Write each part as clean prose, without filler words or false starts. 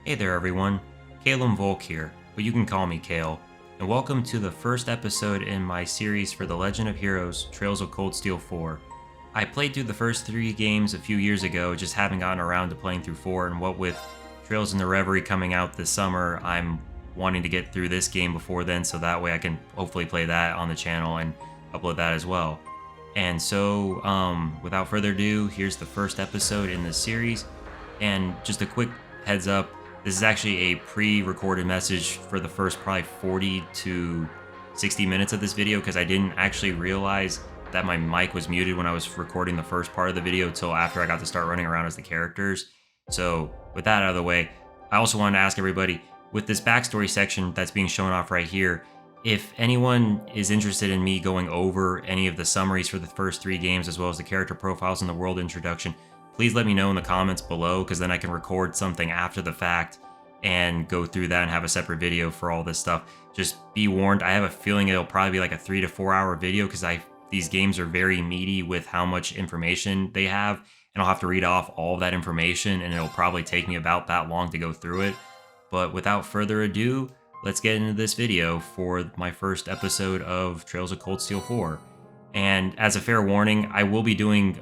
Hey there everyone, Calum Volk here, but you can call me Kale, and welcome to the first episode in my series for The Legend of Heroes Trails of Cold Steel 4. I played through the first 3 games a few years ago, just haven't gotten around to playing through 4, and what with Trails in the Reverie coming out this summer, I'm wanting to get through this game before then, so that way I can hopefully play that on the channel and upload that as well. And so, without further ado, here's the first episode in this series, and just a quick heads up, this is actually a pre-recorded message for the first probably 40 to 60 minutes of this video because I didn't actually realize that my mic was muted when I was recording the first part of the video until after I got to start running around as the characters. So with that out of the way, I also wanted to ask everybody, with this backstory section that's being shown off right here, if anyone is interested in me going over any of the summaries for the first 3 games as well as the character profiles and the world introduction, please let me know in the comments below, because then I can record something after the fact and go through that and have a separate video for all this stuff. Just be warned, I have a feeling it'll probably be like a 3 to 4 hour video because these games are very meaty with how much information they have, and I'll have to read off all of that information and it'll probably take me about that long to go through it. But without further ado, let's get into this video for my first episode of Trails of Cold Steel 4. And as a fair warning, I will be doing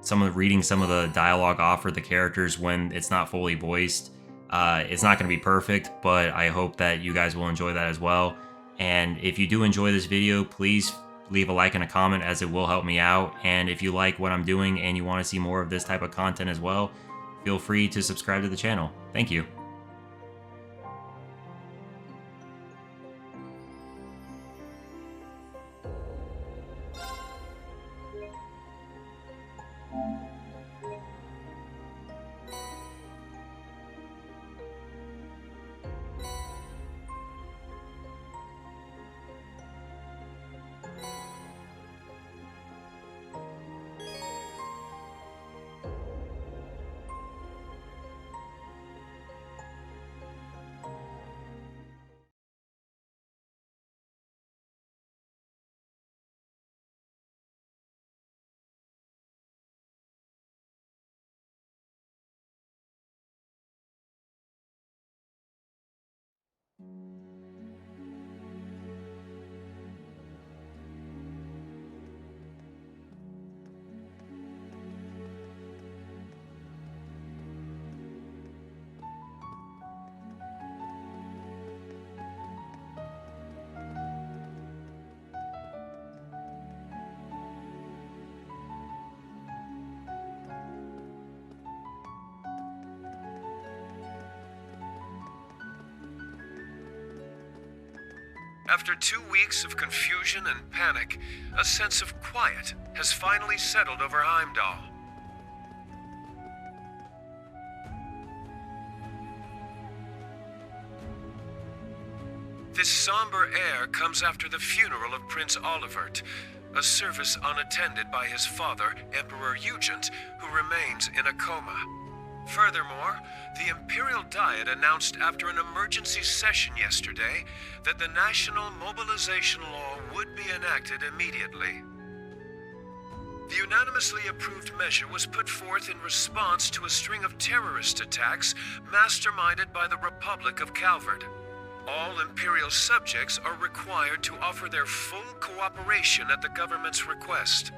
reading some of the dialogue off for the characters when it's not fully voiced. It's not going to be perfect, but I hope that you guys will enjoy that as well. And if you do enjoy this video, please leave a like and a comment, as it will help me out. And if you like what I'm doing and you want to see more of this type of content as well, feel free to subscribe to the channel. Thank you. After 2 weeks of confusion and panic, a sense of quiet has finally settled over Heimdall. This somber air comes after the funeral of Prince Olivert, a service unattended by his father, Emperor Eugent, who remains in a coma. Furthermore, the Imperial Diet announced after an emergency session yesterday that the national mobilization law would be enacted immediately. The unanimously approved measure was put forth in response to a string of terrorist attacks masterminded by the Republic of Calvard. All Imperial subjects are required to offer their full cooperation at the government's request.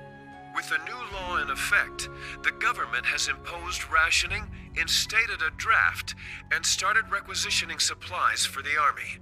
With the new law in effect, the government has imposed rationing, instated a draft, and started requisitioning supplies for the army.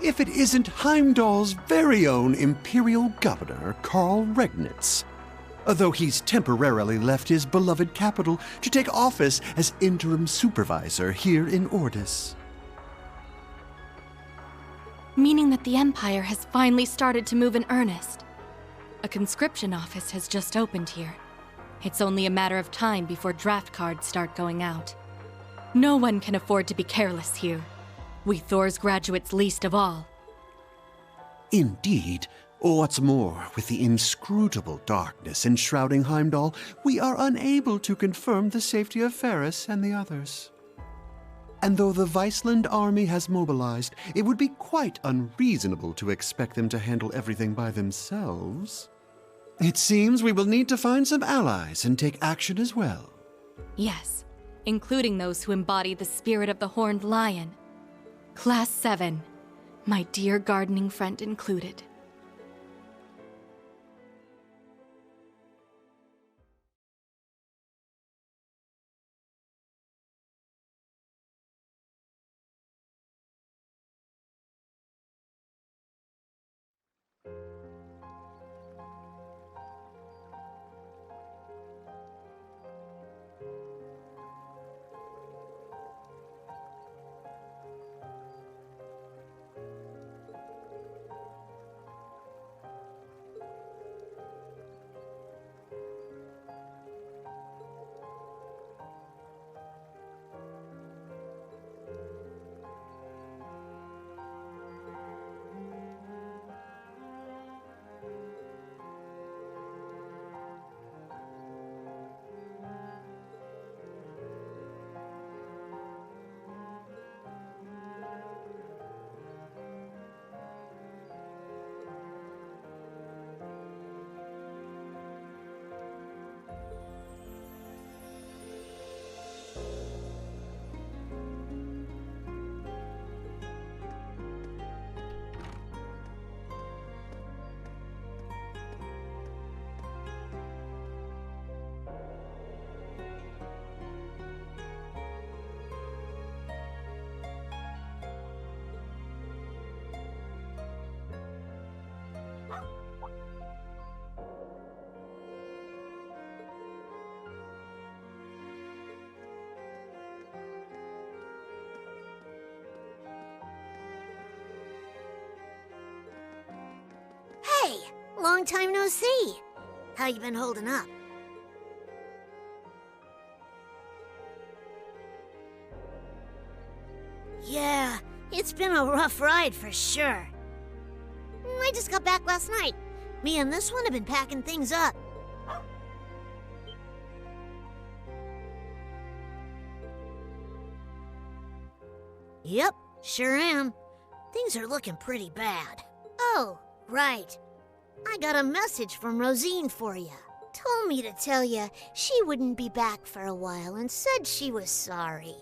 if it isn't Heimdall's very own Imperial Governor, Karl Regnitz. Though he's temporarily left his beloved capital to take office as interim supervisor here in Ordis. Meaning that the Empire has finally started to move in earnest. A conscription office has just opened here. It's only a matter of time before draft cards start going out. No one can afford to be careless here. We Thor's graduates least of all. Indeed. What's more, with the inscrutable darkness enshrouding Heimdall, we are unable to confirm the safety of Ferris and the others. And though the Viceland army has mobilized, it would be quite unreasonable to expect them to handle everything by themselves. It seems we will need to find some allies and take action as well. Yes, including those who embody the spirit of the Horned Lion. Class 7, my dear gardening friend included. Hey, long time no see. How you been holding up? Yeah, it's been a rough ride for sure. I just got back last night. Me and this one have been packing things up. Yep, sure am. Things are looking pretty bad. Oh, right. I got a message from Rosine for you. Told me to tell you she wouldn't be back for a while and said she was sorry.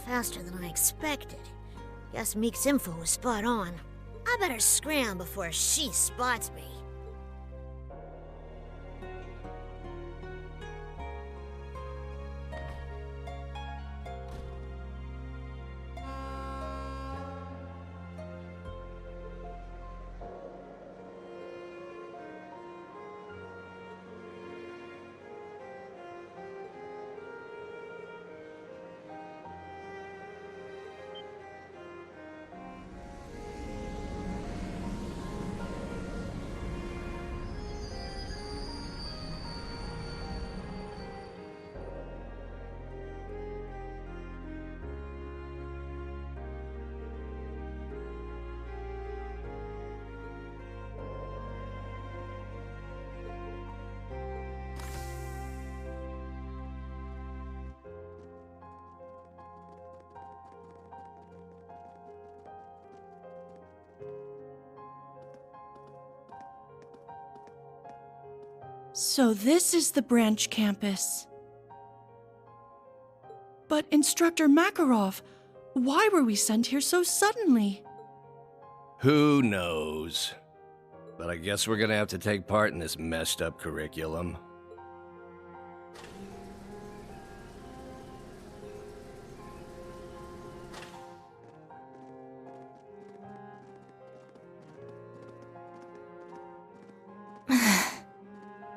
Faster than I expected. Guess Meek's info was spot on. I better scram before she spots me. So this is the branch campus. But Instructor Makarov, why were we sent here so suddenly? Who knows? But I guess we're gonna have to take part in this messed up curriculum.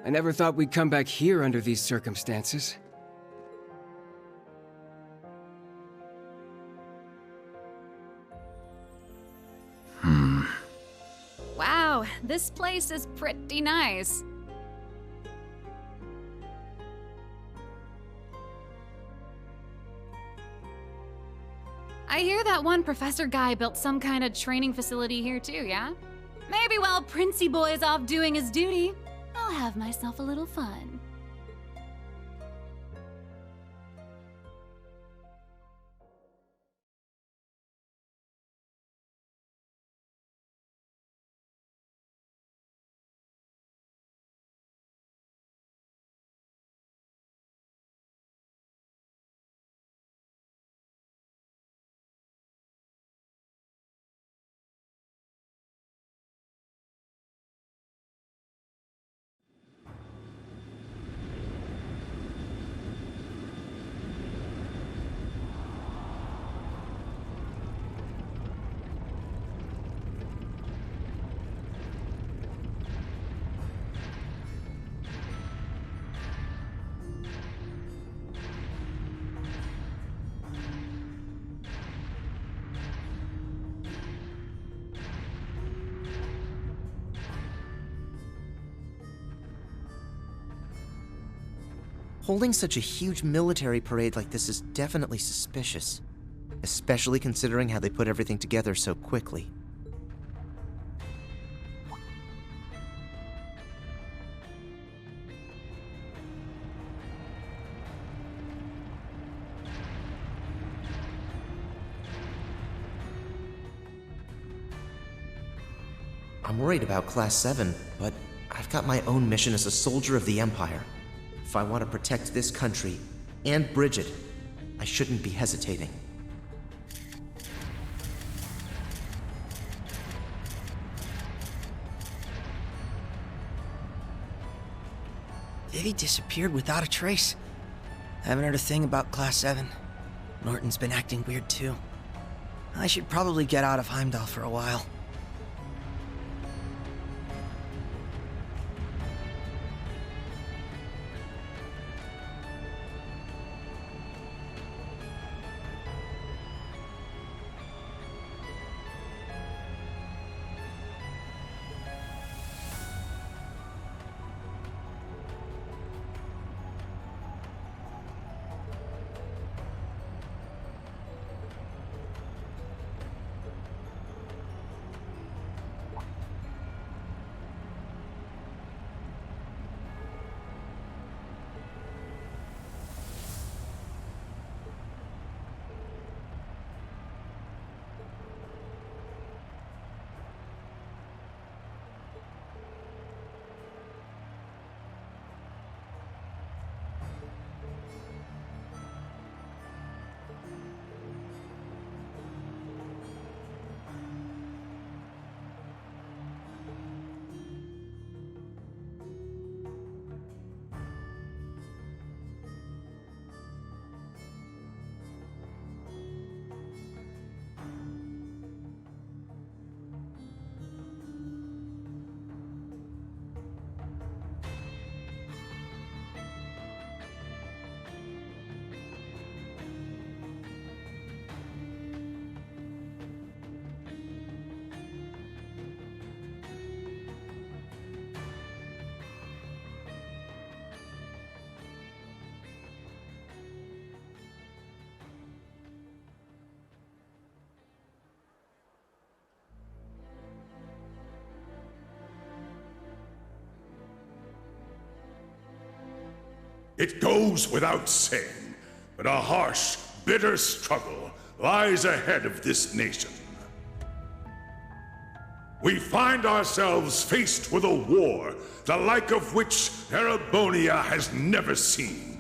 I never thought we'd come back here under these circumstances. Wow, this place is pretty nice. I hear that one professor guy built some kind of training facility here too, yeah? Maybe while Princey Boy is off doing his duty, I'll have myself a little fun. Holding such a huge military parade like this is definitely suspicious, especially considering how they put everything together so quickly. I'm worried about Class 7, but I've got my own mission as a soldier of the Empire. If I want to protect this country, and Bridget, I shouldn't be hesitating. Vivi disappeared without a trace. I haven't heard a thing about Class 7. Norton's been acting weird too. I should probably get out of Heimdall for a while. It goes without saying, but a harsh, bitter struggle lies ahead of this nation. We find ourselves faced with a war, the like of which Erebonia has never seen.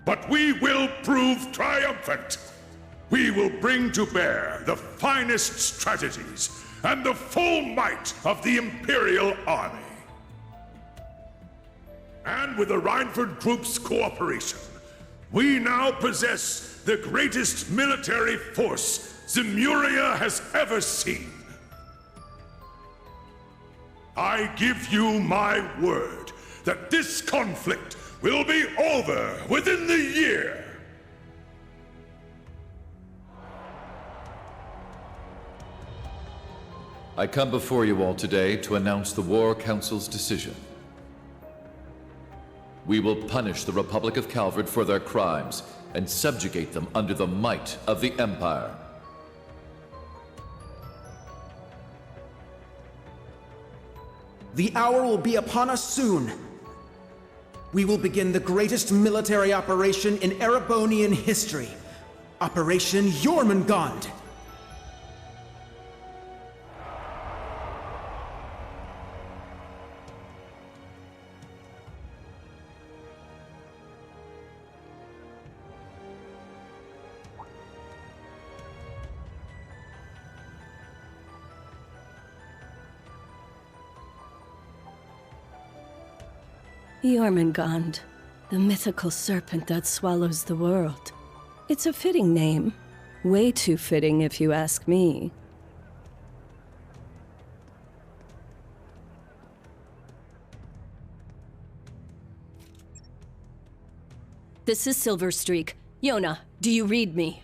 But we will prove triumphant. We will bring to bear the finest strategies and the full might of the Imperial Army. And with the Reinford Group's cooperation, we now possess the greatest military force Zemuria has ever seen. I give you my word that this conflict will be over within the year. I come before you all today to announce the War Council's decision. We will punish the Republic of Calvard for their crimes and subjugate them under the might of the Empire. The hour will be upon us soon. We will begin the greatest military operation in Erebonian history. Operation Jormungand. Jormungand, the mythical serpent that swallows the world. It's a fitting name. Way too fitting, if you ask me. This is Silverstreak. Yona, do you read me?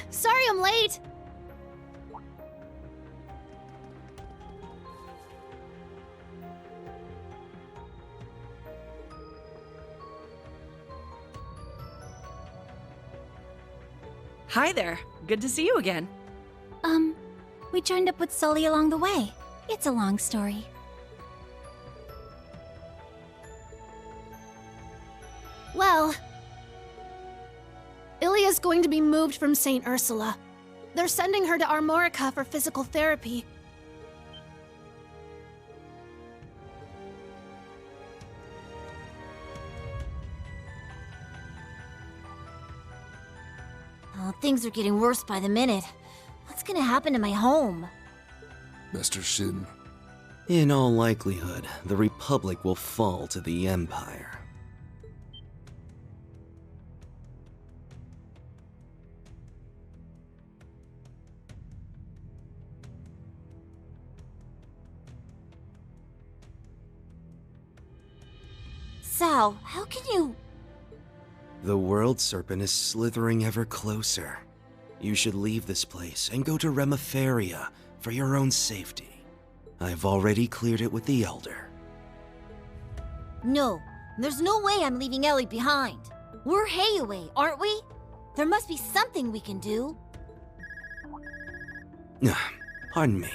Sorry I'm late. Hi there. Good to see you again. We joined up with Sully along the way. It's a long story. Well, Ilia's going to be moved from St. Ursula. They're sending her to Armorica for physical therapy. Oh, things are getting worse by the minute. What's gonna happen to my home? Master Shin. In all likelihood, the Republic will fall to the Empire. Sal, how can you... The World Serpent is slithering ever closer. You should leave this place and go to Remiferia for your own safety. I've already cleared it with the Elder. No, there's no way I'm leaving Ellie behind. We're Hayaway, aren't we? There must be something we can do. Pardon me.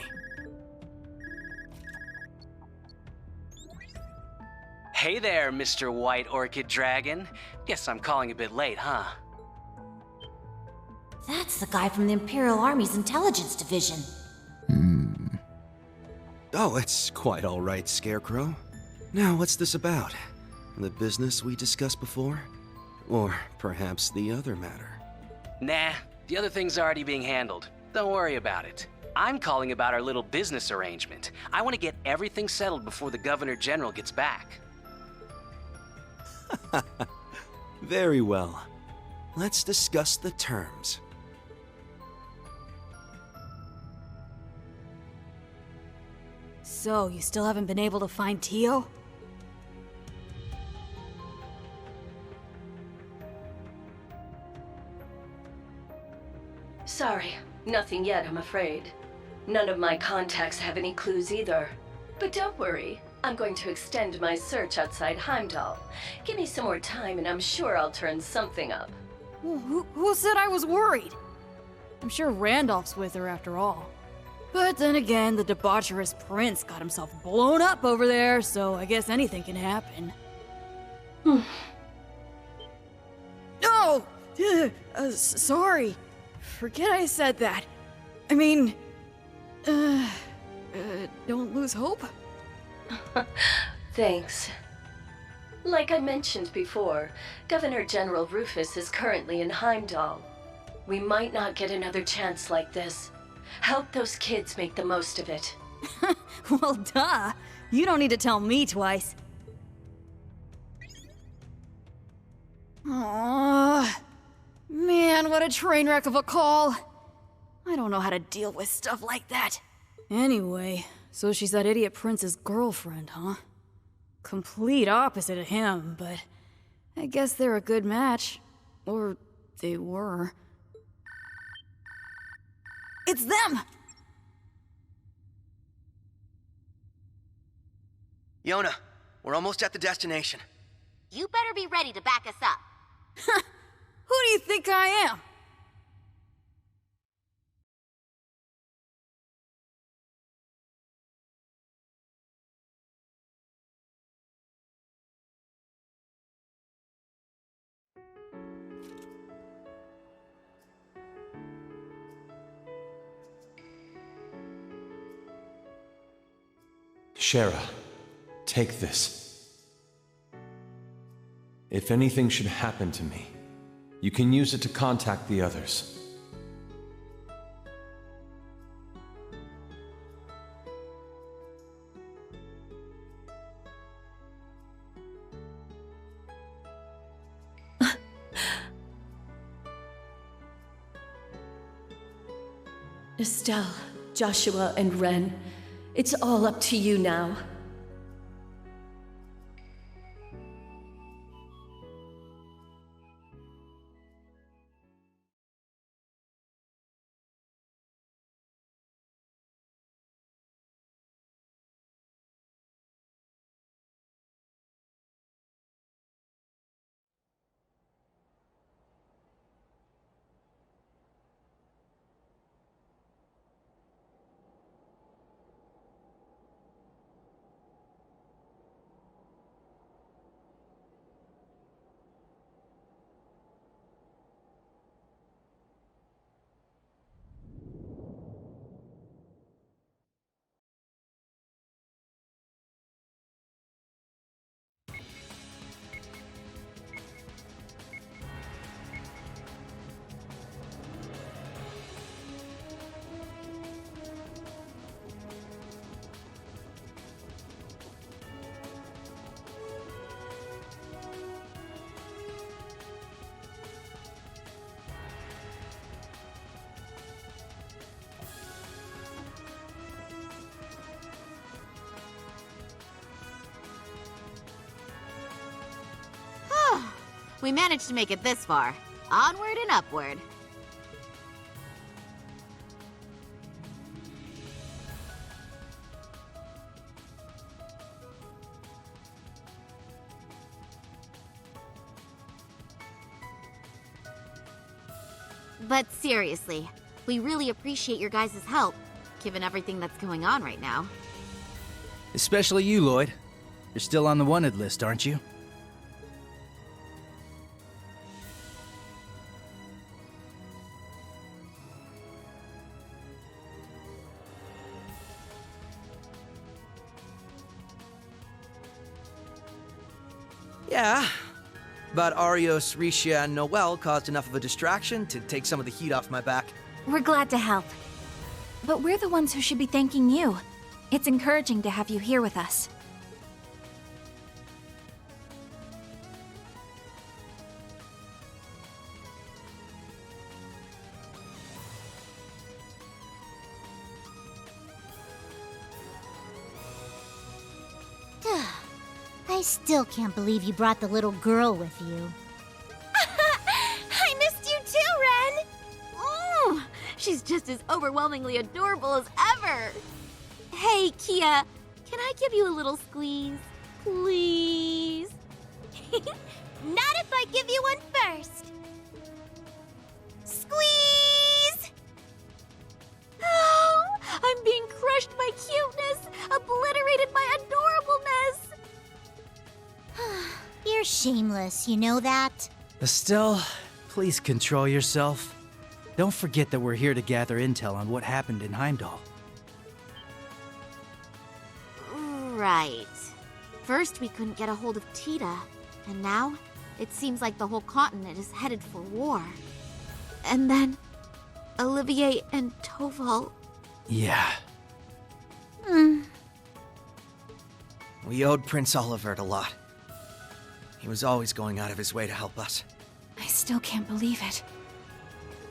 Hey there, Mr. White Orchid Dragon. Guess I'm calling a bit late, huh? That's the guy from the Imperial Army's Intelligence Division. Oh, it's quite all right, Scarecrow. Now, what's this about? The business we discussed before? Or perhaps the other matter? Nah, the other thing's already being handled. Don't worry about it. I'm calling about our little business arrangement. I want to get everything settled before the Governor General gets back. Very well. Let's discuss the terms. So, you still haven't been able to find Tio? Sorry, nothing yet, I'm afraid. None of my contacts have any clues either. But don't worry, I'm going to extend my search outside Heimdall. Give me some more time and I'm sure I'll turn something up. Who said I was worried? I'm sure Randolph's with her after all. But then again, the debaucherous prince got himself blown up over there, so I guess anything can happen. Oh! Sorry. Forget I said that. I mean... don't lose hope? Thanks. Like I mentioned before, Governor General Rufus is currently in Heimdall. We might not get another chance like this. Help those kids make the most of it. Well, duh. You don't need to tell me twice. Aww. Man, what a train wreck of a call. I don't know how to deal with stuff like that. Anyway, so she's that idiot prince's girlfriend, huh? Complete opposite of him, but I guess they're a good match. Or they were. It's them! Yona, we're almost at the destination. You better be ready to back us up. Who do you think I am? Shara, take this. If anything should happen to me, you can use it to contact the others. Estelle, Joshua, and Ren, it's all up to you now. We managed to make it this far. Onward and upward. But seriously, we really appreciate your guys' help, given everything that's going on right now. Especially you, Lloyd. You're still on the wanted list, aren't you? Yeah. But Arios, Risha, and Noel caused enough of a distraction to take some of the heat off my back. We're glad to help. But we're the ones who should be thanking you. It's encouraging to have you here with us. I still can't believe you brought the little girl with you. I missed you too, Ren! She's just as overwhelmingly adorable as ever. Hey, Kia, can I give you a little squeeze? Please? Not if I give you one first. Squeeze! Oh, I'm being crushed by cuteness, obliterated by adorableness. You're shameless, you know that? Estelle, please control yourself. Don't forget that we're here to gather intel on what happened in Heimdall. Right. First, we couldn't get a hold of Tita, and now it seems like the whole continent is headed for war. And then Olivier and Toval. Yeah. We owed Prince Olivert a lot. He was always going out of his way to help us. I still can't believe it.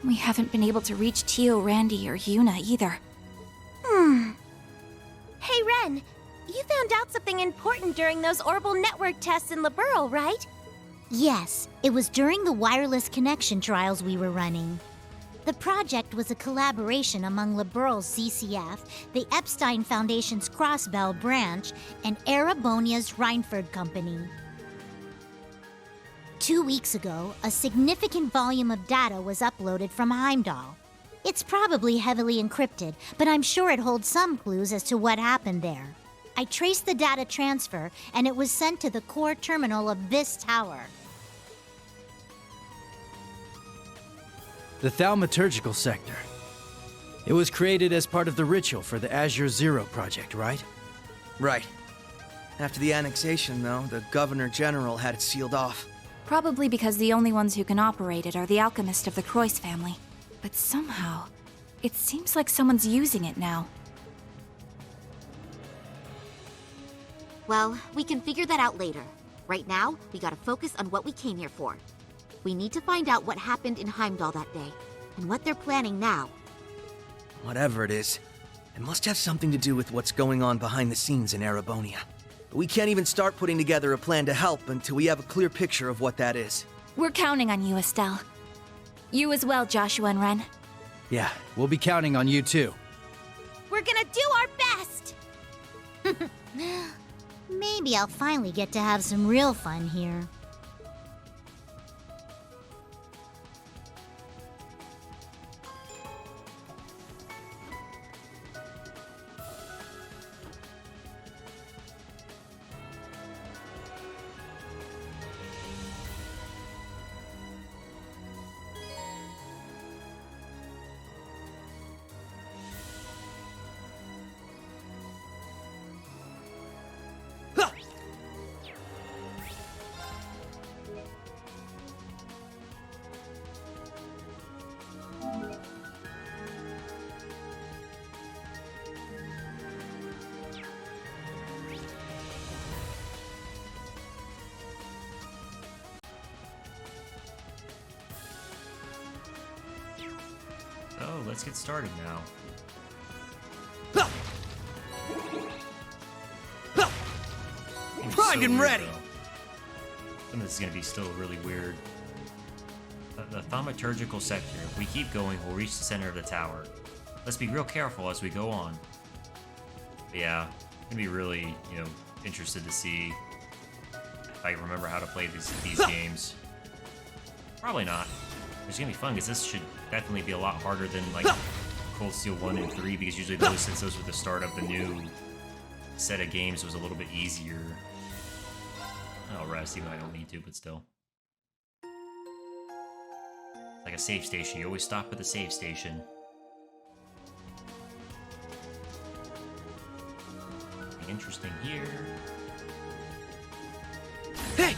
We haven't been able to reach Tio, Randy, or Yuna either. Hey, Ren, you found out something important during those orbital network tests in Liberl, right? Yes, it was during the wireless connection trials we were running. The project was a collaboration among Liberl's ZCF, the Epstein Foundation's Crossbell branch, and Erebonia's Reinford Company. 2 weeks ago, a significant volume of data was uploaded from Heimdall. It's probably heavily encrypted, but I'm sure it holds some clues as to what happened there. I traced the data transfer, and it was sent to the core terminal of this tower. The thaumaturgical sector. It was created as part of the ritual for the Azure Zero project, right? Right. After the annexation, though, the Governor General had it sealed off. Probably because the only ones who can operate it are the alchemists of the Croix family. But somehow, it seems like someone's using it now. Well, we can figure that out later. Right now, we gotta focus on what we came here for. We need to find out what happened in Heimdall that day, and what they're planning now. Whatever it is, it must have something to do with what's going on behind the scenes in Erebonia. But we can't even start putting together a plan to help until we have a clear picture of what that is. We're counting on you, Estelle. You as well, Joshua and Ren. Yeah, we'll be counting on you too. We're gonna do our best! Maybe I'll finally get to have some real fun here. Oh, let's get started now. Primed and ready! Some of this is going to be still really weird. The thaumaturgical sector. If we keep going, we'll reach the center of the tower. Let's be real careful as we go on. But yeah, I'm going to be really, interested to see if I remember how to play these games. Probably not. It's going to be fun, because this should definitely be a lot harder than, like, Cold Steel 1 and 3, because usually since those were the start of the new set of games, it was a little bit easier. I'll rest, even though I don't need to, but still. It's like a save station. You always stop at the save station. Something interesting here. Hey!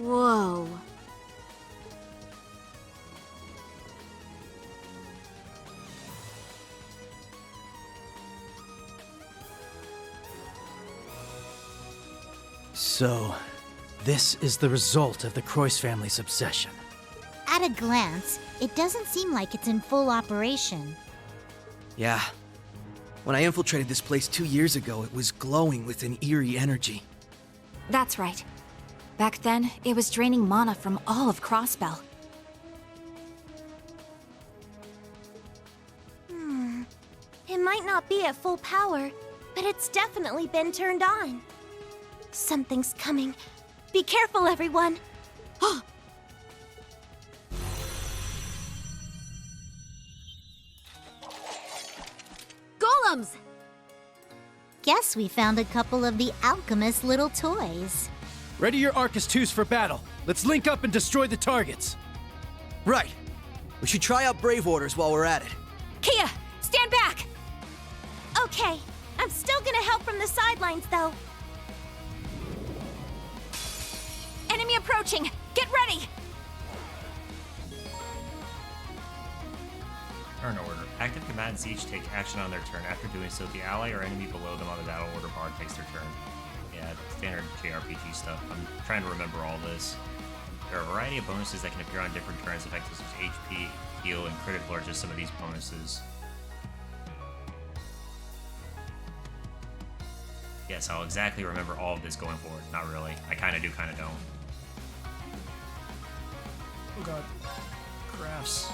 Whoa. So, this is the result of the Croix family's obsession. At a glance, it doesn't seem like it's in full operation. Yeah. When I infiltrated this place 2 years ago, it was glowing with an eerie energy. That's right. Back then, it was draining mana from all of Crossbell. It might not be at full power, but it's definitely been turned on. Something's coming. Be careful, everyone. Golems! Guess we found a couple of the alchemist's little toys. Ready your Arcus 2s for battle. Let's link up and destroy the targets. Right. We should try out Brave Orders while we're at it. Kia, stand back! Okay, I'm still gonna help from the sidelines, though. Enemy approaching! Get ready! Turn order. Active combatants each take action on their turn. After doing so, the ally or enemy below them on the battle order bar takes their turn. Yeah, standard JRPG stuff. I'm trying to remember all this. There are a variety of bonuses that can appear on different turns, effective such as HP, heal, and critical are just some of these bonuses. Yes, I'll exactly remember all of this going forward. Not really. I kind of do, kind of don't. Oh god. Crafts.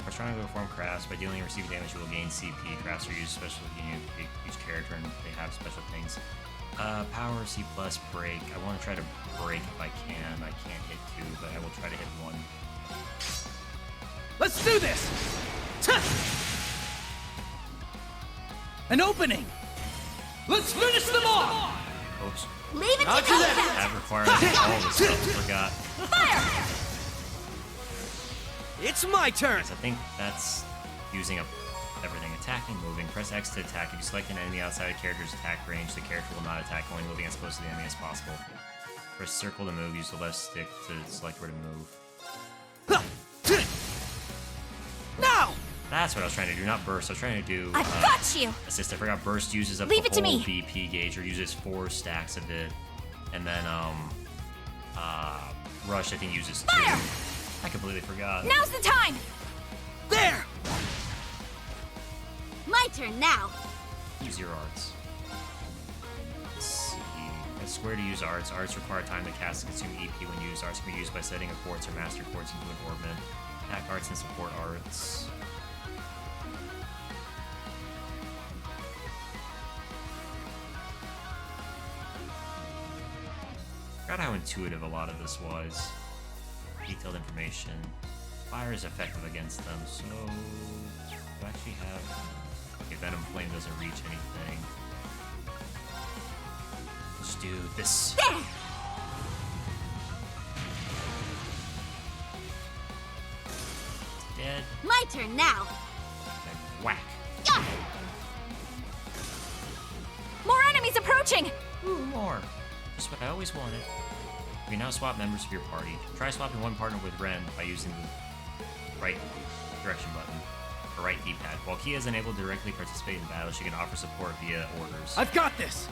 Press trying to perform crafts. By dealing and receiving damage, you will gain CP. Crafts are used specially in each character, and they have special things. Power, C+, break. I want to try to break if I can. I can't hit 2, but I will try to hit 1. Let's do this! An opening! Let's finish them off! Oops. Leave it to That requires all the stuff. Forgot. Fire! It's my turn! Yes, I think that's using everything. Attacking, moving. Press X to attack. If you select an enemy outside a character's attack range, the character will not attack, only moving as close to the enemy as possible. Press circle to move. Use the left stick to select where to move. No! That's what I was trying to do, not burst. I was trying to do I've got you! assist. I forgot burst uses up Leave the it to whole me. BP gauge, or uses 4 stacks of it. And then rush I think uses 2. Fire! I completely forgot. Now's the time! There! My turn now. Use your arts. Let's see. Press square to use arts. Arts require time to cast and consume EP when used. Arts can be used by setting a quartz or master quartz into an orbment. Attack arts and support arts. I forgot how intuitive a lot of this was. Detailed information. Fire is effective against them, so do I actually have... Okay, Venom Flame doesn't reach anything. Let's do this. There! Dead. My turn now. And whack. Ah! More enemies approaching! Ooh, more. Just what I always wanted. You can now swap members of your party. Try swapping one partner with Ren by using the right direction button, or right D-pad. While Kia is unable to directly participate in battle, she can offer support via orders. I've got this!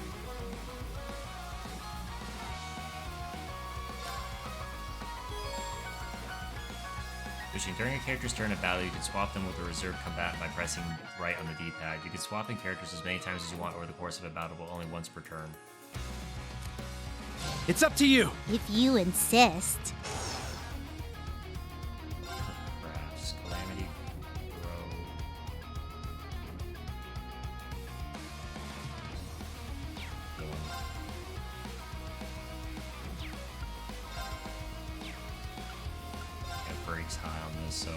Switching during a character's turn of battle, you can swap them with a reserve combatant by pressing right on the D-pad. You can swap in characters as many times as you want over the course of a battle, but only once per turn. It's up to you! If you insist. Perhaps Calamity, Row. It breaks high on this, so.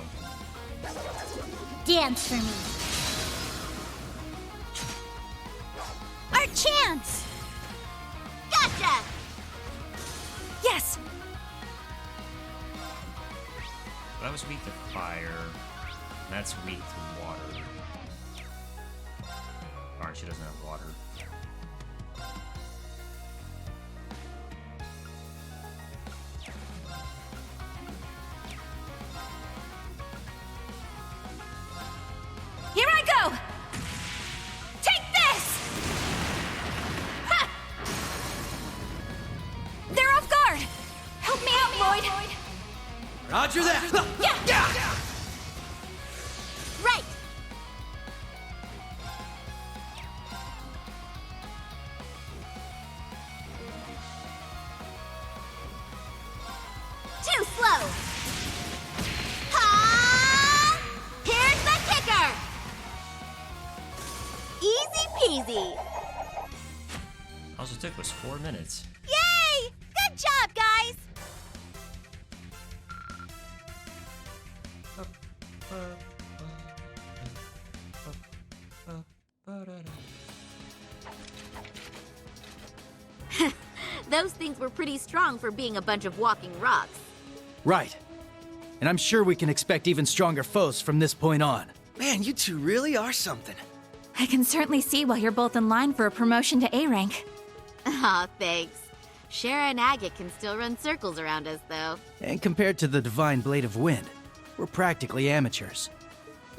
Dance for me. Our chance! Gotcha! Yes! That was weak to fire. And that's weak to water. Alright, she doesn't have water. Here I go! Take this! Ha! They're off guard! Help me out, Lloyd! Roger that! Yeah! Right! Too slow! Ha! Here's the kicker! Easy peasy! All it took was 4 minutes. Yay! Good job, guys! Those things were pretty strong for being a bunch of walking rocks. Right. And I'm sure we can expect even stronger foes from this point on. Man, you two really are something. I can certainly see why you're both in line for a promotion to A rank. Aw, thanks. Shara and Agate can still run circles around us, though. And compared to the Divine Blade of Wind, we're practically amateurs.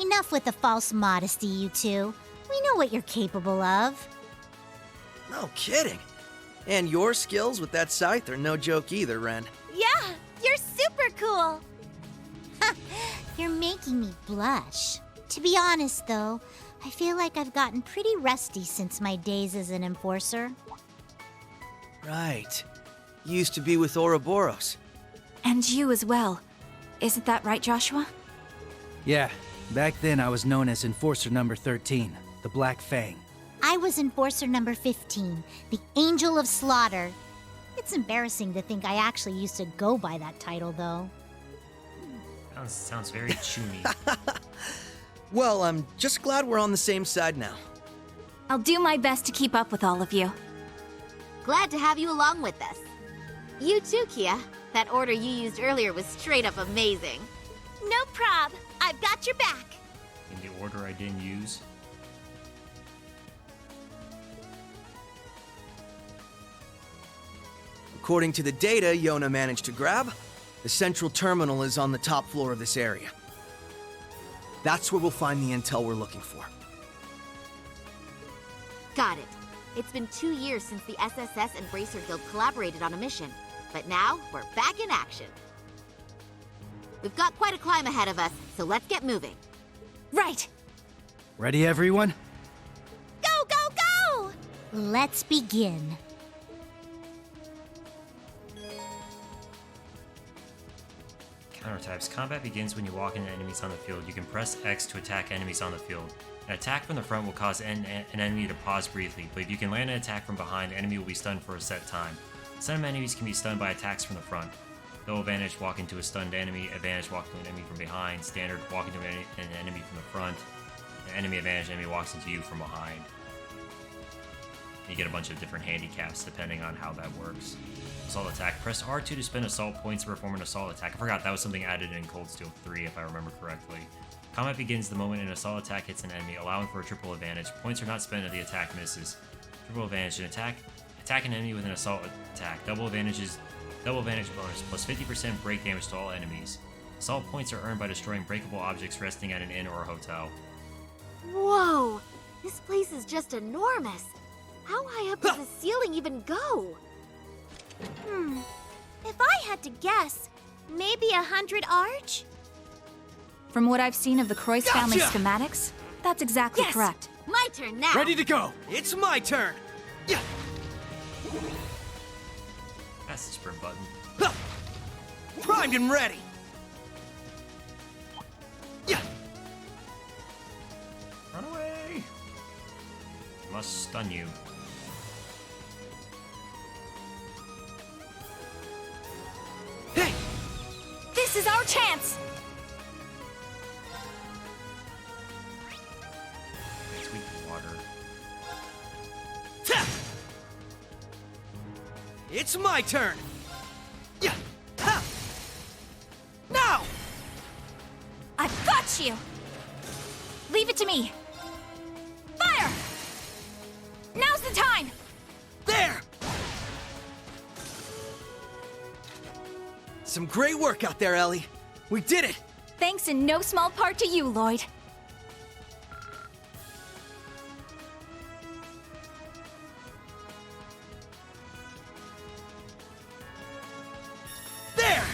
Enough with the false modesty, you two. We know what you're capable of. No kidding. And your skills with that scythe are no joke either, Ren. Yeah, you're super cool. You're making me blush. To be honest, though, I feel like I've gotten pretty rusty since my days as an enforcer. Right. You used to be with Ouroboros. And you as well. Isn't that right, Joshua? Yeah, back then I was known as Enforcer number 13, the Black Fang. I was enforcer number 15, the Angel of Slaughter. It's embarrassing to think I actually used to go by that title, though. Sounds very choomy. Well, I'm just glad we're on the same side now. I'll do my best to keep up with all of you. Glad to have you along with us. You too, Kia. That order you used earlier was straight up amazing. No prob. I've got your back. In the order I didn't use. According to the data Yona managed to grab, the central terminal is on the top floor of this area. That's where we'll find the intel we're looking for. Got it. It's been 2 years since the SSS and Bracer Guild collaborated on a mission, but now we're back in action. We've got quite a climb ahead of us, so let's get moving. Right. Ready, everyone? Go, go, go! Let's begin. Countertypes. Combat begins when you walk into enemies on the field. You can press X to attack enemies on the field. An attack from the front will cause an enemy to pause briefly, but if you can land an attack from behind, the enemy will be stunned for a set time. Some enemies can be stunned by attacks from the front. No advantage, walk into a stunned enemy. Advantage, walk into an enemy from behind. Standard, walk into an enemy from the front. Enemy advantage, enemy walks into you from behind. You get a bunch of different handicaps depending on how that works. Assault attack. Press R2 to spend assault points to perform an assault attack. I forgot that was something added in Cold Steel 3 if I remember correctly. Combat begins the moment an assault attack hits an enemy, allowing for a triple advantage. Points are not spent if the attack misses. Triple advantage. An attack an enemy with an assault attack. Double advantage bonus, plus 50% break damage to all enemies. Assault points are earned by destroying breakable objects resting at an inn or a hotel. Whoa! This place is just enormous. How high up does the ceiling even go? If I had to guess, maybe 100 arch? From what I've seen of the Croix family schematics, that's exactly correct. My turn now. Ready to go! It's my turn! Yeah! That's the sprint button. Ha! Primed and ready! Yeah! Run away! Must stun you. Hey! This is our chance! Sweet water. Ta! It's my turn! Yeah! Ha! Now! I've got you! Leave it to me! Fire! Now's the time! There! Some great work out there, Ellie. We did it! Thanks in no small part to you, Lloyd. There!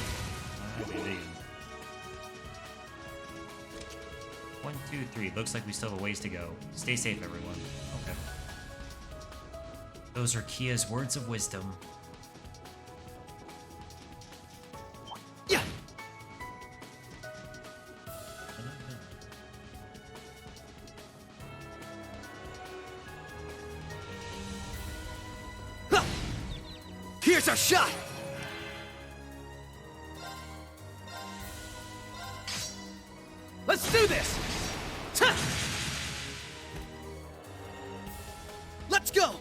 1, 2, 3. Looks like we still have a ways to go. Stay safe, everyone. Okay. Those are Kia's words of wisdom. Yeah! Huh! Here's our shot! Let's do this! Ta! Let's go!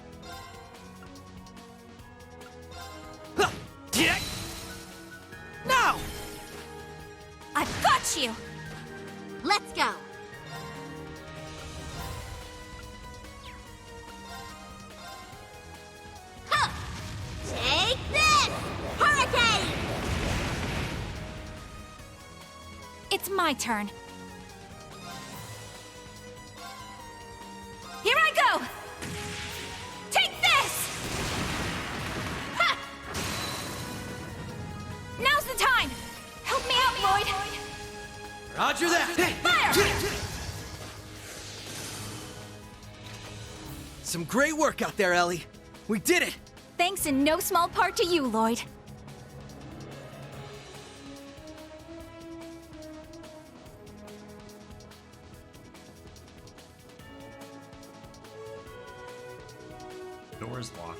Huh! Yeah! Now! I've got you! Let's go. Huh. Take this! Hurricane! It's my turn. Here I go! Take this! Ha! Now's the time! Help me out, Lloyd! Roger that! Fire! Some great work out there, Ellie. We did it! Thanks in no small part to you, Lloyd. Door is locked.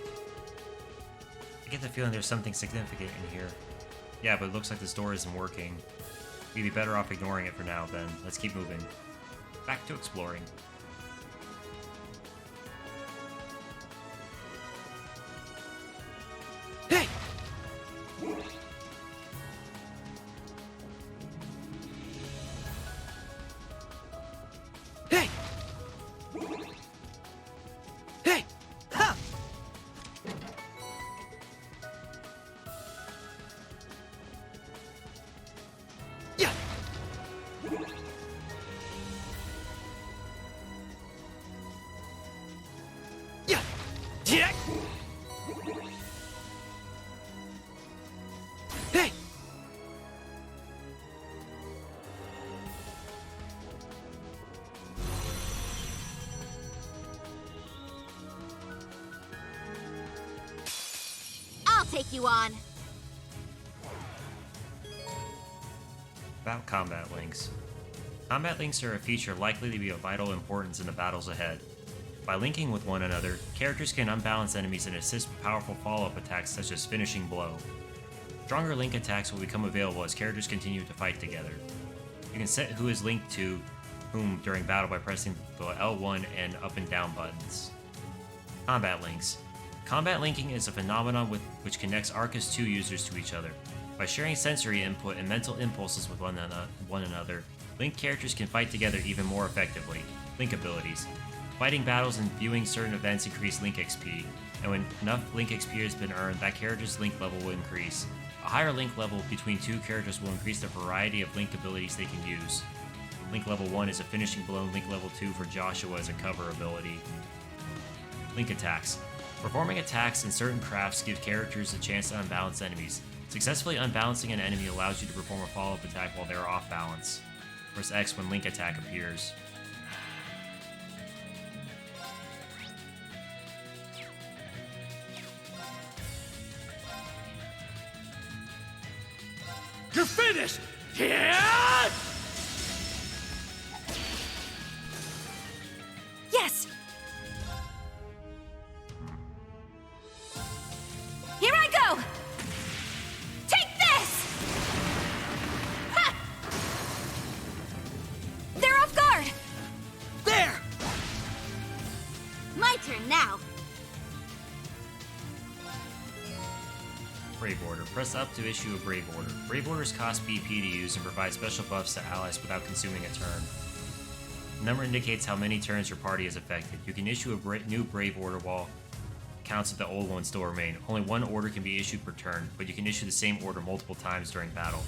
I get the feeling there's something significant in here. Yeah, but it looks like this door isn't working. We'd be better off ignoring it for now, then. Let's keep moving. Back to exploring. Hey! Hey! Hey! Ha! Yeah! Yeah! Yeah! Hey! I'll take you on. About combat links. Combat links are a feature likely to be of vital importance in the battles ahead. By linking with one another, characters can unbalance enemies and assist with powerful follow-up attacks such as Finishing Blow. Stronger link attacks will become available as characters continue to fight together. You can set who is linked to whom during battle by pressing the L1 and up and down buttons. Combat links. Combat linking is a phenomenon which connects Arcus 2 users to each other. By sharing sensory input and mental impulses with one another, linked characters can fight together even more effectively. Link abilities. Fighting battles and viewing certain events increase Link XP, and when enough Link XP has been earned, that character's Link level will increase. A higher Link level between two characters will increase the variety of Link abilities they can use. Link level 1 is a finishing blow, and Link level 2 for Joshua is a cover ability. Link attacks. Performing attacks in certain crafts give characters a chance to unbalance enemies. Successfully unbalancing an enemy allows you to perform a follow-up attack while they are off balance. Press X when Link attack appears. You're finished! Yeah! Yes! Here I go! Take this! Ha! They're off guard! There! My turn now. Brave Order. Press up to issue a Brave Order. Brave Orders cost BP to use and provide special buffs to allies without consuming a turn. The number indicates how many turns your party is affected. You can issue a new Brave Order while counts of the old ones still remain. Only one order can be issued per turn, but you can issue the same order multiple times during battle.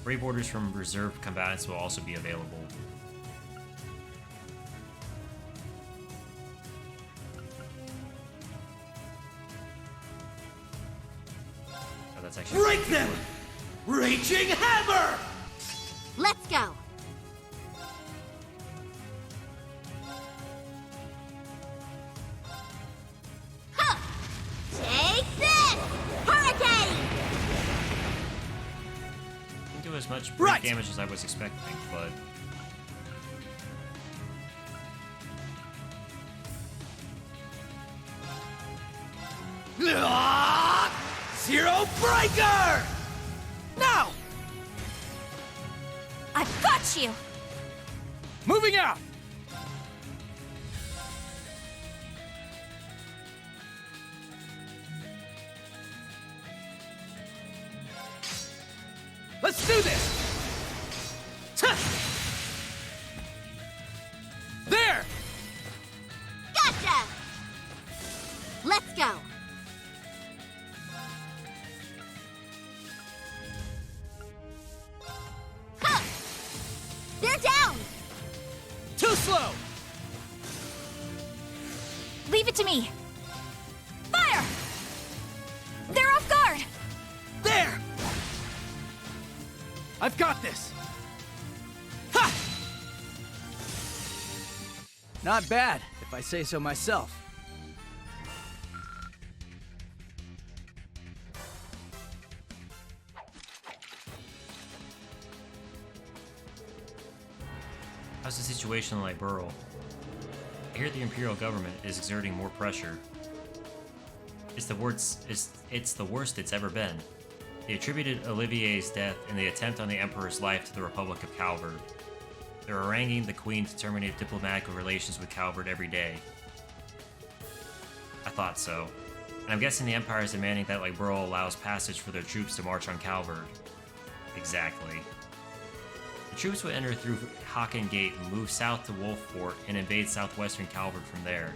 Brave Orders from reserved combatants will also be available. Oh, that's actually Break them! Raging Hammer! Let's go. Huh! Take this! Hurricane! Didn't do as much break damage as I was expecting, but Zero Breaker! Now! I've got you! Moving out! Let's do this! Tuh! There! Gotcha! Let's go. Huh! They're down! Too slow! Leave it to me! Fire! They're off guard! There! I've got this! Ha! Not bad, if I say so myself. how's the situation in Liberl? I hear the Imperial government is exerting more pressure. It's the worst it's ever been. They attributed Olivier's death and the attempt on the Emperor's life to the Republic of Calvard. They're haranguing the Queen to terminate diplomatic relations with Calvard every day. I thought so. And I'm guessing the Empire is demanding that Liberl allows passage for their troops to march on Calvard. Exactly. The troops would enter through Haken Gate and move south to Wolffort and invade southwestern Calvard from there.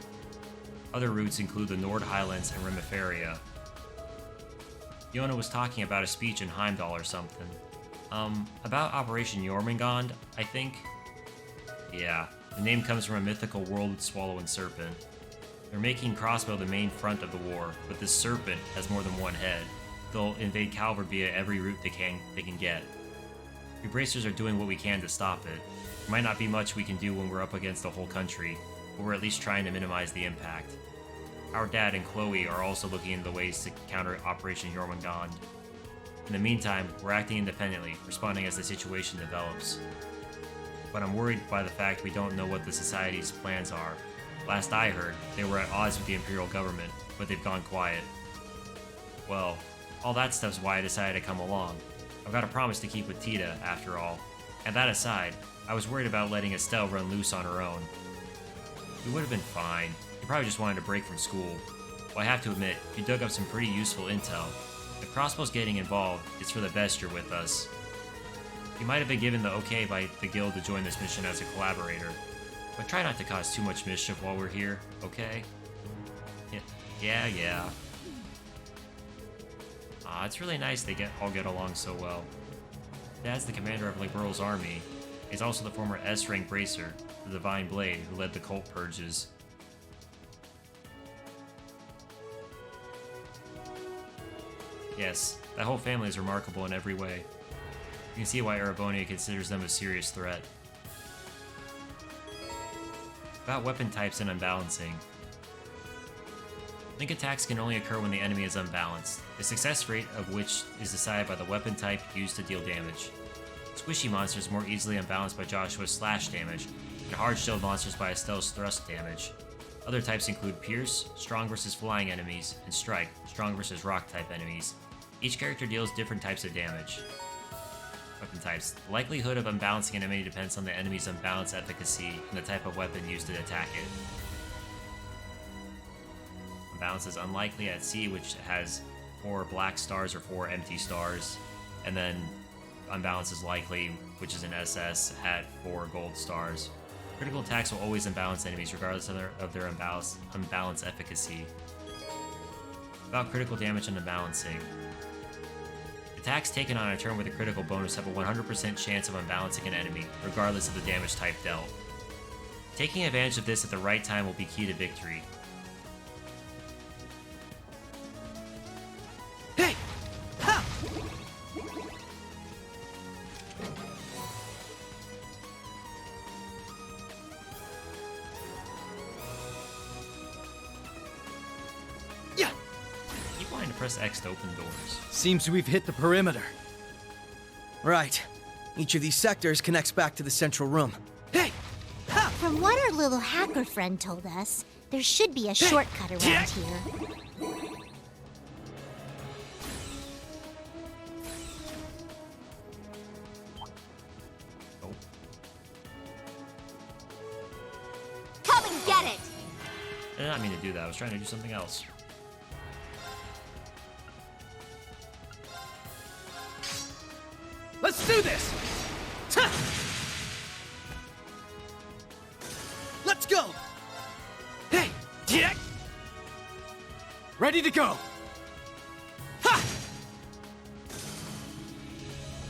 Other routes include the Nord Highlands and Remiferia. Yona was talking about a speech in Heimdall or something. About Operation Jormungand, I think? Yeah, the name comes from a mythical world swallowing serpent. They're making Crossbow the main front of the war, but this serpent has more than one head. They'll invade Calvard via every route they can get. We bracers are doing what we can to stop it. There might not be much we can do when we're up against the whole country, but we're at least trying to minimize the impact. Our dad and Chloe are also looking into ways to counter Operation Jormungand. In the meantime, we're acting independently, responding as the situation develops. But I'm worried by the fact we don't know what the Society's plans are. Last I heard, they were at odds with the Imperial government, but they've gone quiet. Well, all that stuff's why I decided to come along. I've got a promise to keep with Tita, after all. And that aside, I was worried about letting Estelle run loose on her own. We would have been fine. You probably just wanted to break from school. Well, I have to admit, you dug up some pretty useful intel. If Crossbow's getting involved, it's for the best you're with us. You might have been given the okay by the guild to join this mission as a collaborator, but try not to cause too much mischief while we're here, okay? Yeah. It's really nice they all get along so well. Dad's the commander of Liberl's army. He's also the former S-rank bracer, the Divine Blade, who led the cult purges. Yes, that whole family is remarkable in every way. You can see why Erebonia considers them a serious threat. About weapon types and unbalancing. Link attacks can only occur when the enemy is unbalanced, the success rate of which is decided by the weapon type used to deal damage. Squishy monsters more easily unbalanced by Joshua's slash damage, and hard shield monsters by Estelle's thrust damage. Other types include Pierce, strong versus flying enemies, and Strike, strong versus rock type enemies. Each character deals different types of damage. Weapon types. The likelihood of unbalancing an enemy depends on the enemy's unbalanced efficacy and the type of weapon used to attack it. Unbalance is unlikely at C, which has 4 black stars or 4 empty stars, and then unbalance is likely, which is an SS, at 4 gold stars. Critical attacks will always unbalance enemies regardless of their unbalanced efficacy. About critical damage and unbalancing. Attacks taken on a turn with a critical bonus have a 100% chance of unbalancing an enemy, regardless of the damage type dealt. Taking advantage of this at the right time will be key to victory. Hey! Ha! Yeah! Keep wanting to press X to open doors. Seems we've hit the perimeter. Right. Each of these sectors connects back to the central room. Hey! Ha! From what our little hacker friend told us, there should be a shortcut around here. Come and get it! I did not mean to do that. I was trying to do something else. Let's do this! Ha! Let's go! Hey! Yeah! Ready to go! Ha!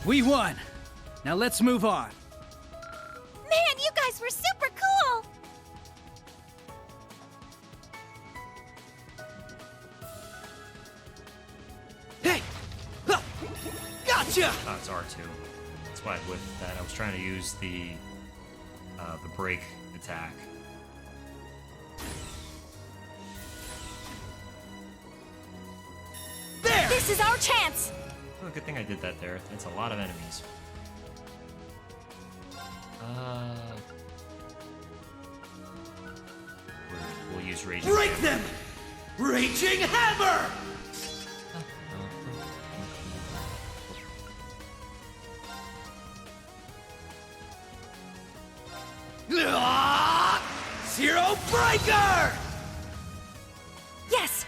We won! Now let's move on. Man, you guys were super cool! Hey! Ha! Gotcha! Oh, it's R2. That's why with that I was trying to use the break attack. There! This is our chance! Oh, good thing I did that there. It's a lot of enemies. We'll use Raging Break Hammer. them! Raging Hammer! Zero Breaker! Yes!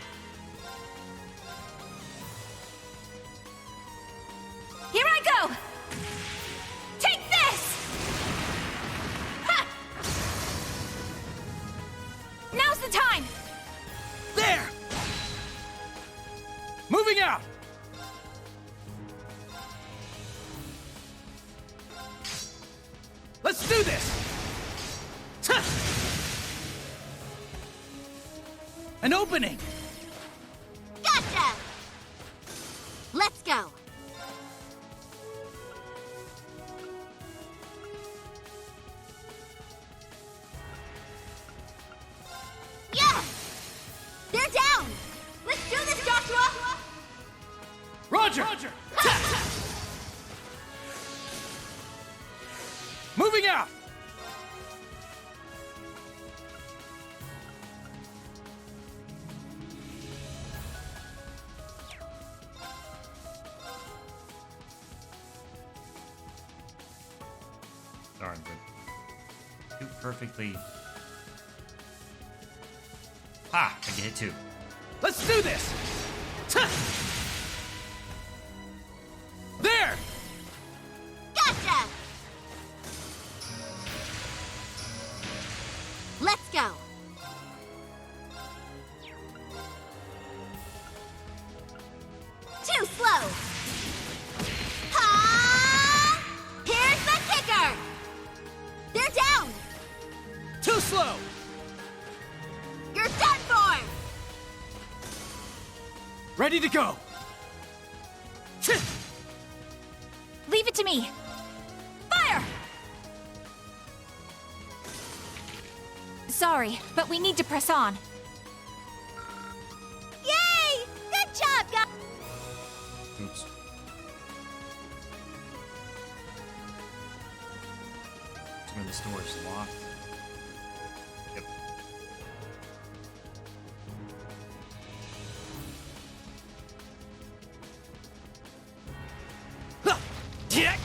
Here I go! Take this! Ha! Now's the time! There! Moving out! Let's do this! Ha! An opening! Gotcha! Let's go! Yeah! They're down! Let's do this, Joshua! Roger! Moving out! Darn good. Shoot perfectly. Ha! I can hit 2. Let's do this! Ha! There! Gotcha! Let's go! Too slow! Ha! Here's the kicker! They're down! Too slow! You're done for! Ready to go! Leave it to me! Sorry, but we need to press on. Yay! Good job, guys! Oops. When the store is locked. Yep.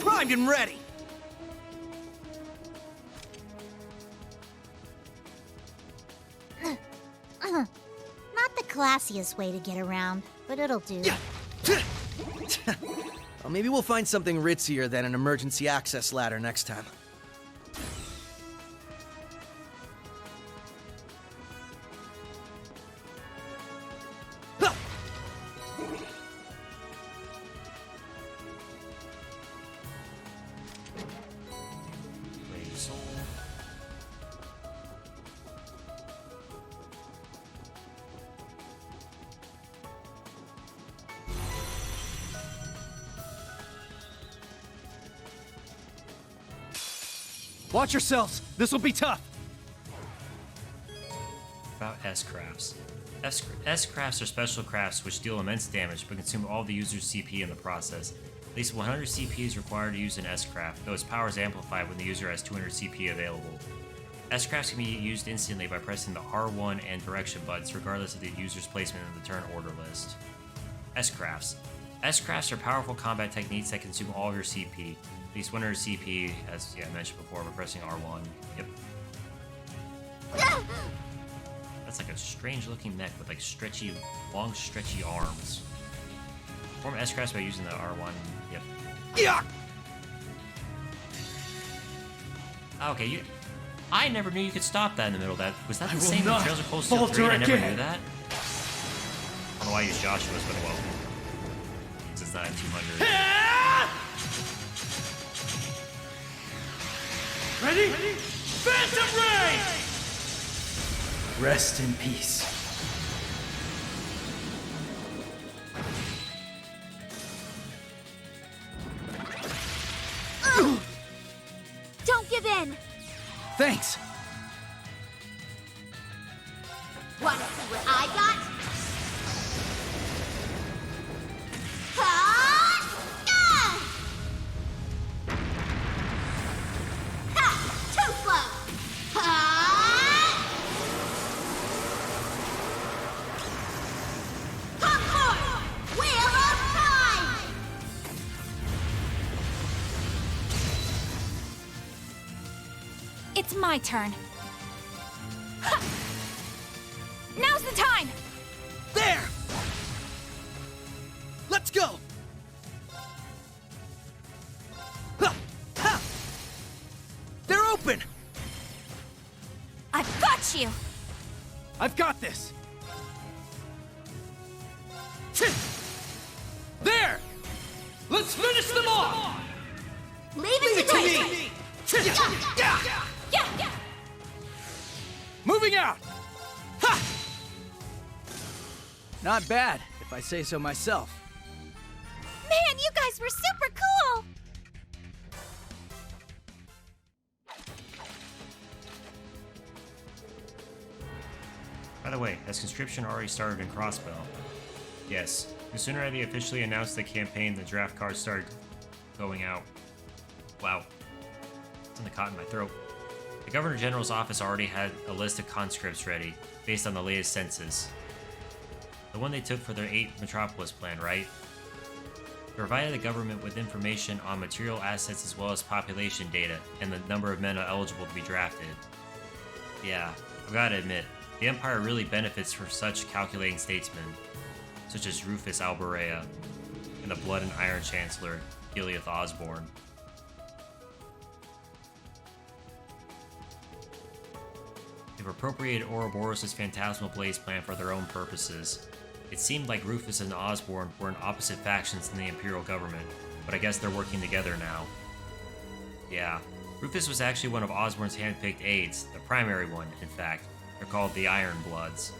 Primed and ready! Not the classiest way to get around, but it'll do. Well, maybe we'll find something ritzier than an emergency access ladder next time. Wait, soul. Watch yourselves. This will be tough. About S-crafts. S-crafts are special crafts which deal immense damage but consume all the user's CP in the process. At least 100 CP is required to use an S-craft, though its power is amplified when the user has 200 CP available. S-crafts can be used instantly by pressing the R1 and direction buttons regardless of the user's placement in the turn order list. S-crafts. S-crafts are powerful combat techniques that consume all of your CP. At least 100 CP, as I mentioned before, by pressing R1. Yep. That's like a strange looking mech with like stretchy, long stretchy arms. Perform S-crafts by using the R1. Yep. Yeah. Okay, I never knew you could stop that in the middle of that. Was that the same not in Trails of Cold Steel 3? I never again. knew that. I don't know why I used Joshua's, but well. Since it's not 200. Ready? Phantom Ray! Rest in peace. Don't give in! Thanks. Wanna see what I got? Ha! Ah! Ha! Too slow! Ha! Popcorn! Wheel of Time! It's my turn. Ha! Now's the time! There! Let's go! Ha! Ha! They're open! I've got you! I've got this. There! Let's finish them off! Leave it to me! Yeah! Moving out! Ha! Not bad, if I say so myself. Man, you guys were super cool! By the way, has conscription already started in Crossbell? Yes. The sooner they officially announced the campaign, the draft cards started going out. Wow. It's in the cotton in my throat. The Governor General's office already had a list of conscripts ready, based on the latest census. The one they took for their 8th Metropolis plan, right? They provided the government with information on material assets as well as population data, and the number of men eligible to be drafted. Yeah, I've gotta admit, the Empire really benefits from such calculating statesmen, such as Rufus Alberea, and the Blood and Iron Chancellor, Gileath Osborne. They've appropriated Ouroboros' Phantasmal Blaze plan for their own purposes. It seemed like Rufus and Osborne were in opposite factions in the Imperial government, but I guess they're working together now. Yeah, Rufus was actually one of Osborne's hand-picked aides, the primary one, in fact. They're called the Iron Bloods.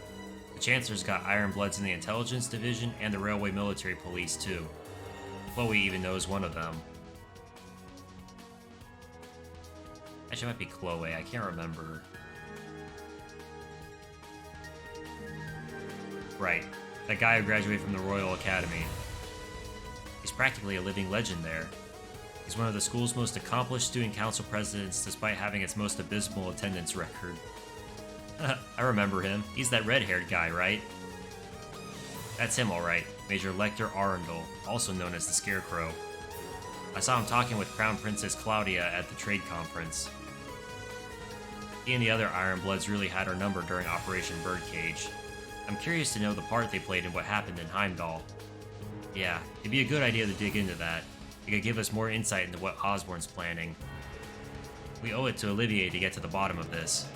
The Chancellor's got Iron Bloods in the Intelligence Division and the Railway Military Police, too. Chloe even knows one of them. Actually, it might be Chloe. I can't remember. Right. That guy who graduated from the Royal Academy. He's practically a living legend there. He's one of the school's most accomplished student council presidents despite having its most abysmal attendance record. I remember him. He's that red-haired guy, right? That's him, alright. Major Lecter Arundel, also known as the Scarecrow. I saw him talking with Crown Princess Claudia at the trade conference. He and the other Ironbloods really had our number during Operation Birdcage. I'm curious to know the part they played in what happened in Heimdall. Yeah, it'd be a good idea to dig into that. It could give us more insight into what Osborn's planning. We owe it to Olivier to get to the bottom of this.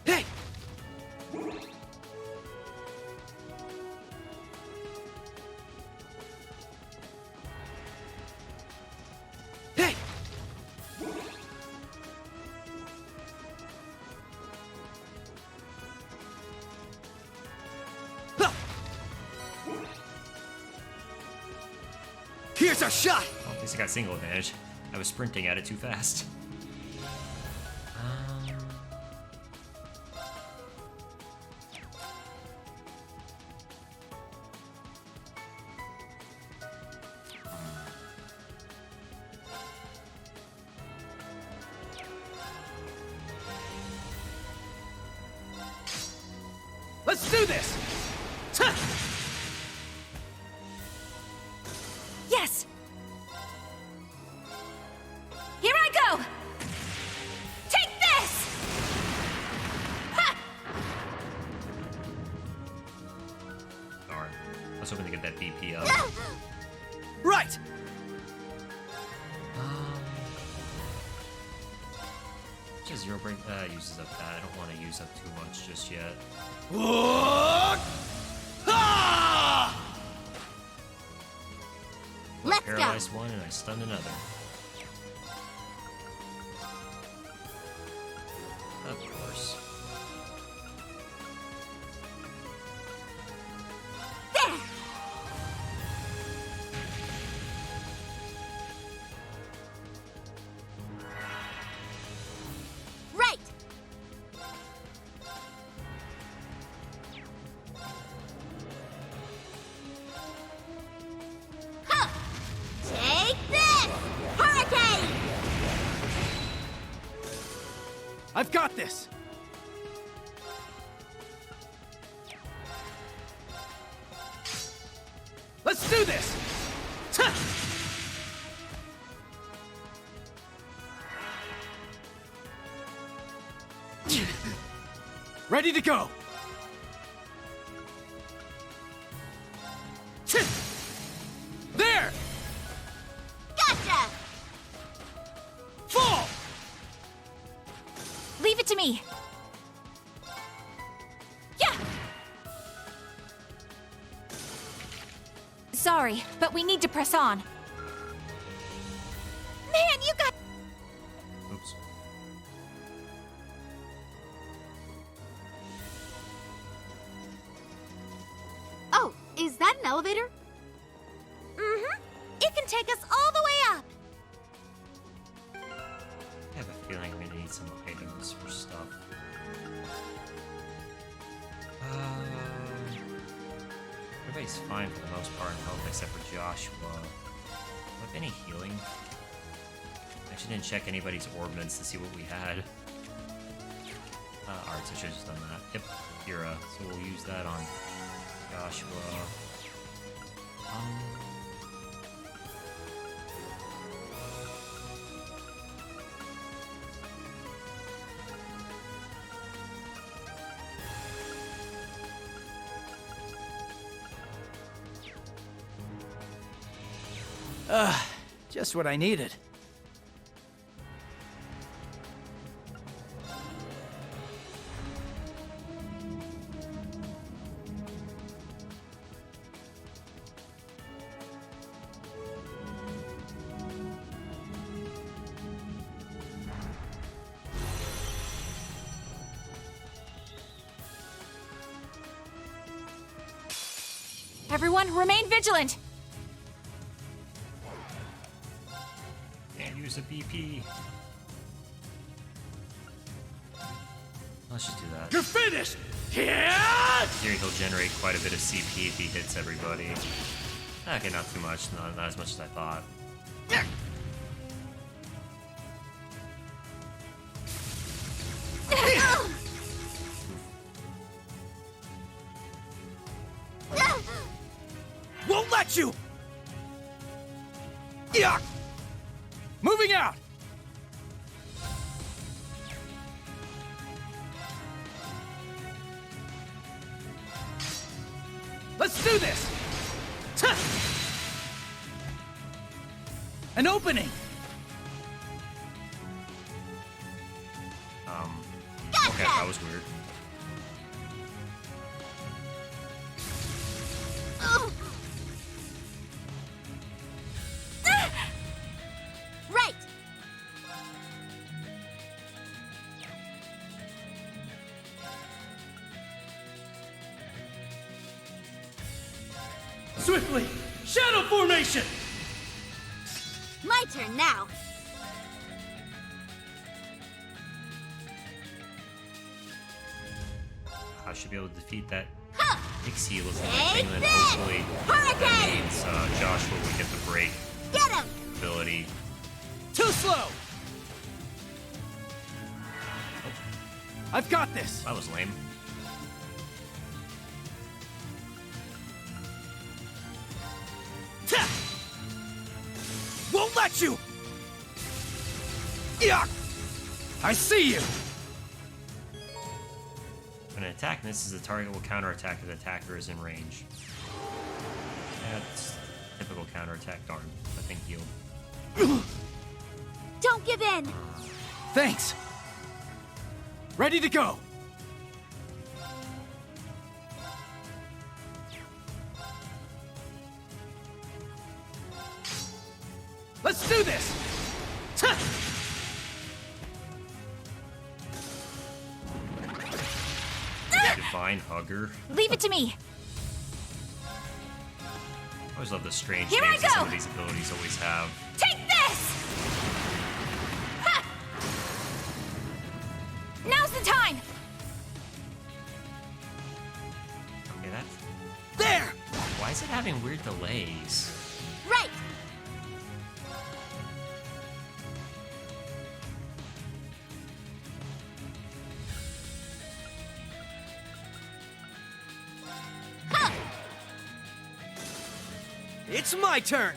Hey! Hey! Here's our shot! Well, at least I got single advantage. I was sprinting at it too fast. Let's do this! Tuh! Yes! Here I go! Take this! Ha! Darn. I was hoping to get that BP up. Right! Just zero break uses up that. I don't want to use up too much just yet. Let's I paralyzed one and I stunned another. Of course. There! Right! Huh! Take this! Hurricane! I've got this! Let's do this! Tuh! Ready to go! There! Gotcha! Fall! Leave it to me! Yeah! Sorry, but we need to press on. Man, you got... Oops. Oh, is that an elevator? Mm-hmm. It can take us all the way up. I have a feeling I'm gonna need some items for stuff. Everybody's fine for the most part in health except for Joshua. Do I have any healing? I actually didn't check anybody's ordnance to see what we had. Alright, so I should have just done that. Yep, Kira. So we'll use that on Joshua. Just what I needed. Everyone, remain vigilant! Can't use a BP. Let's just do that. You're finished! Yeah! Here he'll generate quite a bit of CP if he hits everybody. Okay, not too much. Not as much as I thought. Won't let you! Yuck! Moving out! Let's do this! Tuh! An opening! Okay, that was weird. Right! Swiftly! Shadow formation! My turn now. I should be able to defeat that Pixie looking thing, and then this! hopefully that Hurricane! means Joshua will get the break Get him! ability. Too slow! I've got this! That was lame. Ta! Won't let you! Yuck! I see you! When an attack misses, the target will counterattack if the attacker is in range. That's typical counterattack, darn. I think healed. Don't give in! Thanks! Ready to go! Let's do this! Ta! Divine Hugger. Leave it to me. I always love the strange Here I names that some go! of these abilities always have. Take this! Ha! Now's the time! Okay, that's... There! Why is it having weird delays? Right! It's my turn!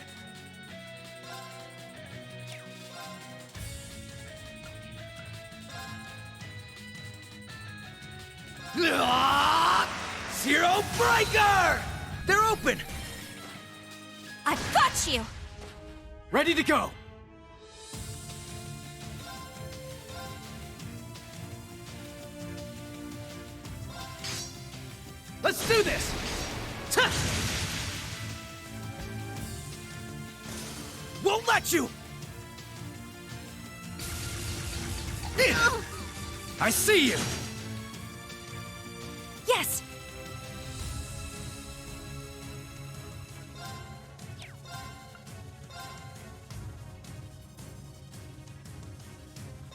Zero Breaker! They're open! I've got you! Ready to go! Let's do this! Ta! Won't let you! I see you! Yes!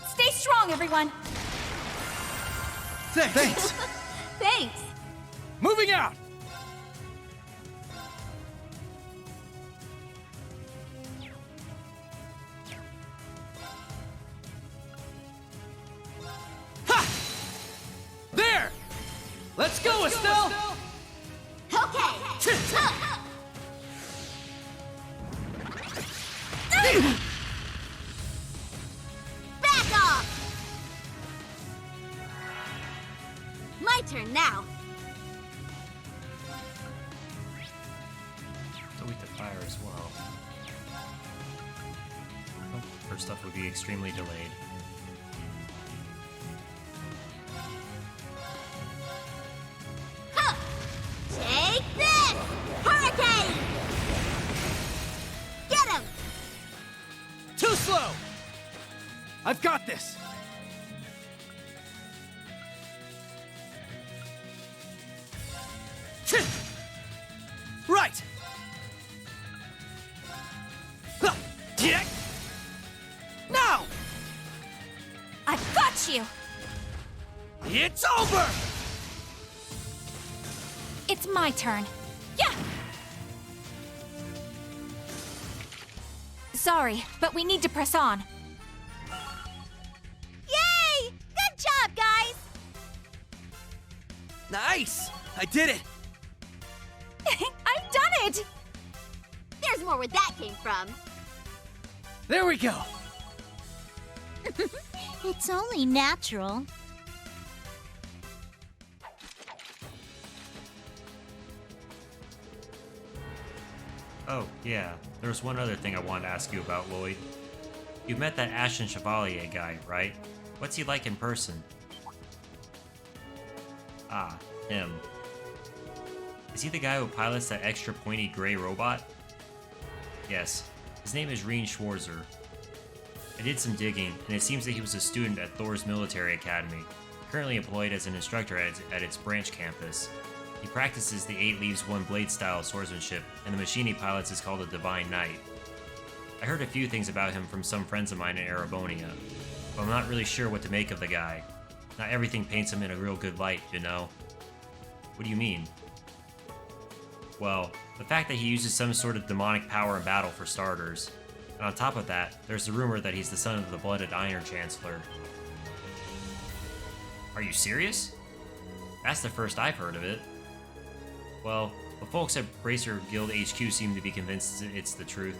Stay strong, everyone! Thanks! Thanks! Moving out! Ha! There! Let's go, Estelle! Okay! Back off! My turn now. So we could fire as well. Oh, her stuff would be extremely delayed. Take this! Hurricane! Get him! Too slow! I've got this! Right! Yeah. got you! It's over! It's my turn. Yeah! Sorry, but we need to press on. Yay! Good job, guys! Nice! I did it! I've done it! There's more where that came from. There we go. It's only natural. Oh, yeah. There was one other thing I wanted to ask you about, Lloyd. You met that Ashen Chevalier guy, right? What's he like in person? Ah, him. Is he the guy who pilots that extra pointy gray robot? Yes. His name is Reen Schwarzer. I did some digging, and it seems that he was a student at Thor's military academy, currently employed as an instructor at its branch campus. He practices the 8 Leaves 1 Blade style swordsmanship, and the machine he pilots is called a Divine Knight. I heard a few things about him from some friends of mine in Erebonia, but I'm not really sure what to make of the guy. Not everything paints him in a real good light, you know? What do you mean? Well, the fact that he uses some sort of demonic power in battle for starters. And on top of that, there's the rumor that he's the son of the Blooded Iron Chancellor. Are you serious? That's the first I've heard of it. Well, the folks at Bracer Guild HQ seem to be convinced it's the truth.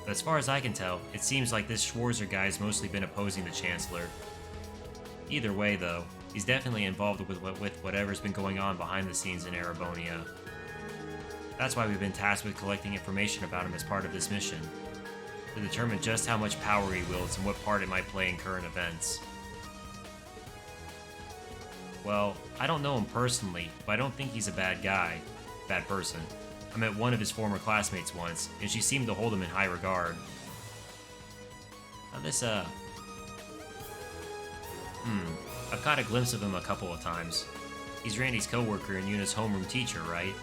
But as far as I can tell, it seems like this Schwarzer guy's mostly been opposing the Chancellor. Either way, though, he's definitely involved with whatever's been going on behind the scenes in Erebonia. That's why we've been tasked with collecting information about him as part of this mission, to determine just how much power he wields and what part it might play in current events. Well, I don't know him personally, but I don't think he's a bad guy. Bad person. I met one of his former classmates once, and she seemed to hold him in high regard. Now this, I've caught a glimpse of him a couple of times. He's Randy's coworker and Yuna's homeroom teacher, right?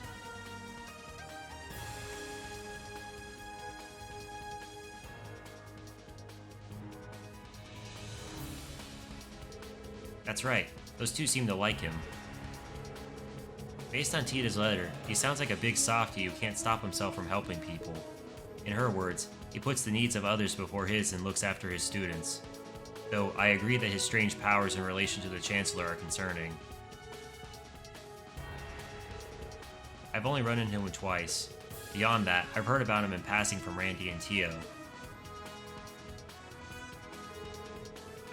That's right, those two seem to like him. Based on Tita's letter, he sounds like a big softy who can't stop himself from helping people. In her words, he puts the needs of others before his and looks after his students. Though I agree that his strange powers in relation to the Chancellor are concerning. I've only run into him twice. Beyond that, I've heard about him in passing from Randy and Tio.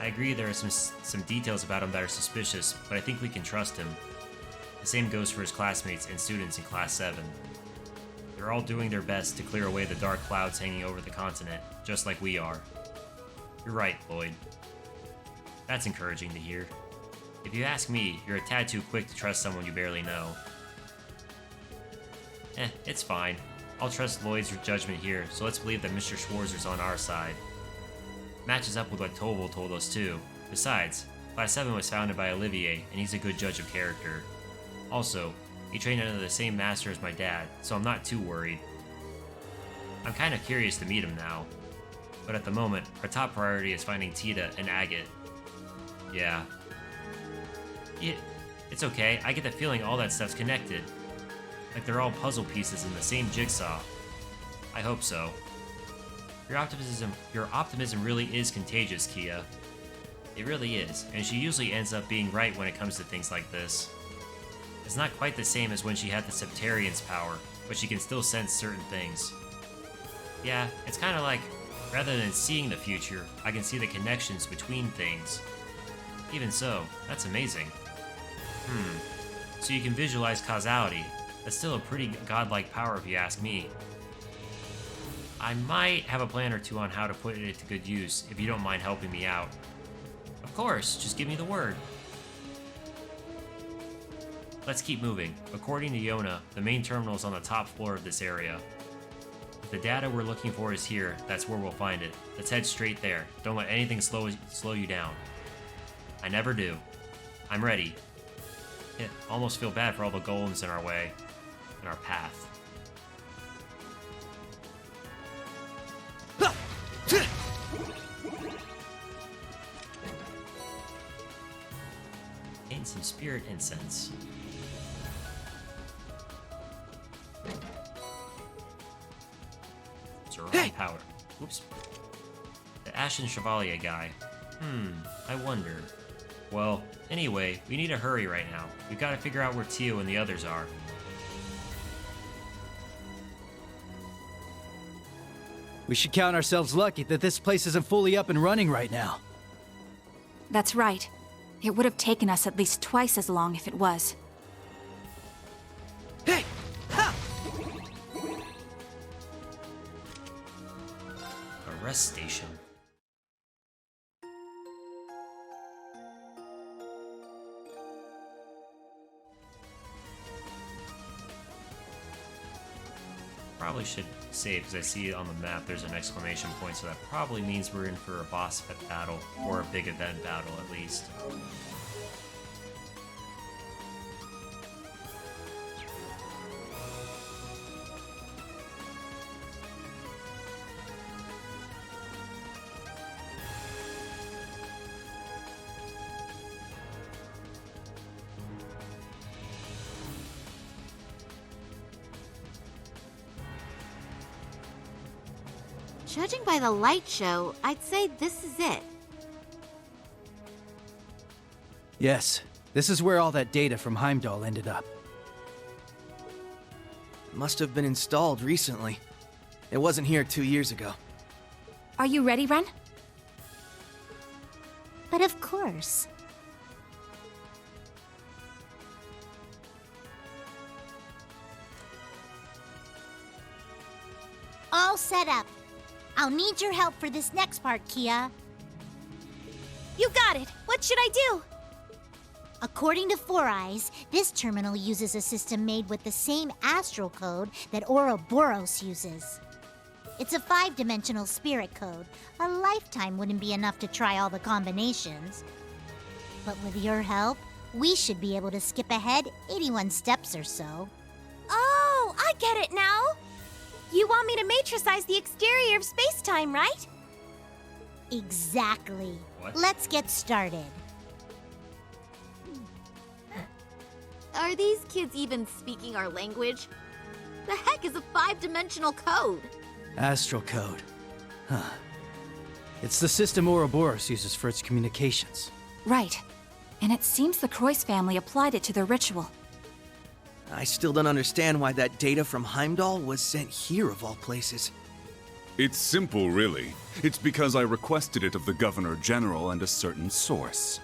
I agree there are some details about him that are suspicious, but I think we can trust him. The same goes for his classmates and students in Class 7. They're all doing their best to clear away the dark clouds hanging over the continent, just like we are. You're right, Lloyd. That's encouraging to hear. If you ask me, you're a tad too quick to trust someone you barely know. It's fine. I'll trust Lloyd's judgment here, so let's believe that Mr. Schwarzer's on our side. Matches up with what Toval told us too. Besides, Class 7 was founded by Olivier, and he's a good judge of character. Also, he trained under the same master as my dad, so I'm not too worried. I'm kinda curious to meet him now. But at the moment, our top priority is finding Tita and Agate. Yeah, it's okay, I get the feeling all that stuff's connected. Like they're all puzzle pieces in the same jigsaw. I hope so. Your optimism really is contagious, Kia. It really is, and she usually ends up being right when it comes to things like this. It's not quite the same as when she had the Septarian's power, but she can still sense certain things. Yeah, it's kinda like, rather than seeing the future, I can see the connections between things. Even so, that's amazing. So you can visualize causality. That's still a pretty godlike power if you ask me. I might have a plan or two on how to put it to good use, if you don't mind helping me out. Of course, just give me the word. Let's keep moving. According to Yona, the main terminal is on the top floor of this area. If the data we're looking for is here, that's where we'll find it. Let's head straight there. Don't let anything slow you down. I never do. I'm ready. Almost feel bad for all the golems in our way, in our path. spirit incense. Hey! Power. Oops. The Ashen Chevalier guy. I wonder. Well, anyway, we need to hurry right now. We've got to figure out where Tio and the others are. We should count ourselves lucky that this place isn't fully up and running right now. That's right. It would have taken us at least twice as long if it was. Hey! Ha! A rest station. Probably should save, because I see on the map there's an exclamation point, so that probably means we're in for a boss battle, or a big event battle at least. Judging by the light show, I'd say this is it. Yes, this is where all that data from Heimdall ended up. Must have been installed recently. It wasn't here 2 years ago. Are you ready, Ren? But of course. All set up. I'll need your help for this next part, Kia. You got it! What should I do? According to Four Eyes, this terminal uses a system made with the same astral code that Ouroboros uses. It's a 5-dimensional spirit code. A lifetime wouldn't be enough to try all the combinations. But with your help, we should be able to skip ahead 81 steps or so. Oh, I get it now! You want me to matricize the exterior of space-time, right? Exactly. What? Let's get started. Are these kids even speaking our language? The heck is a 5-dimensional code? Astral code. Huh. It's the system Ouroboros uses for its communications. Right. And it seems the Croix family applied it to their ritual. I still don't understand why that data from Heimdall was sent here of all places. It's simple, really. It's because I requested it of the Governor General and a certain source.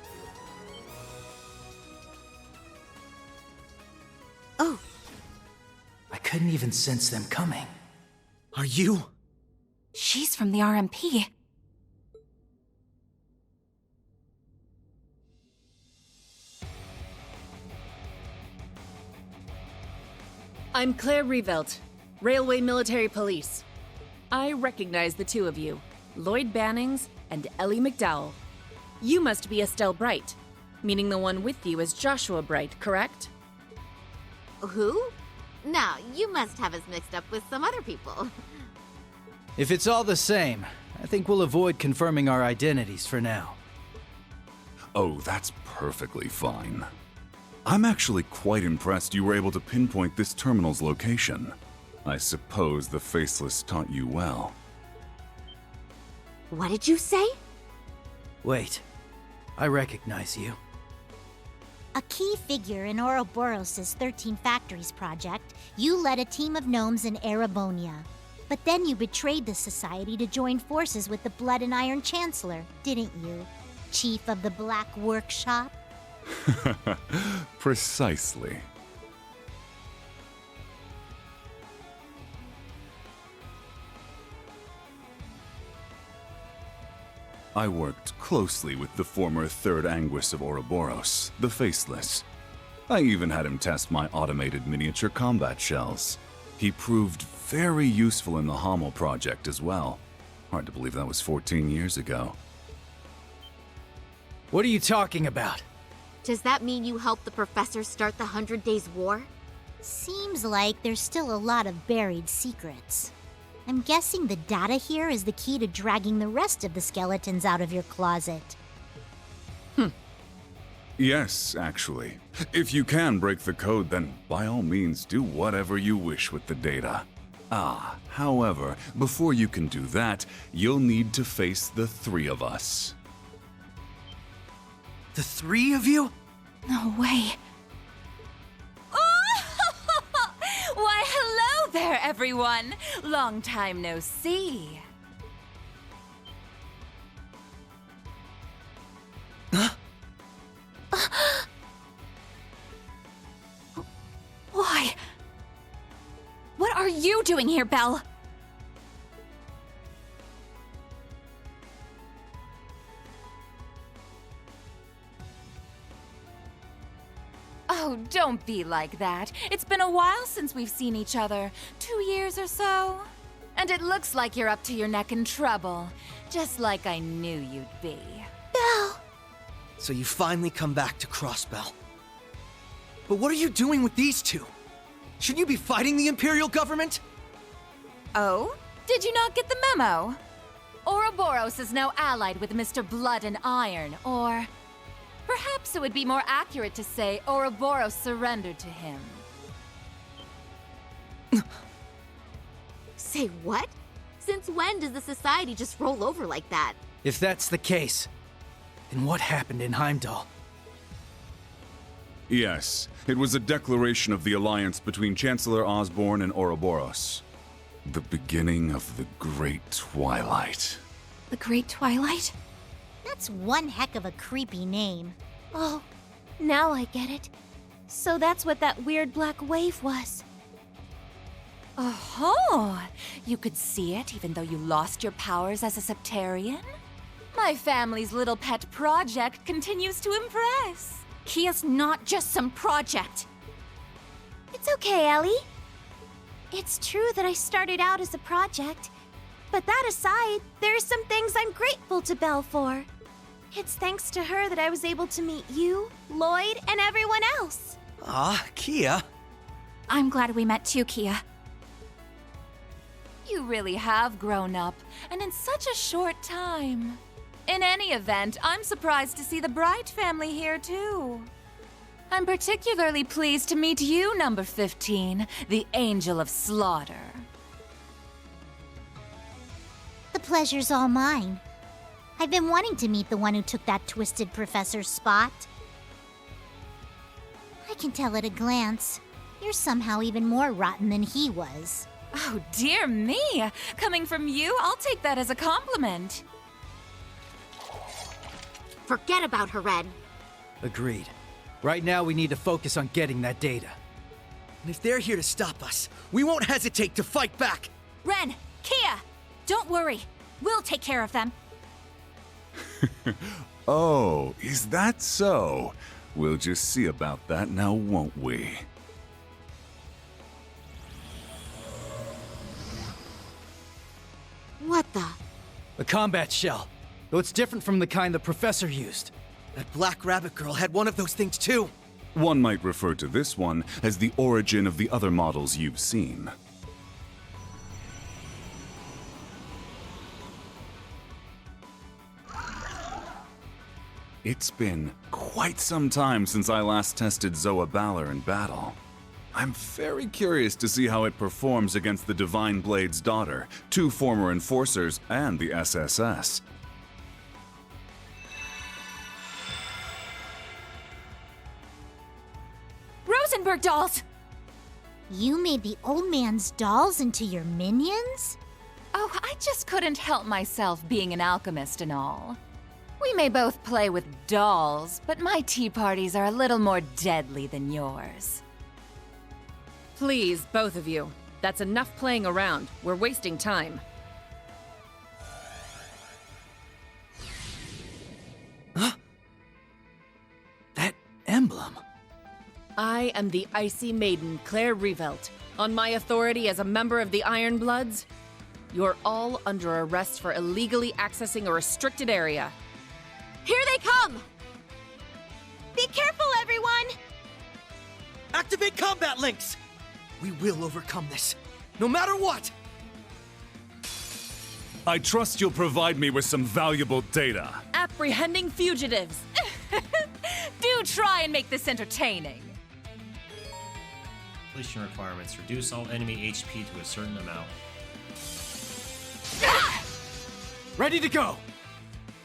Oh. I couldn't even sense them coming. Are you? She's from the RMP. I'm Claire Revelt, Railway Military Police. I recognize the two of you, Lloyd Bannings and Ellie McDowell. You must be Estelle Bright, meaning the one with you is Joshua Bright, correct? Who? Now, you must have us mixed up with some other people. If it's all the same, I think we'll avoid confirming our identities for now. Oh, that's perfectly fine. I'm actually quite impressed you were able to pinpoint this terminal's location. I suppose the Faceless taught you well. What did you say? Wait, I recognize you. A key figure in Ouroboros' 13 Factories project, you led a team of gnomes in Erebonia. But then you betrayed the society to join forces with the Blood and Iron Chancellor, didn't you? Chief of the Black Workshop? Precisely. I worked closely with the former Third Anguis of Ouroboros, the Faceless. I even had him test my automated miniature combat shells. He proved very useful in the Hamel project as well. Hard to believe that was 14 years ago. What are you talking about? Does that mean you helped the professor start the 100 Days War? Seems like there's still a lot of buried secrets. I'm guessing the data here is the key to dragging the rest of the skeletons out of your closet. Yes, actually. If you can break the code, then by all means do whatever you wish with the data. However, before you can do that, you'll need to face the three of us. The three of you? No way. Why, hello there, everyone! Long time no see. Why? What are you doing here, Belle? Oh, don't be like that. It's been a while since we've seen each other. 2 years or so. And it looks like you're up to your neck in trouble. Just like I knew you'd be. Belle! So you finally come back to Crossbell. But what are you doing with these two? Shouldn't you be fighting the Imperial government? Oh? Did you not get the memo? Ouroboros is now allied with Mr. Blood and Iron, or... perhaps it would be more accurate to say Ouroboros surrendered to him. Say what? Since when does the society just roll over like that? If that's the case, then what happened in Heimdall? Yes, it was a declaration of the alliance between Chancellor Osborne and Ouroboros. The beginning of the Great Twilight. The Great Twilight? That's one heck of a creepy name. Oh, now I get it. So that's what that weird black wave was. Oh, you could see it even though you lost your powers as a Septarian? My family's little pet project continues to impress. Kia's not just some project. It's okay, Ellie. It's true that I started out as a project, but that aside, there are some things I'm grateful to Belle for. It's thanks to her that I was able to meet you, Lloyd, and everyone else. Kia. I'm glad we met too, Kia. You really have grown up, and in such a short time. In any event, I'm surprised to see the Bright family here too. I'm particularly pleased to meet you, number 15, the Angel of Slaughter. The pleasure's all mine. I've been wanting to meet the one who took that twisted professor's spot. I can tell at a glance, you're somehow even more rotten than he was. Oh, dear me! Coming from you, I'll take that as a compliment. Forget about her, Red. Agreed. Right now, we need to focus on getting that data. And if they're here to stop us, we won't hesitate to fight back! Ren! Kia! Don't worry. We'll take care of them. Oh, is that so? We'll just see about that now, won't we? What the? A combat shell. Though it's different from the kind the professor used. That Black Rabbit girl had one of those things too. One might refer to this one as the origin of the other models you've seen. It's been quite some time since I last tested Zoa Balor in battle. I'm very curious to see how it performs against the Divine Blade's daughter, 2 former enforcers, and the SSS. Rosenberg dolls! You made the old man's dolls into your minions? Oh, I just couldn't help myself being an alchemist and all. We may both play with dolls, but my tea parties are a little more deadly than yours. Please, both of you. That's enough playing around. We're wasting time. Huh? That emblem. I am the Icy Maiden, Claire Revelt. On my authority as a member of the Iron Bloods, you're all under arrest for illegally accessing a restricted area. Here they come! Be careful, everyone! Activate combat links! We will overcome this, no matter what! I trust you'll provide me with some valuable data. Apprehending fugitives. Do try and make this entertaining. Completion requirements. Reduce all enemy HP to a certain amount. Ready to go!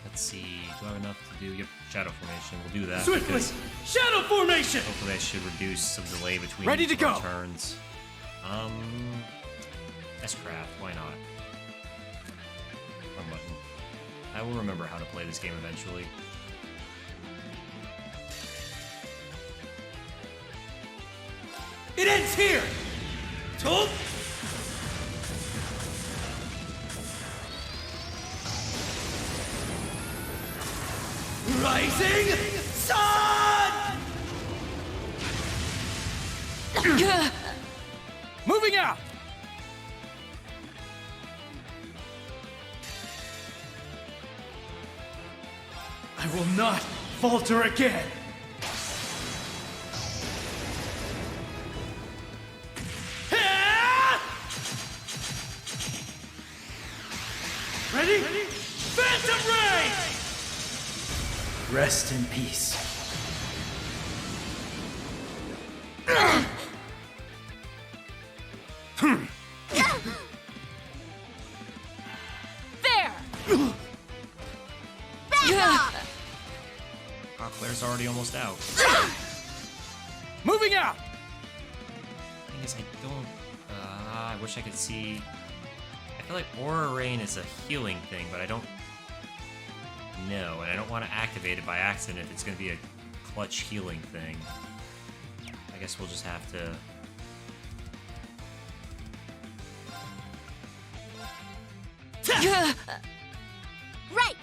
Let's see. Do I have enough to do? Yep, shadow formation. We'll do that. Swiftly! because Shadow formation! hopefully that should reduce some delay between Ready to each of our go. turns. S-Craft. Why not? Wrong button. I will remember how to play this game eventually. It ends here! Told? Rising Sun! Moving out! I will not falter again! Ready? Phantom Ray! Rest in peace. There! Oh, Claire's already almost out. Moving out! Thing is, I don't. I wish I could see. I feel like Aura Rain is a healing thing, but I don't know, and I don't want to activate it by accident if it's going to be a clutch healing thing. I guess we'll just have to. Right!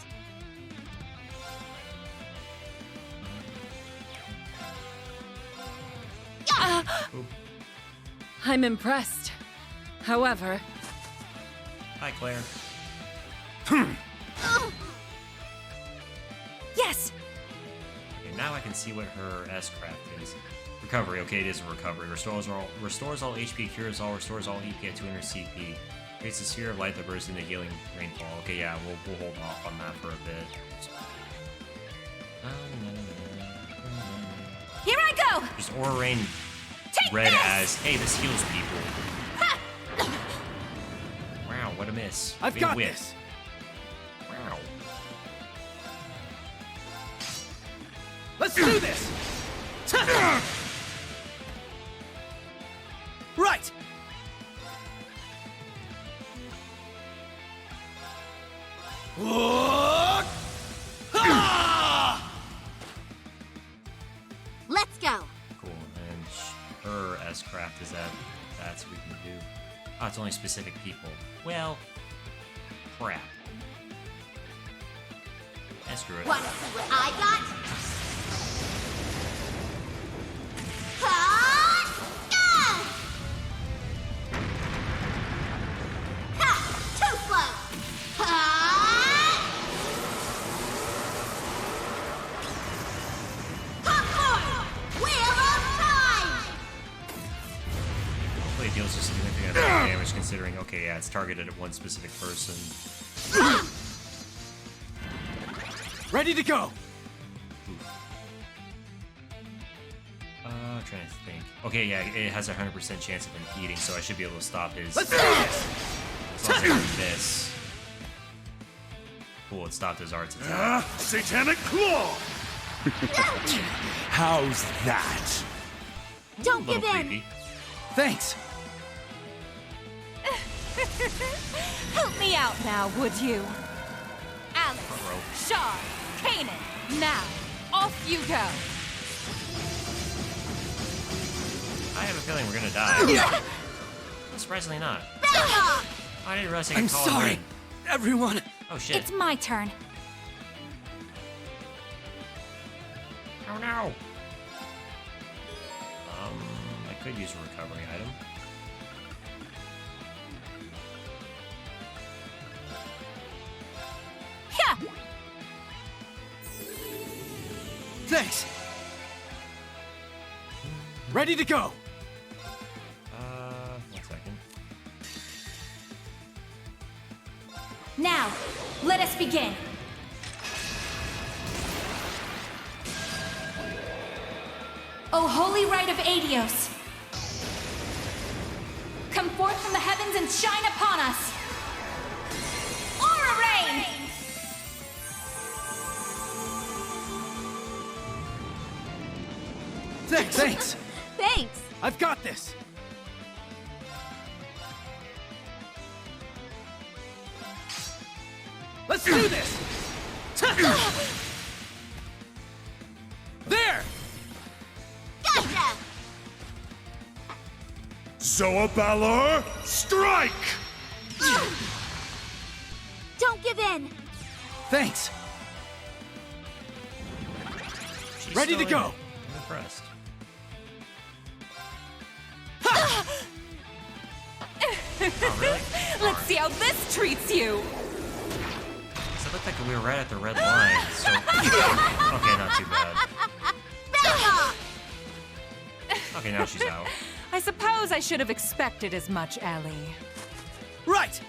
I'm impressed. However... Hi, Claire. Yes! Okay, now I can see what her S-Craft is. Recovery. Okay, it is a recovery. Restores all HP, cures all, restores all EP at 200 CP. Creates a sphere of light that bursts into healing rainfall. Okay, yeah, we'll hold off on that for a bit. Here I go! Just Aura Rain Take read this! as, hey, this heals people. Wow, what a miss. I've Big got whiff. this. Wow. Let's do this! Right! Let's go! Cool, and her S-Craft is that. That's what we can do. Oh, it's only specific people. Well, crap. Screw it. Wanna see what I got? Ha! Ah! Ha! Too slow! Ha! Popcorn! Wheel of time! Hopefully it deals a significant amount of damage considering, okay, yeah, it's targeted at one specific person. Ready to go! Trying to think. Okay, yeah, it has a 100% chance of impeding, so I should be able to stop his... Let's do this! As long as I do this. Cool, it stopped his arts attack. Satanic Claw! How's that? Don't A little give in! creepy. Thanks! Help me out now, would you? Alex, Ruh-roh. Shaw, Kanan, now, off you go! I have a feeling we're gonna die. Surprisingly not. Oh, I didn't realize I could I'm call him sorry, in. everyone. Oh shit. It's my turn. Oh no! I could use a recovery item. Yeah! Thanks! Ready to go! 1 second. Now, let us begin. O holy rite of Adios! Come forth from the heavens and shine upon us! Aura Rain! Thanks! Thanks! I've got this! Let's do this! There! Gotcha! Zoa Balor, strike! Don't give in! Thanks! She's Ready to still go! I'm impressed. Oh, really? Let's see how this treats you! So it looked like we were right at the red line, so... Okay, not too bad. Back off! Okay, now she's out. I suppose I should have expected as much, Ellie. Right!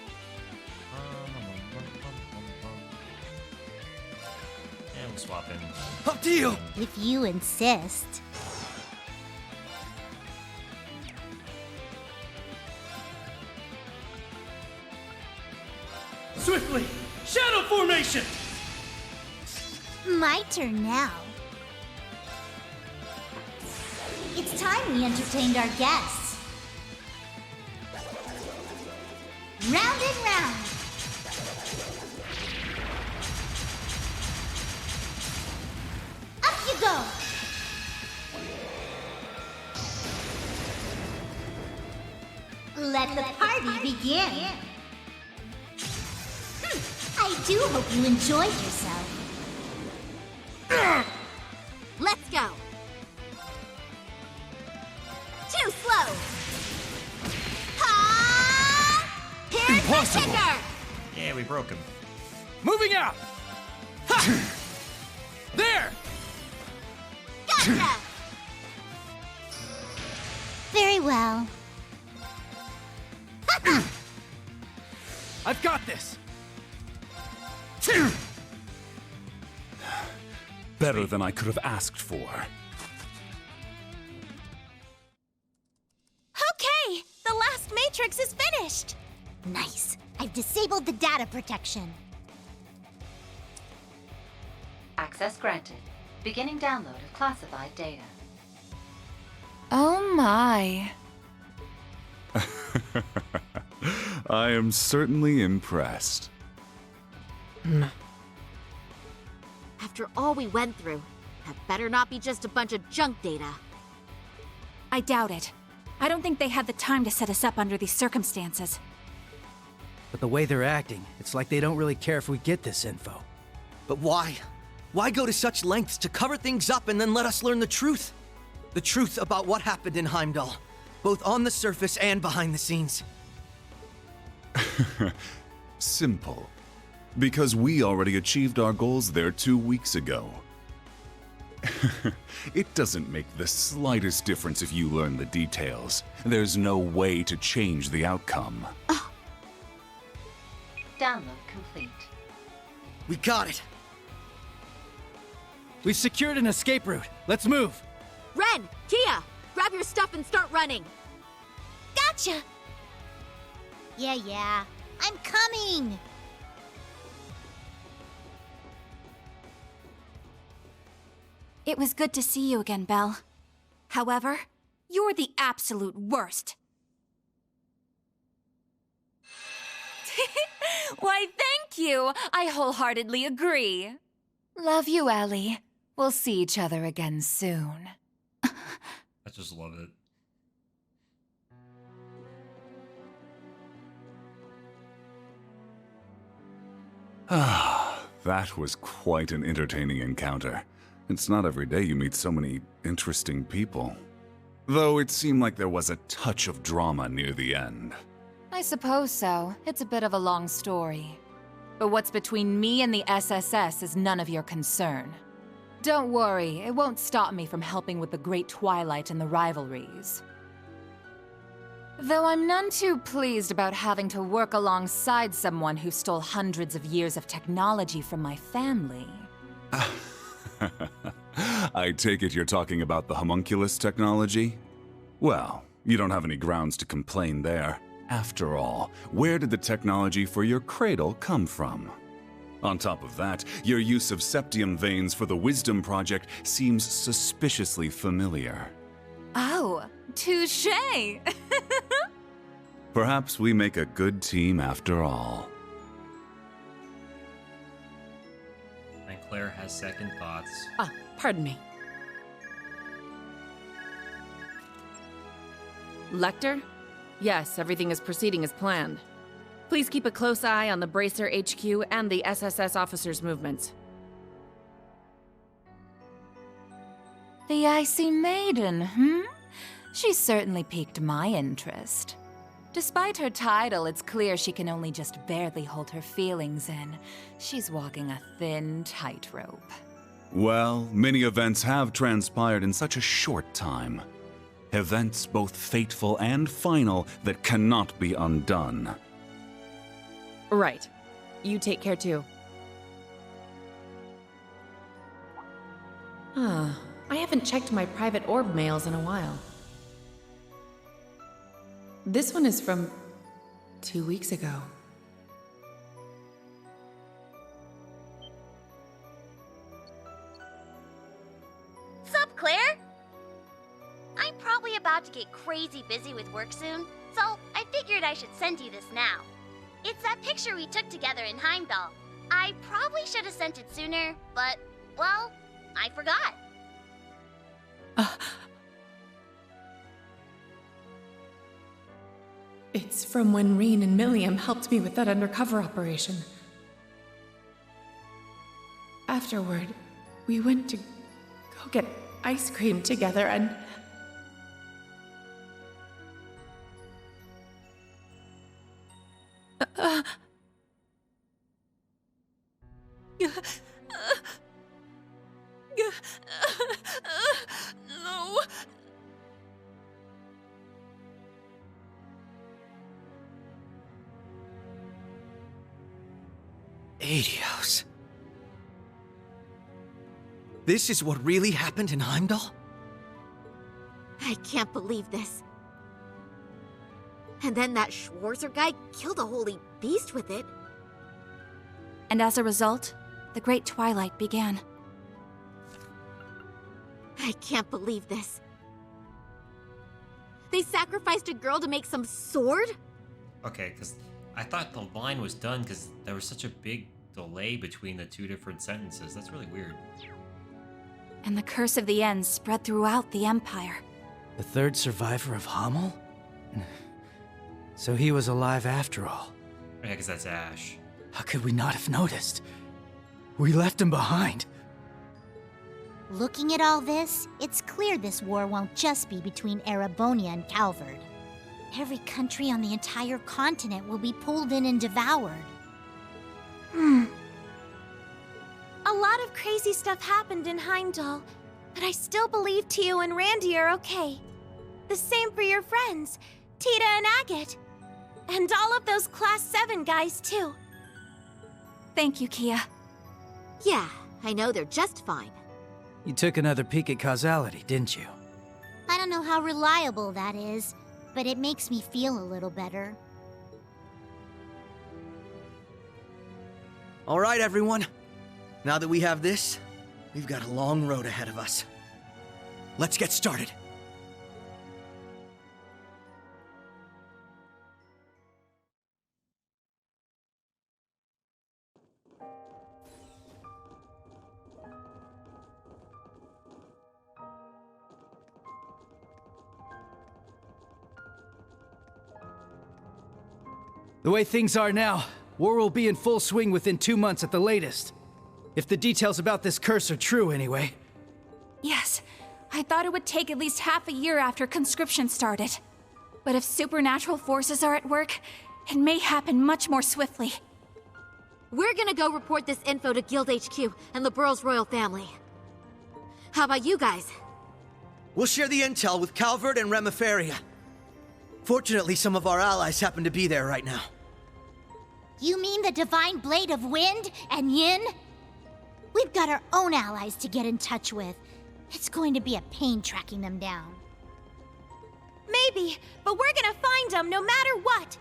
And we'll swap in. Up to you! If you insist. Swiftly! Shadow formation! My turn now. It's time we entertained our guests. Round and round. Up you go. Let the party begin. I do hope you enjoyed yourself. Let's go! Too slow! Ha! Here's Impossible. the kicker! Yeah, we broke him. Moving out! Ha! There! Gotcha! Very well. I've got this! Better than I could have asked for. Okay! The last matrix is finished! Nice. I've disabled the data protection. Access granted. Beginning download of classified data. Oh my. I am certainly impressed. After all we went through, that better not be just a bunch of junk data. I doubt it. I don't think they had the time to set us up under these circumstances. But the way they're acting, it's like they don't really care if we get this info. But why? Why go to such lengths to cover things up and then let us learn the truth? The truth about what happened in Heimdall, both on the surface and behind the scenes. Simple. Because we already achieved our goals there 2 weeks ago. It doesn't make the slightest difference if you learn the details. There's no way to change the outcome. Download complete. We got it! We've secured an escape route. Let's move! Ren! Kia! Grab your stuff and start running! Gotcha! Yeah. I'm coming! It was good to see you again, Belle. However, you're the absolute worst. Why, thank you! I wholeheartedly agree. Love you, Ellie. We'll see each other again soon. I just love it. Ah, that was quite an entertaining encounter. It's not every day you meet so many interesting people. Though it seemed like there was a touch of drama near the end. I suppose so. It's a bit of a long story. But what's between me and the SSS is none of your concern. Don't worry, it won't stop me from helping with the Great Twilight and the rivalries. Though I'm none too pleased about having to work alongside someone who stole hundreds of years of technology from my family. I take it you're talking about the homunculus technology? Well, you don't have any grounds to complain there. After all, where did the technology for your cradle come from? On top of that, your use of septium veins for the Wisdom Project seems suspiciously familiar. Oh, touché! Perhaps we make a good team after all. And Claire has second thoughts. Ah, pardon me. Lecter? Yes, everything is proceeding as planned. Please keep a close eye on the Bracer HQ and the SSS officers' movements. The Icy Maiden, hmm? She's certainly piqued my interest. Despite her title, it's clear she can only just barely hold her feelings in. She's walking a thin tightrope. Well, many events have transpired in such a short time. Events both fateful and final that cannot be undone. Right. You take care too. I haven't checked my private orb mails in a while. This one is from 2 weeks ago. Sup, Claire? I'm probably about to get crazy busy with work soon, so I figured I should send you this now. It's that picture we took together in Heimdall. I probably should have sent it sooner, but, well, I forgot. It's from when Reen and Milliam helped me with that undercover operation. Afterward, we went to go get ice cream together and... No. Adios. This is what really happened in Heimdall? I can't believe this. And then that Schwarzer guy killed a holy beast with it. And as a result, the Great Twilight began. I can't believe this. They sacrificed a girl to make some sword? Okay, because I thought the line was done because there was such a big delay between the two different sentences. That's really weird. And the curse of the end spread throughout the Empire. The third survivor of Hamel? So he was alive after all. Yeah, because that's Ash. How could we not have noticed? We left him behind. Looking at all this, it's clear this war won't just be between Erebonia and Calvard. Every country on the entire continent will be pulled in and devoured. A lot of crazy stuff happened in Heimdall, but I still believe Tio and Randy are okay. The same for your friends, Tita and Agate. And all of those Class 7 guys, too. Thank you, Kia. Yeah, I know they're just fine. You took another peek at causality, didn't you? I don't know how reliable that is, but it makes me feel a little better. All right, everyone. Now that we have this, we've got a long road ahead of us. Let's get started. The way things are now, war will be in full swing within 2 months at the latest. If the details about this curse are true, anyway. Yes, I thought it would take at least half a year after conscription started. But if supernatural forces are at work, it may happen much more swiftly. We're gonna go report this info to Guild HQ and the Burrow's royal family. How about you guys? We'll share the intel with Calvard and Remiferia. Fortunately, some of our allies happen to be there right now. You mean the Divine Blade of Wind and Yin? We've got our own allies to get in touch with, It's going to be a pain tracking them down. Maybe, but we're gonna find them no matter what.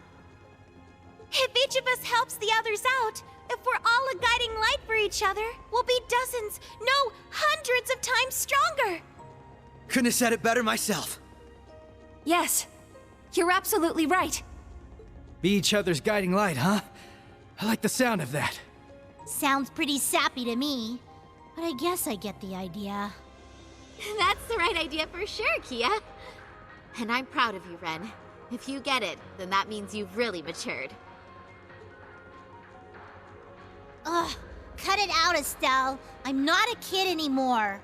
If each of us helps the others out, if we're all a guiding light for each other, we'll be dozens, no, hundreds of times stronger. Couldn't have said it better myself. Yes, you're absolutely right. Be each other's guiding light, huh? I like the sound of that. Sounds pretty sappy to me, but I guess I get the idea. That's the right idea for sure, Kia. And I'm proud of you, Ren. If you get it, then that means you've really matured. Ugh, cut it out, Estelle. I'm not a kid anymore.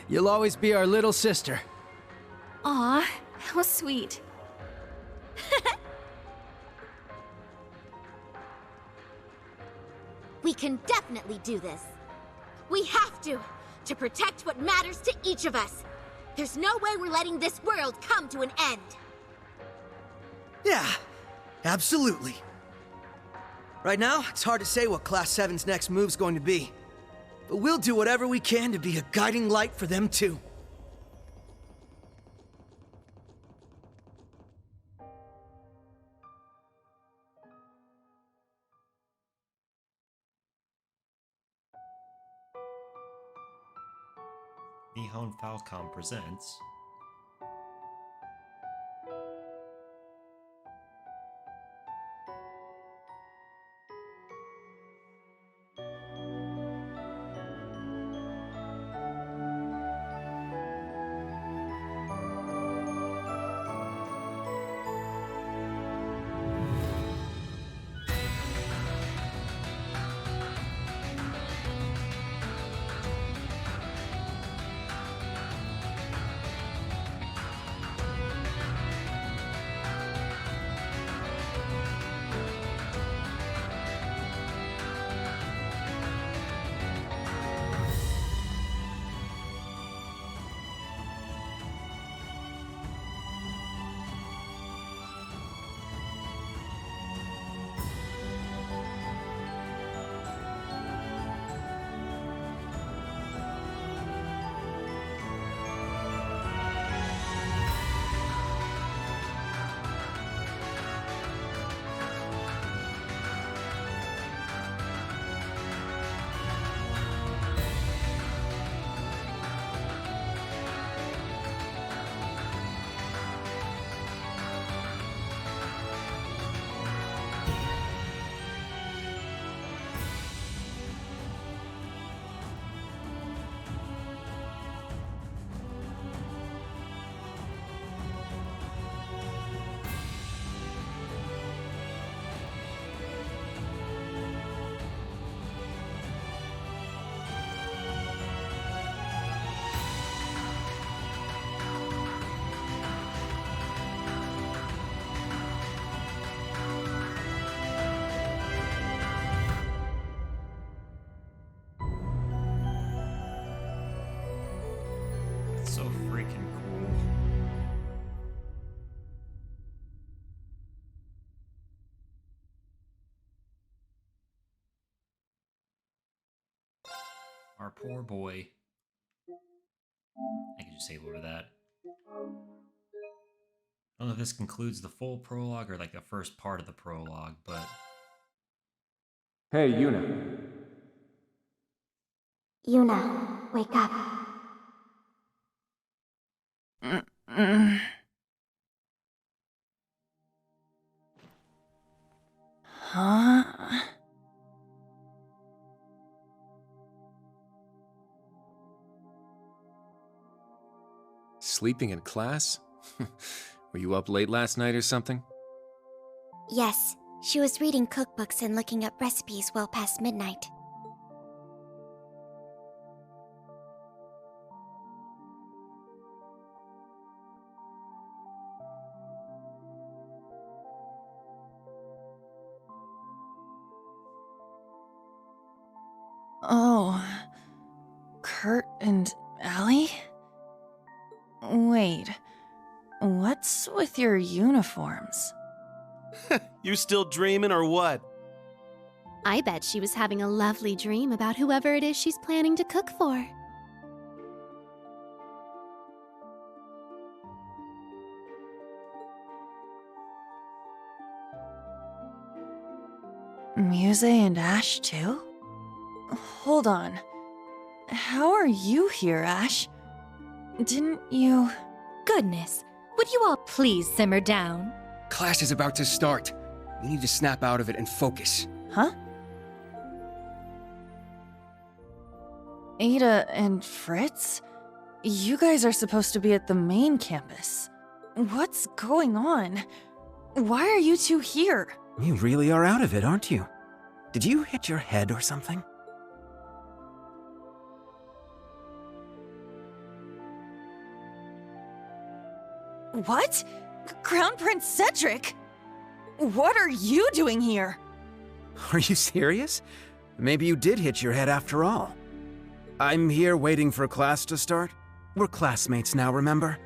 You'll always be our little sister. Aw, how sweet. We can definitely do this. We have to protect what matters to each of us. There's no way we're letting this world come to an end. Yeah, absolutely. Right now, it's hard to say what Class 7's next move's going to be. But we'll do whatever we can to be a guiding light for them too. Nihon Falcom presents so freaking cool. Our poor boy. I can just say over that. I don't know if this concludes the full prologue or like the first part of the prologue, but... Hey, Yuna. Yuna, wake up. Huh? Sleeping in class? Were you up late last night or something? Yes, she was reading cookbooks and looking up recipes well past midnight. Oh, Kurt and Ellie? Wait, what's with your uniforms? You still dreaming or what? I bet she was having a lovely dream about whoever it is she's planning to cook for. Muse and Ash too? Hold on. How are you here, Ash? Didn't you... Goodness, would you all please simmer down? Class is about to start. We need to snap out of it and focus. Huh? Ada and Fritz? You guys are supposed to be at the main campus. What's going on? Why are you two here? You really are out of it, aren't you? Did you hit your head or something? What? Crown Prince Cedric? What are you doing here? Are you serious? Maybe you did hit your head after all. I'm here waiting for class to start. We're classmates now, remember?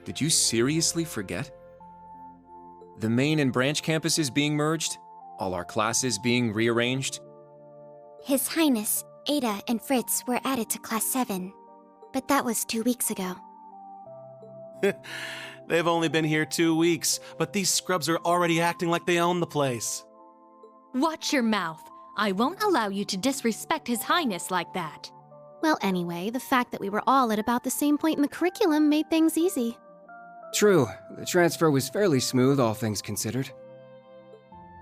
Did you seriously forget? The main and branch campuses being merged? All our classes being rearranged? His Highness, Ada, and Fritz were added to Class 7. But that was 2 weeks ago. They've only been here 2 weeks, but these scrubs are already acting like they own the place. Watch your mouth. I won't allow you to disrespect His Highness like that. Well, anyway, the fact that we were all at about the same point in the curriculum made things easy. True, the transfer was fairly smooth, all things considered.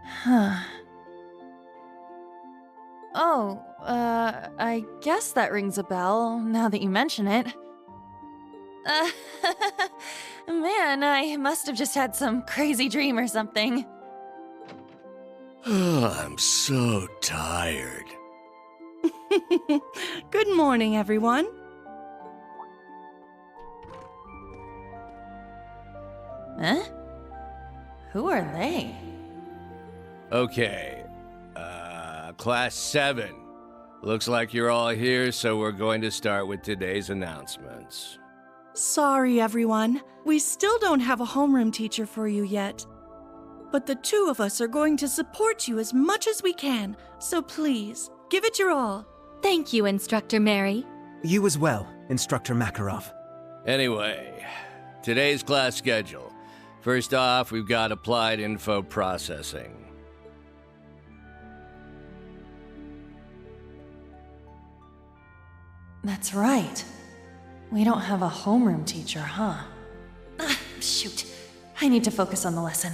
Huh. Oh, I guess that rings a bell, now that you mention it. Man, I must have just had some crazy dream or something. I'm so tired. Good morning, everyone. Huh? Who are they? Okay, Class 7. Looks like you're all here, so we're going to start with today's announcements. Sorry, everyone. We still don't have a homeroom teacher for you yet. But the two of us are going to support you as much as we can, so please, give it your all. Thank you, Instructor Mary. You as well, Instructor Makarov. Anyway, today's class schedule. First off, we've got Applied Info Processing. That's right. We don't have a homeroom teacher, huh? Shoot. I need to focus on the lesson.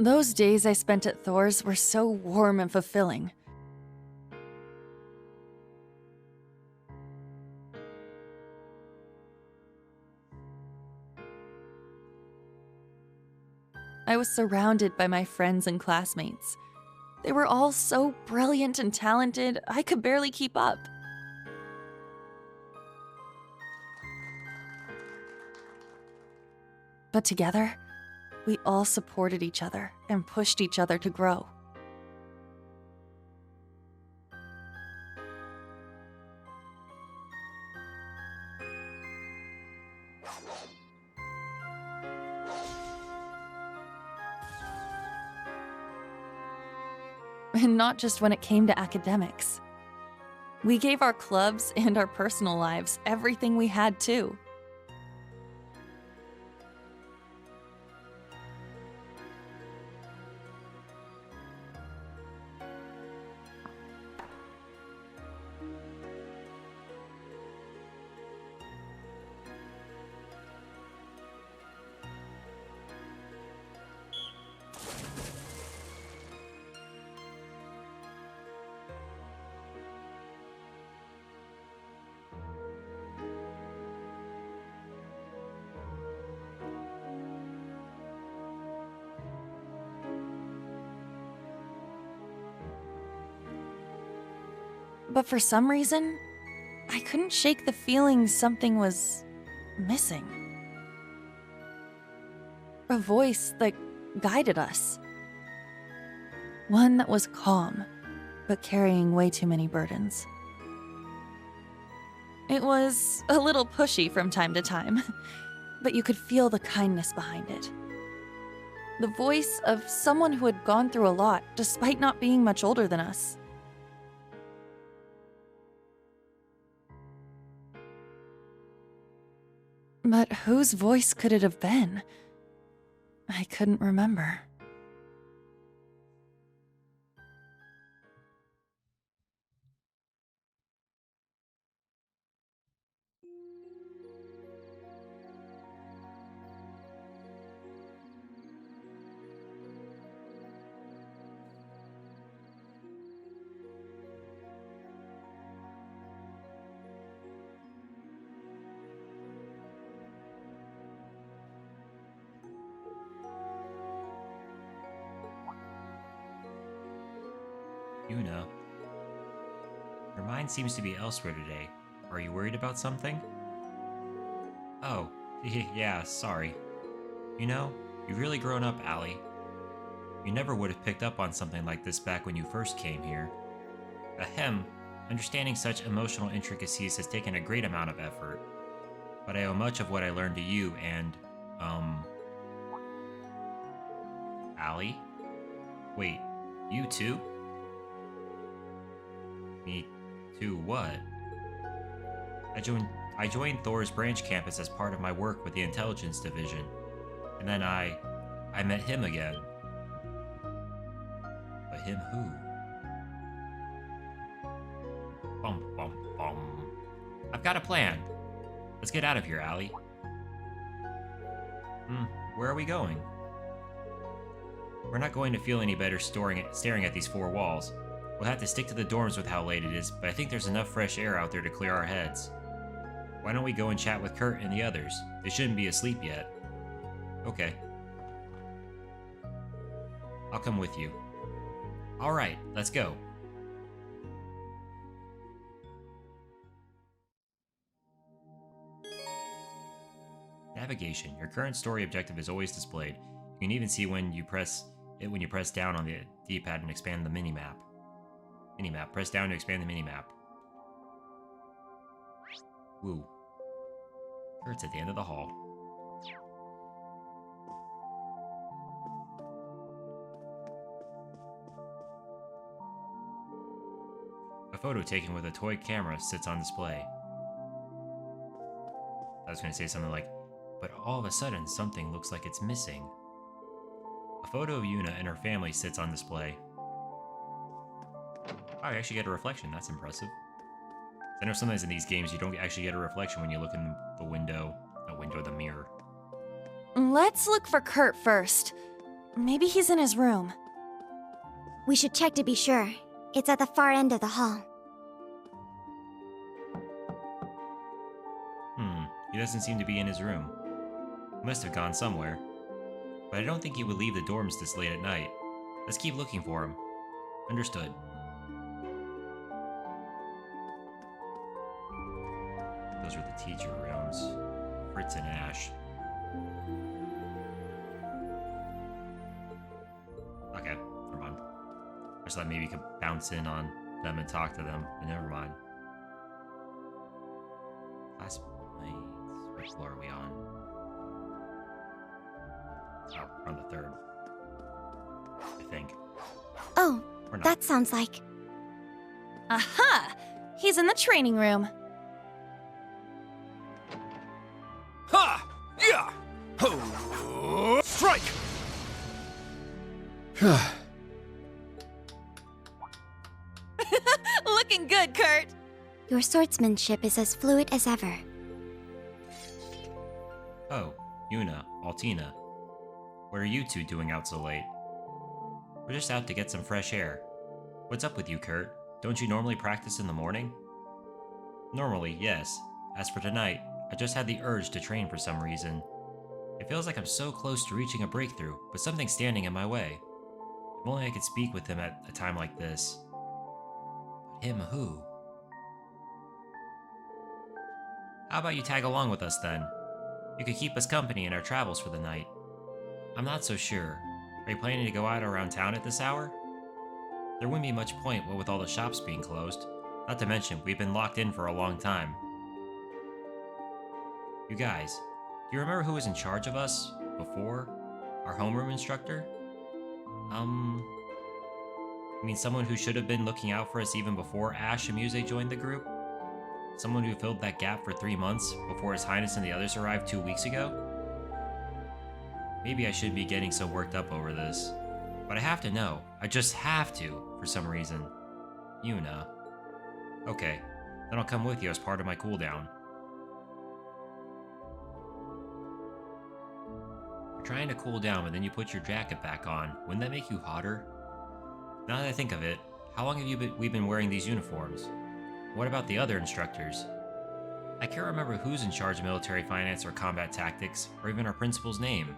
Those days I spent at Thor's were so warm and fulfilling. I was surrounded by my friends and classmates. They were all so brilliant and talented, I could barely keep up. But together, we all supported each other and pushed each other to grow. And not just when it came to academics. We gave our clubs and our personal lives everything we had too. But for some reason, I couldn't shake the feeling something was missing. A voice that guided us. One that was calm, but carrying way too many burdens. It was a little pushy from time to time, but you could feel the kindness behind it. The voice of someone who had gone through a lot, despite not being much older than us. But whose voice could it have been? I couldn't remember. Yuna, your mind seems to be elsewhere today. Are you worried about something? Oh, yeah, sorry. You know, you've really grown up, Allie. You never would have picked up on something like this back when you first came here. Ahem, understanding such emotional intricacies has taken a great amount of effort. But I owe much of what I learned to you and, Allie? Wait, you too? Me too what? I joined Thor's branch campus as part of my work with the intelligence division. And then I met him again. But him who? Bum bum bum. I've got a plan. Let's get out of here, Allie. Where are we going? We're not going to feel any better staring at these four walls. We'll have to stick to the dorms with how late it is, but I think there's enough fresh air out there to clear our heads. Why don't we go and chat with Kurt and the others? They shouldn't be asleep yet. Okay. I'll come with you. Alright, let's go. Navigation. Your current story objective is always displayed. You can even see when you press down on the D-pad and expand the minimap. Press down to expand the minimap. Woo. Kurt's at the end of the hall. A photo taken with a toy camera sits on display. I was going to say something like, but all of a sudden something looks like it's missing. A photo of Yuna and her family sits on display. Oh, I actually get a reflection. That's impressive. I know sometimes in these games you don't actually get a reflection when you look in the window, the mirror. Let's look for Kurt first. Maybe he's in his room. We should check to be sure. It's at the far end of the hall. He doesn't seem to be in his room. He must have gone somewhere. But I don't think he would leave the dorms this late at night. Let's keep looking for him. Understood. Those were the teacher rooms. Fritz and Ash. Okay, never mind. I just thought maybe you could bounce in on them and talk to them, but never mind. Classmates. Which floor are we on? Oh, we're on the third. I think. Oh, that sounds like... Aha! He's in the training room. Ha! Yeah! Ho! Strike! Looking good, Kurt. Your swordsmanship is as fluid as ever. Oh, Yuna, Altina. What are you two doing out so late? We're just out to get some fresh air. What's up with you, Kurt? Don't you normally practice in the morning? Normally, yes. As for tonight, I just had the urge to train for some reason. It feels like I'm so close to reaching a breakthrough, but something's standing in my way. If only I could speak with him at a time like this. But him who? How about you tag along with us then? You could keep us company in our travels for the night. I'm not so sure. Are you planning to go out around town at this hour? There wouldn't be much point, what with all the shops being closed. Not to mention, we've been locked in for a long time. You guys, do you remember who was in charge of us before? Our homeroom instructor? I mean someone who should have been looking out for us even before Ash and Muse joined the group? Someone who filled that gap for 3 months before His Highness and the others arrived 2 weeks ago? Maybe I should be getting so worked up over this. But I have to know. I just have to, for some reason. Yuna. Okay, then I'll come with you as part of my cooldown. You're trying to cool down, but then you put your jacket back on. Wouldn't that make you hotter? Now that I think of it, how long have we been wearing these uniforms? What about the other instructors? I can't remember who's in charge of military finance or combat tactics, or even our principal's name.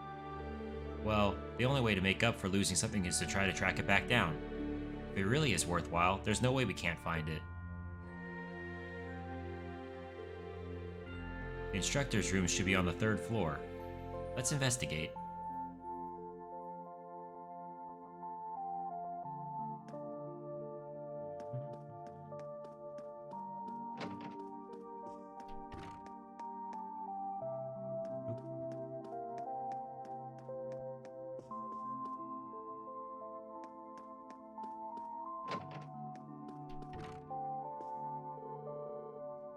Well, the only way to make up for losing something is to try to track it back down. If it really is worthwhile, there's no way we can't find it. The instructor's room should be on the 3rd floor. Let's investigate.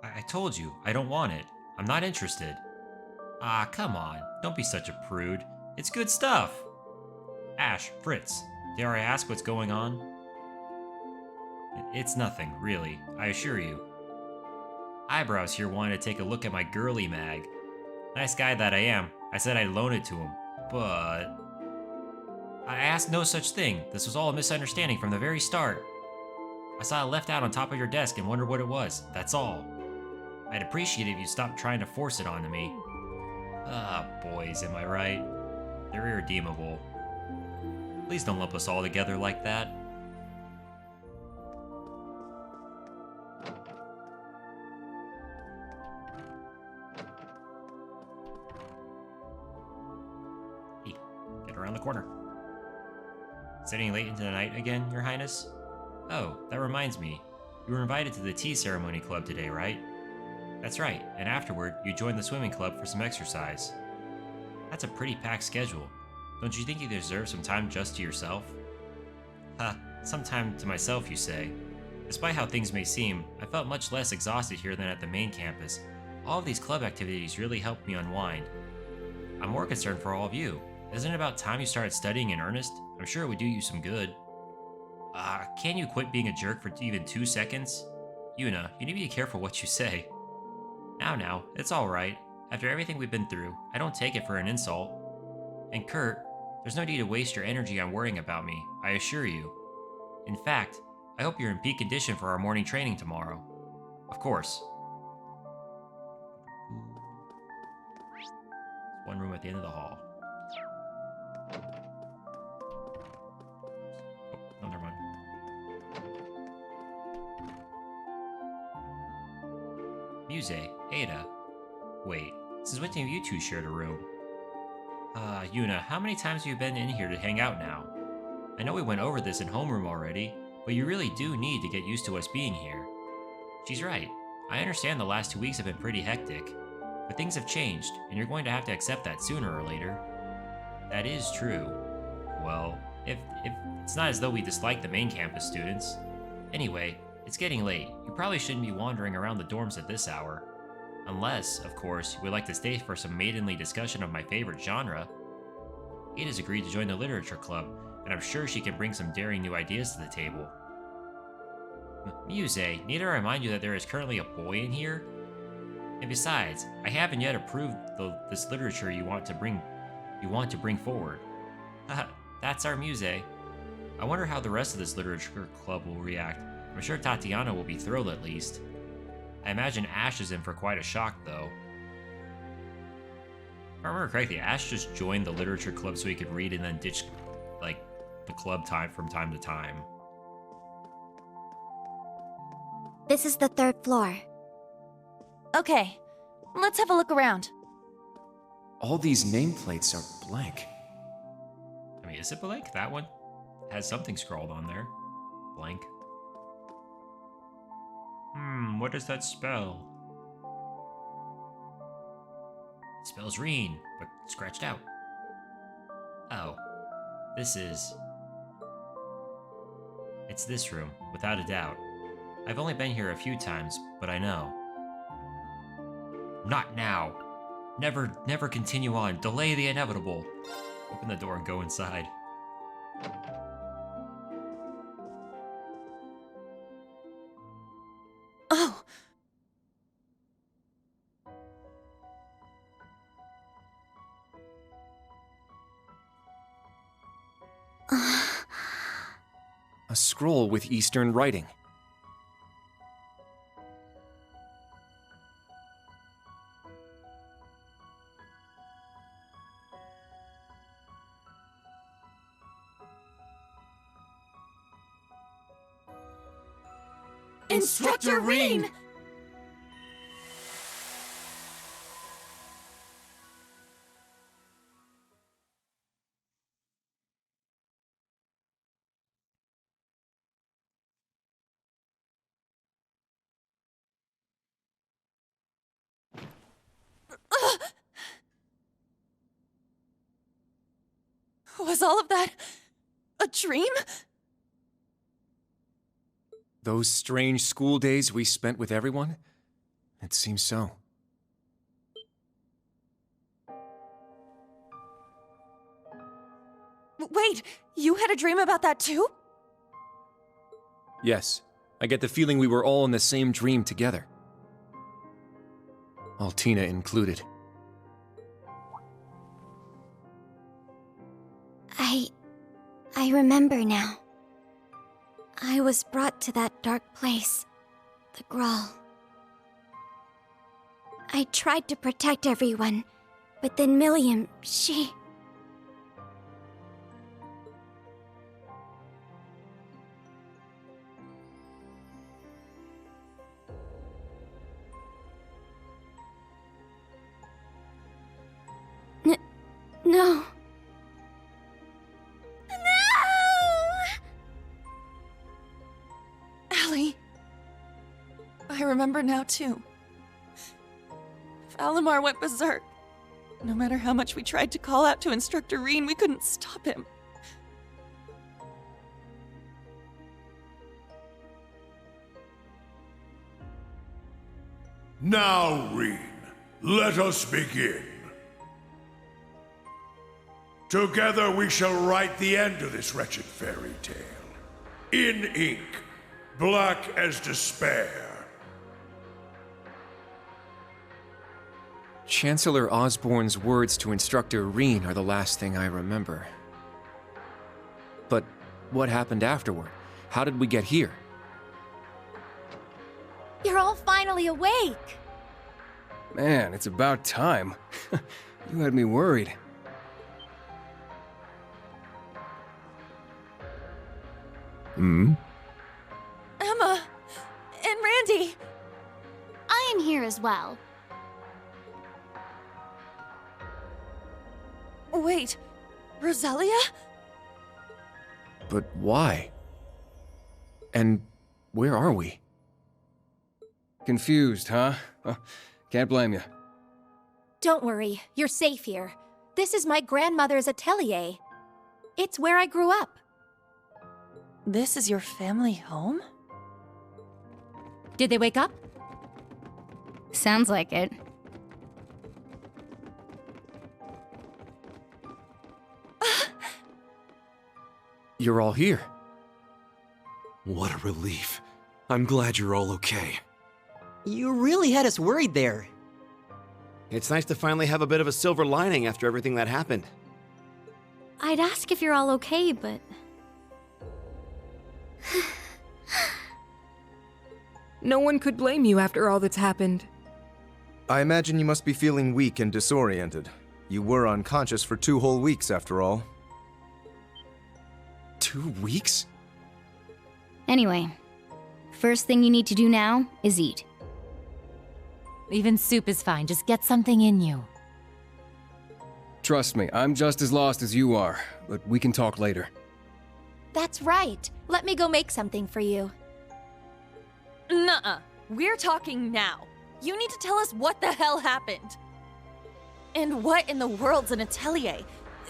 I told you, I don't want it. I'm not interested. Ah, come on. Don't be such a prude. It's good stuff. Ash, Fritz, dare I ask what's going on? It's nothing, really, I assure you. Eyebrows here wanted to take a look at my girly mag. Nice guy that I am, I said I'd loan it to him, but... I asked no such thing. This was all a misunderstanding from the very start. I saw it left out on top of your desk and wondered what it was, that's all. I'd appreciate it if you stopped trying to force it onto me. Ah, boys, am I right? They're irredeemable. Please don't lump us all together like that. Hey, get around the corner. Sitting late into the night again, Your Highness? Oh, that reminds me. You were invited to the tea ceremony club today, right? That's right, and afterward, you joined the swimming club for some exercise. That's a pretty packed schedule. Don't you think you deserve some time just to yourself? Ha, some time to myself, you say. Despite how things may seem, I felt much less exhausted here than at the main campus. All of these club activities really helped me unwind. I'm more concerned for all of you. Isn't it about time you started studying in earnest? I'm sure it would do you some good. Can you quit being a jerk for even 2 seconds? Yuna, you need to be careful what you say. Now, it's alright. After everything we've been through, I don't take it for an insult. And Kurt, there's no need to waste your energy on worrying about me, I assure you. In fact, I hope you're in peak condition for our morning training tomorrow. Of course. One room at the end of the hall. Oh, never mind. Muse, Ada. Wait, since when have you two shared a room? Yuna, how many times have you been in here to hang out now? I know we went over this in homeroom already, but you really do need to get used to us being here. She's right. I understand the last 2 weeks have been pretty hectic, but things have changed, and you're going to have to accept that sooner or later. That is true. Well, if it's not as though we dislike the main campus students. Anyway, it's getting late. You probably shouldn't be wandering around the dorms at this hour. Unless, of course, you would like to stay for some maidenly discussion of my favorite genre. Ada's agreed to join the literature club, and I'm sure she can bring some daring new ideas to the table. Muse, need I remind you that there is currently a boy in here? And besides, I haven't yet approved this literature you want to bring forward. Haha, that's our Muse. I wonder how the rest of this literature club will react. I'm sure Tatiana will be thrilled at least. I imagine Ash is in for quite a shock, though. If I remember correctly, Ash just joined the literature club so he could read and then ditch, like, the club time from time to time. This is the 3rd floor. Okay, let's have a look around. All these nameplates are blank. I mean, is it blank? That one has something scrawled on there. Blank. What does that spell? It spells Reen, but scratched out. Oh, it's this room, without a doubt. I've only been here a few times, but I know. Not now. Never continue on. Delay the inevitable. Open the door and go inside. Oh. A scroll with Eastern writing. Instructor Reen! Was all of that a dream? Those strange school days we spent with everyone? It seems so. Wait, you had a dream about that too? Yes, I get the feeling we were all in the same dream together. Altina included. I remember now. I was brought to that dark place, the Grawl. I tried to protect everyone, but then Milliam, she... No. Allie. I remember now too. Valimar went berserk. No matter how much we tried to call out to Instructor Reen, we couldn't stop him. Now, Reen, let us begin. Together we shall write the end of this wretched fairy tale. In ink, black as despair. Chancellor Osborne's words to Instructor Reen are the last thing I remember. But what happened afterward? How did we get here? You're all finally awake! Man, it's about time. You had me worried. Emma! And Randy! I am here as well. Wait, Roselia? But why? And where are we? Confused, huh? Can't blame you. Don't worry, you're safe here. This is my grandmother's atelier. It's where I grew up. This is your family home? Did they wake up? Sounds like it. You're all here. What a relief. I'm glad you're all okay. You really had us worried there. It's nice to finally have a bit of a silver lining after everything that happened. I'd ask if you're all okay, but... No one could blame you after all that's happened. I imagine you must be feeling weak and disoriented. You were unconscious for 2 whole weeks, after all. 2 weeks? Anyway, first thing you need to do now is eat. Even soup is fine, just get something in you. Trust me, I'm just as lost as you are, but we can talk later. That's right. Let me go make something for you. Nuh-uh. We're talking now. You need to tell us what the hell happened. And what in the world's an atelier?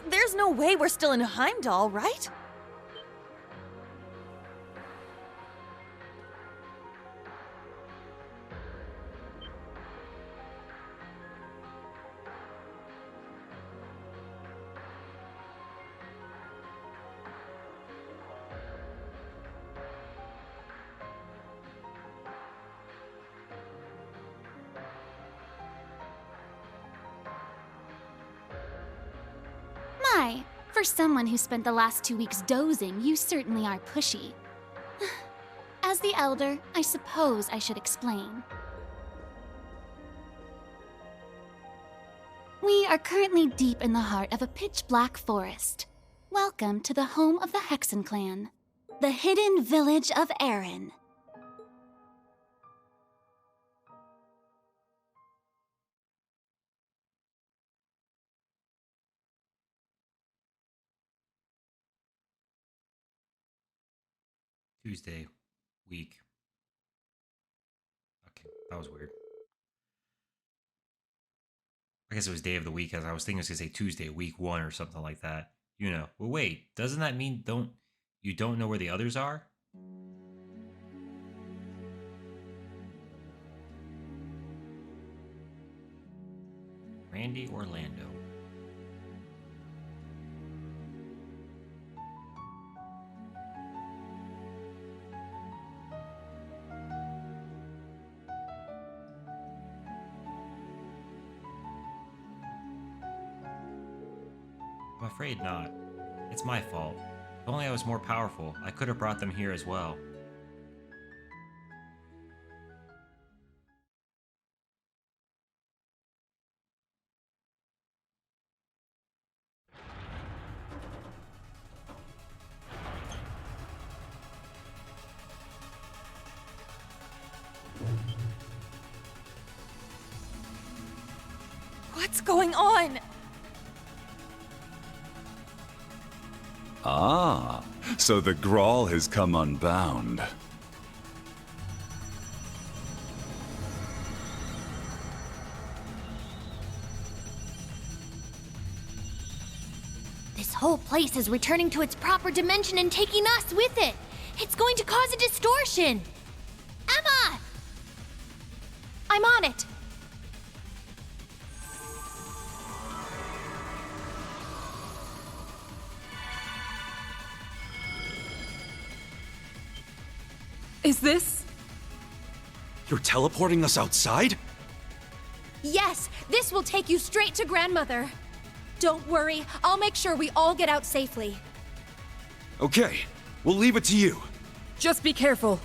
There's no way we're still in Heimdall, right? For someone who spent the last 2 weeks dozing, you certainly are pushy. As the elder, I suppose I should explain. We are currently deep in the heart of a pitch-black forest. Welcome to the home of the Hexen clan, the hidden village of Erin. Tuesday, week. Okay, that was weird. I guess it was day of the week, as I was thinking it was gonna say Tuesday, week 1 or something like that. You know. Well, wait, doesn't that mean you don't know where the others are? Randy Orlando. I'm afraid not. It's my fault. If only I was more powerful, I could have brought them here as well. What's going on? Ah, so the Grawl has come unbound. This whole place is returning to its proper dimension and taking us with it. It's going to cause a distortion. Emma! I'm on it. Is this? You're teleporting us outside? Yes, this will take you straight to Grandmother. Don't worry, I'll make sure we all get out safely. Okay, we'll leave it to you. Just be careful.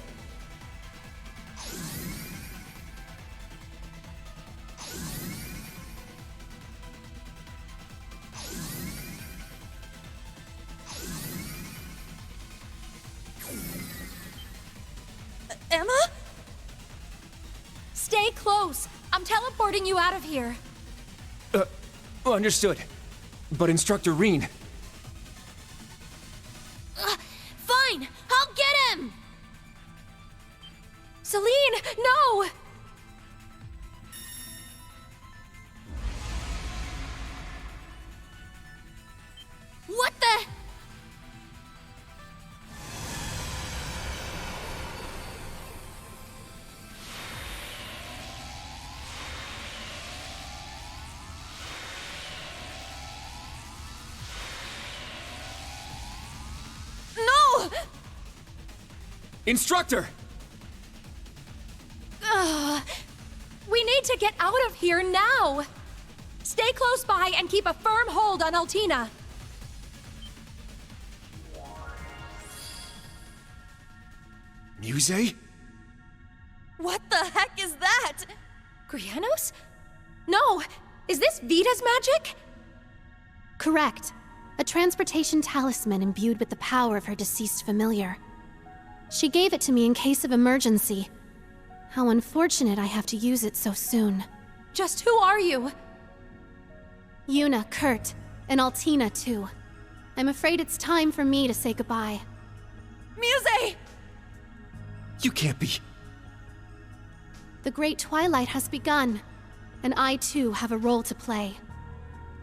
Emma? Stay close. I'm teleporting you out of here. Understood. But Instructor Reen... Fine, I'll get him! Celine, no! What the? No! Instructor! We need to get out of here now! Stay close by and keep a firm hold on Altina. Muse? What the heck is that? Grianos? No! Is this Vita's magic? Correct. A transportation talisman imbued with the power of her deceased familiar. She gave it to me in case of emergency. How unfortunate I have to use it so soon. Just who are you? Yuna, Kurt, and Altina too. I'm afraid it's time for me to say goodbye. Muse! You can't be... The Great Twilight has begun, and I too have a role to play.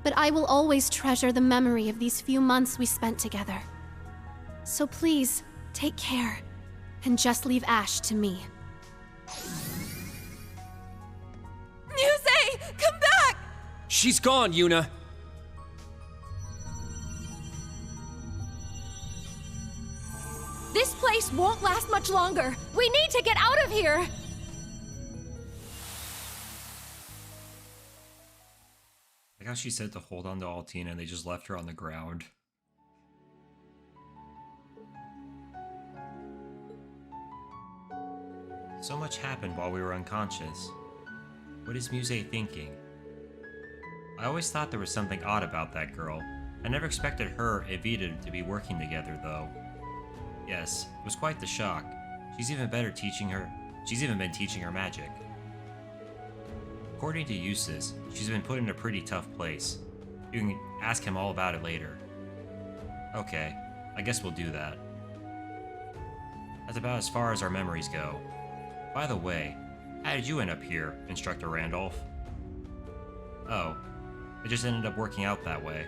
But I will always treasure the memory of these few months we spent together. So please, take care, and just leave Ash to me. Muse! Come back! She's gone, Yuna! This place won't last much longer. We need to get out of here! Like how she said to hold on to Altina and they just left her on the ground. So much happened while we were unconscious. What is Muse thinking? I always thought there was something odd about that girl. I never expected her and Vita to be working together, though. Yes, it was quite the shock. She's even been teaching her magic. According to Eustace, she's been put in a pretty tough place. You can ask him all about it later. Okay, I guess we'll do that. That's about as far as our memories go. By the way, how did you end up here, Instructor Randolph? Oh, it just ended up working out that way.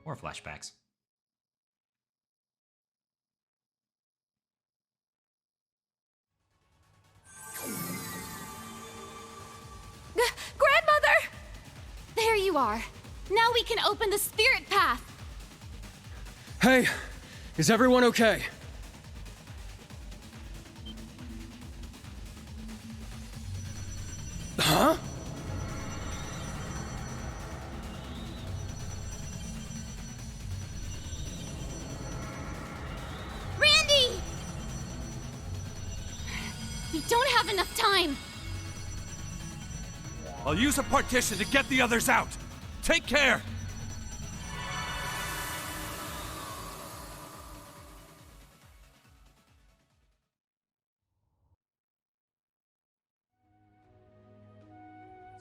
More flashbacks. Grandmother! There you are. Now we can open the spirit path. Hey, is everyone okay? Huh? Randy! We don't have enough time. I'll use a partition to get the others out. Take care!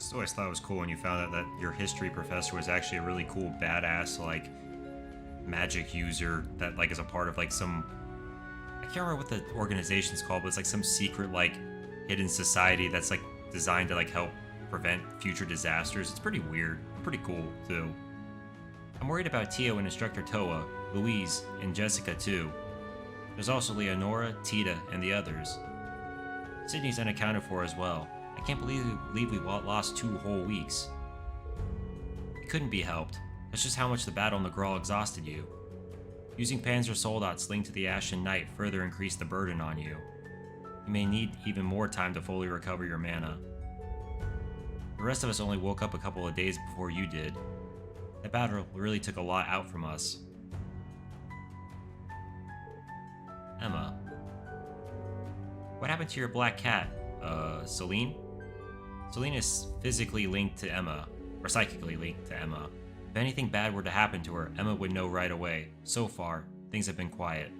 I always thought it was cool when you found out that your history professor was actually a really cool badass like magic user that like is a part of like some, I can't remember what the organization's called, but it's like some secret like hidden society that's like designed to like help prevent future disasters. It's pretty weird, pretty cool too. I'm worried about Tio and Instructor Toa, Louise, and Jessica too. There's also Leonora, Tita, and the others. Sydney's unaccounted for as well. I can't believe we lost 2 whole weeks. It couldn't be helped. That's just how much the battle in the Grawl exhausted you. Using Panzer Soldat's link to the Ashen Knight further increased the burden on you. You may need even more time to fully recover your mana. The rest of us only woke up a couple of days before you did. That battle really took a lot out from us. Emma. What happened to your black cat? Celine? Celine is physically linked to Emma, or psychically linked to Emma. If anything bad were to happen to her, Emma would know right away. So far, things have been quiet.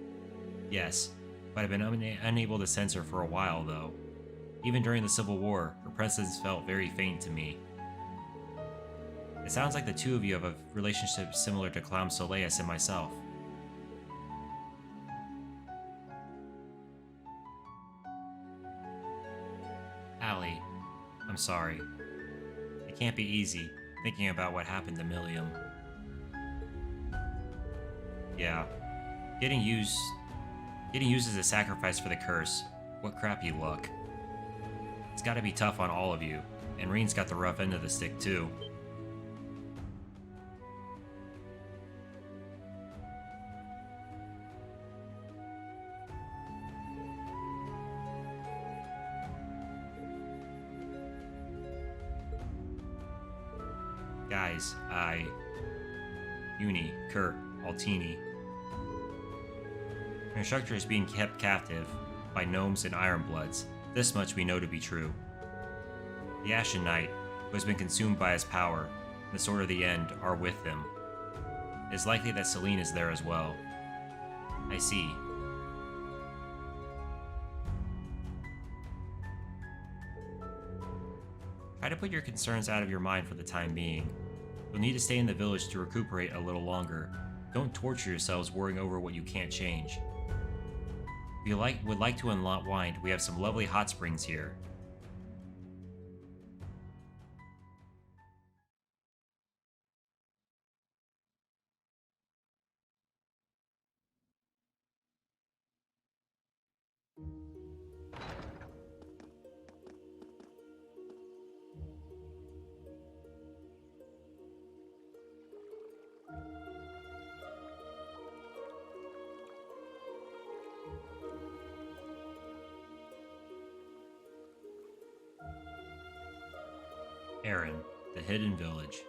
Yes, but I've been unable to sense her for a while, though. Even during the Civil War, her presence felt very faint to me. It sounds like the two of you have a relationship similar to Clown Soleus and myself. Allie, I'm sorry. It can't be easy, thinking about what happened to Milliam. Yeah, getting used as a sacrifice for the curse. What crappy luck. It's gotta be tough on all of you, and Reen's got the rough end of the stick too. Guys, Uni, Kurt, Altini. Your instructor is being kept captive by gnomes and ironbloods. This much we know to be true. The Ashen Knight, who has been consumed by his power, and the Sword of the End are with him. It is likely that Celine is there as well. I see. Try to put your concerns out of your mind for the time being. You'll need to stay in the village to recuperate a little longer. Don't torture yourselves worrying over what you can't change. If you would like to unwind, we have some lovely hot springs here. Erin, the Hidden Village.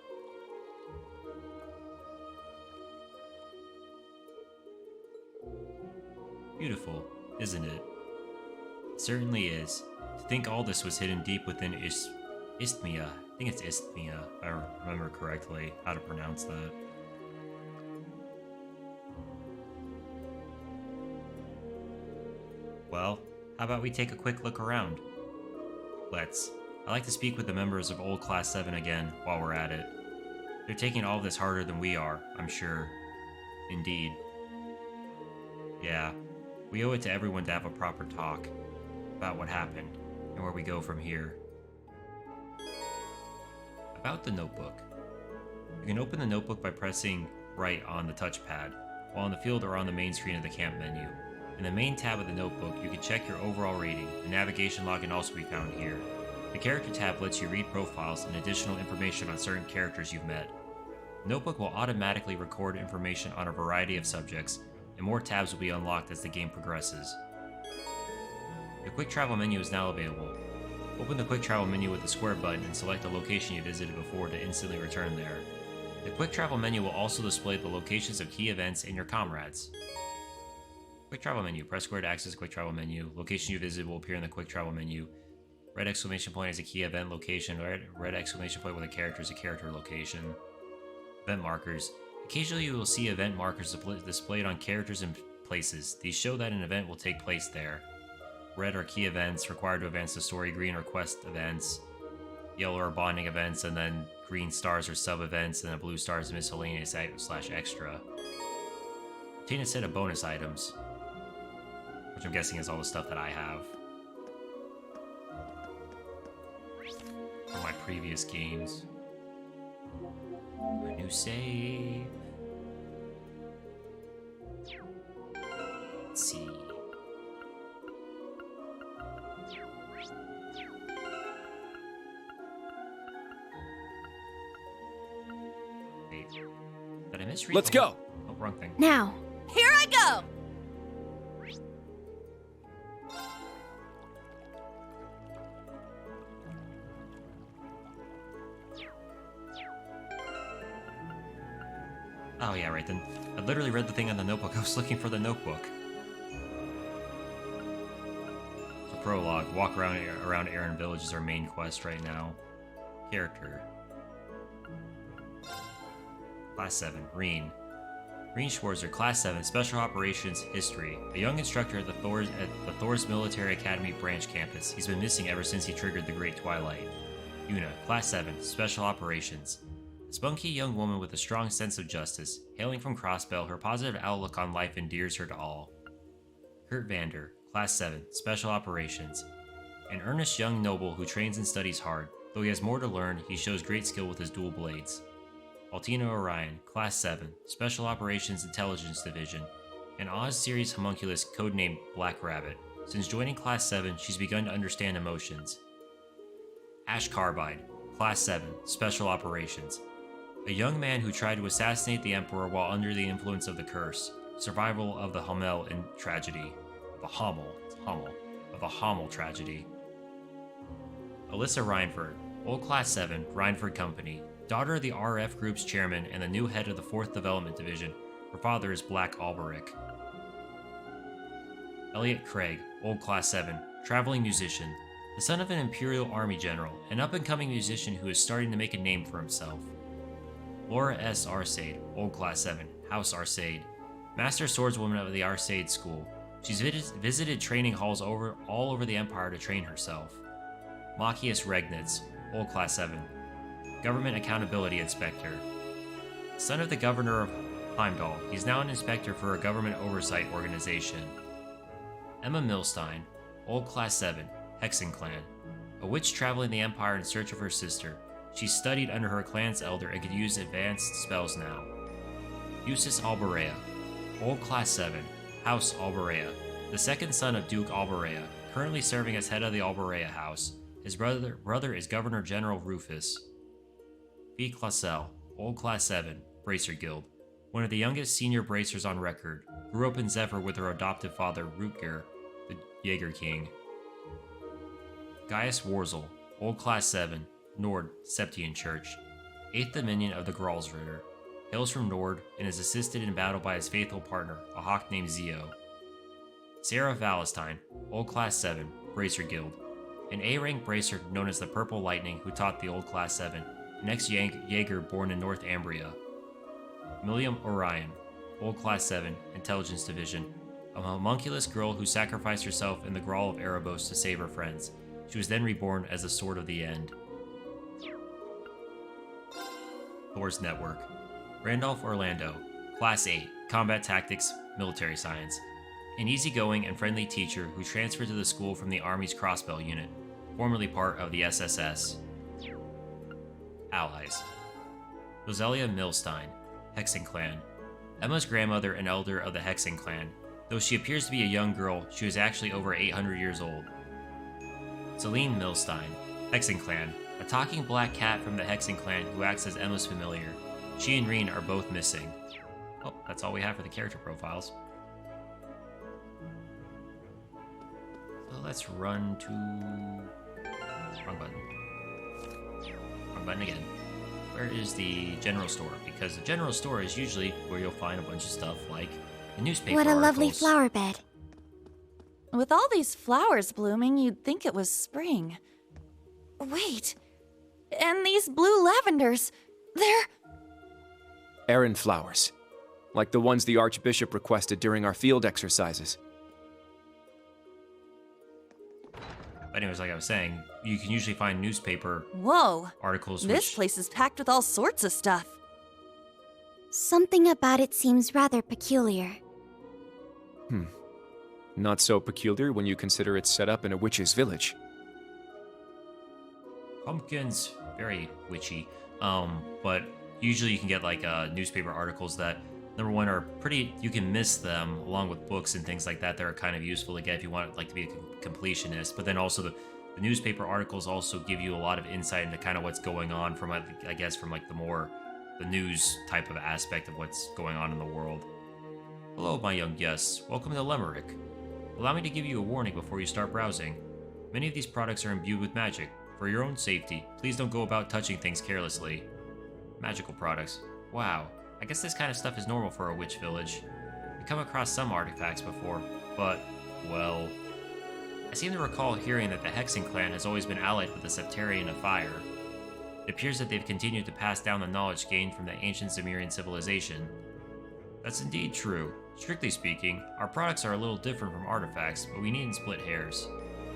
Beautiful. isn't it? It certainly is. To think all this was hidden deep within Isthmia. I think it's Isthmia, if I remember correctly how to pronounce that. Well, how about we take a quick look around? Let's. I'd like to speak with the members of Old Class 7 again while we're at it. They're taking all of this harder than we are, I'm sure. Indeed. Yeah, we owe it to everyone to have a proper talk about what happened and where we go from here. About the notebook. You can open the notebook by pressing right on the touchpad, while in the field or on the main screen of the camp menu. In the main tab of the notebook, you can check your overall rating. The navigation log can also be found here. The character tab lets you read profiles and additional information on certain characters you've met. The notebook will automatically record information on a variety of subjects, and more tabs will be unlocked as the game progresses. The quick travel menu is now available. Open the quick travel menu with the square button and select the location you visited before to instantly return there. The quick travel menu will also display the locations of key events and your comrades. Quick travel menu. Press square to access quick travel menu. Location you visited will appear in the quick travel menu. Red exclamation point is a key event location. Red exclamation point with a character is a character location. Event markers. Occasionally you will see event markers displayed on characters and places. These show that an event will take place there. Red are key events required to advance the story. Green are quest events. Yellow are bonding events, and then green stars are sub-events, and then blue stars are miscellaneous / extra. Obtain a set of bonus items, which I'm guessing is all the stuff that I have from my previous games. A new save. Let's see. Wait. Did I misread? Let's go! Oh, wrong thing. Now. Here I go! Oh yeah, right then. I literally read the thing on the notebook. I was looking for the notebook. So prologue. Walk around Aaron Village is our main quest right now. Character. Class 7. Reen. Reen Schwarzer, Class 7, Special Operations History. A young instructor at the Thor's Military Academy branch campus. He's been missing ever since he triggered the Great Twilight. Yuna, Class 7, Special Operations. A spunky young woman with a strong sense of justice. Hailing from Crossbell, her positive outlook on life endears her to all. Kurt Vander, Class 7, Special Operations. An earnest young noble who trains and studies hard. Though he has more to learn, he shows great skill with his dual blades. Altina Orion, Class 7, Special Operations Intelligence Division. An Oz series homunculus codenamed Black Rabbit. Since joining Class 7, she's begun to understand emotions. Ash Carbide, Class 7, Special Operations. A young man who tried to assassinate the Emperor while under the influence of the curse. Survival of the Hummel in tragedy. The Hummel tragedy. Alyssa Reinford, Old Class 7, Reinford Company. Daughter of the RF Group's chairman and the new head of the 4th Development Division. Her father is Black Alberic. Elliot Craig, Old Class 7, Traveling Musician. The son of an Imperial Army general, an up-and-coming musician who is starting to make a name for himself. Laura S. Arcade, Old Class 7, House Arcade. Master swordswoman of the Arcade School. She's visited training halls all over the Empire to train herself. Machias Regnitz, Old Class 7, Government Accountability Inspector. Son of the Governor of Heimdall, he's now an inspector for a government oversight organization. Emma Milstein, Old Class 7, Hexen Clan. A witch traveling the Empire in search of her sister. She studied under her clan's elder and could use advanced spells now. Eustace Alberea, Old Class 7, House Alberea. The second son of Duke Alberea, currently serving as head of the Alberea House. His brother is Governor General Rufus. V. Classell, Old Class 7, Bracer Guild. One of the youngest senior bracers on record. Grew up in Zephyr with her adoptive father, Rutger, the Jaeger King. Gaius Warzel, Old Class 7, Nord, Septian Church. 8th Dominion of the Gralsritter. Hails from Nord and is assisted in battle by his faithful partner, a hawk named Zio. Sarah Valestine, Old Class 7, Bracer Guild. An A-rank bracer known as the Purple Lightning who taught the Old Class 7, an ex-Jaeger born in North Ambria. Milliam Orion, Old Class 7, Intelligence Division. A homunculus girl who sacrificed herself in the Grawl of Erebos to save her friends. She was then reborn as the Sword of the End. Thor's Network. Randolph Orlando, Class 8, Combat Tactics, Military Science. An easygoing and friendly teacher who transferred to the school from the Army's Crossbell Unit, formerly part of the SSS. Allies. Roselia Milstein, Hexen Clan. Emma's grandmother and elder of the Hexen Clan. Though she appears to be a young girl, she was actually over 800 years old. Celine Milstein, Hexen Clan. A talking black cat from the Hexen Clan who acts as Emma's familiar. She and Reen are both missing. Oh, that's all we have for the character profiles. So let's run to... Wrong button. Wrong button again. Where is the general store? Because the general store is usually where you'll find a bunch of stuff like the newspaper What a articles. lovely flower bed. With all these flowers blooming, you'd think it was spring. Wait. And these blue lavenders, they're... Errand flowers. Like the ones the Archbishop requested during our field exercises. Anyways, like I was saying, you can usually find newspaper Whoa. articles This place is packed with all sorts of stuff. Something about it seems rather peculiar. Not so peculiar when you consider it's set up in a witch's village. Pumpkins, very witchy. But usually you can get like newspaper articles that, number one, are pretty, you can miss them along with books and things like that that are kind of useful to get if you want like to be a completionist. But then also the newspaper articles also give you a lot of insight into kind of what's going on from, I guess, from like the news type of aspect of what's going on in the world. Hello, my young guests. Welcome to Lemerick. Allow me to give you a warning before you start browsing. Many of these products are imbued with magic. For your own safety, please don't go about touching things carelessly. Magical products. Wow, I guess this kind of stuff is normal for a witch village. I've come across some artifacts before, but, well... I seem to recall hearing that the Hexen clan has always been allied with the Septarian of Fire. It appears that they've continued to pass down the knowledge gained from the ancient Zemirian civilization. That's indeed true. Strictly speaking, our products are a little different from artifacts, but we needn't split hairs.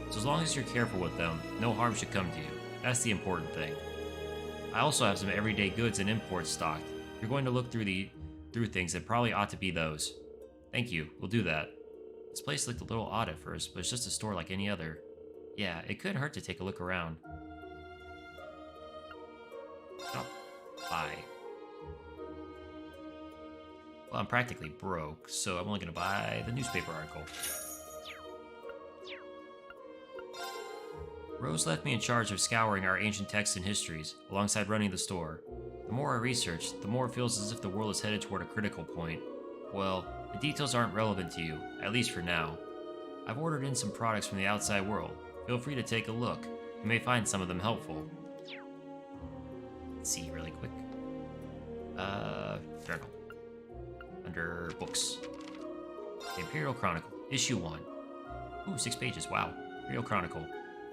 So as long as you're careful with them, no harm should come to you. That's the important thing. I also have some everyday goods and imports stocked. If you're going to look through things, it probably ought to be those. Thank you, we'll do that. This place looked a little odd at first, but it's just a store like any other. Yeah, it couldn't hurt to take a look around. Oh, bye. Well, I'm practically broke, so I'm only gonna buy the newspaper article. Rose left me in charge of scouring our ancient texts and histories, alongside running the store. The more I research, the more it feels as if the world is headed toward a critical point. Well, the details aren't relevant to you, at least for now. I've ordered in some products from the outside world. Feel free to take a look. You may find some of them helpful. Let's see really quick. Journal. Under Books. The Imperial Chronicle, Issue 1. Ooh, 6 pages, wow. Imperial Chronicle.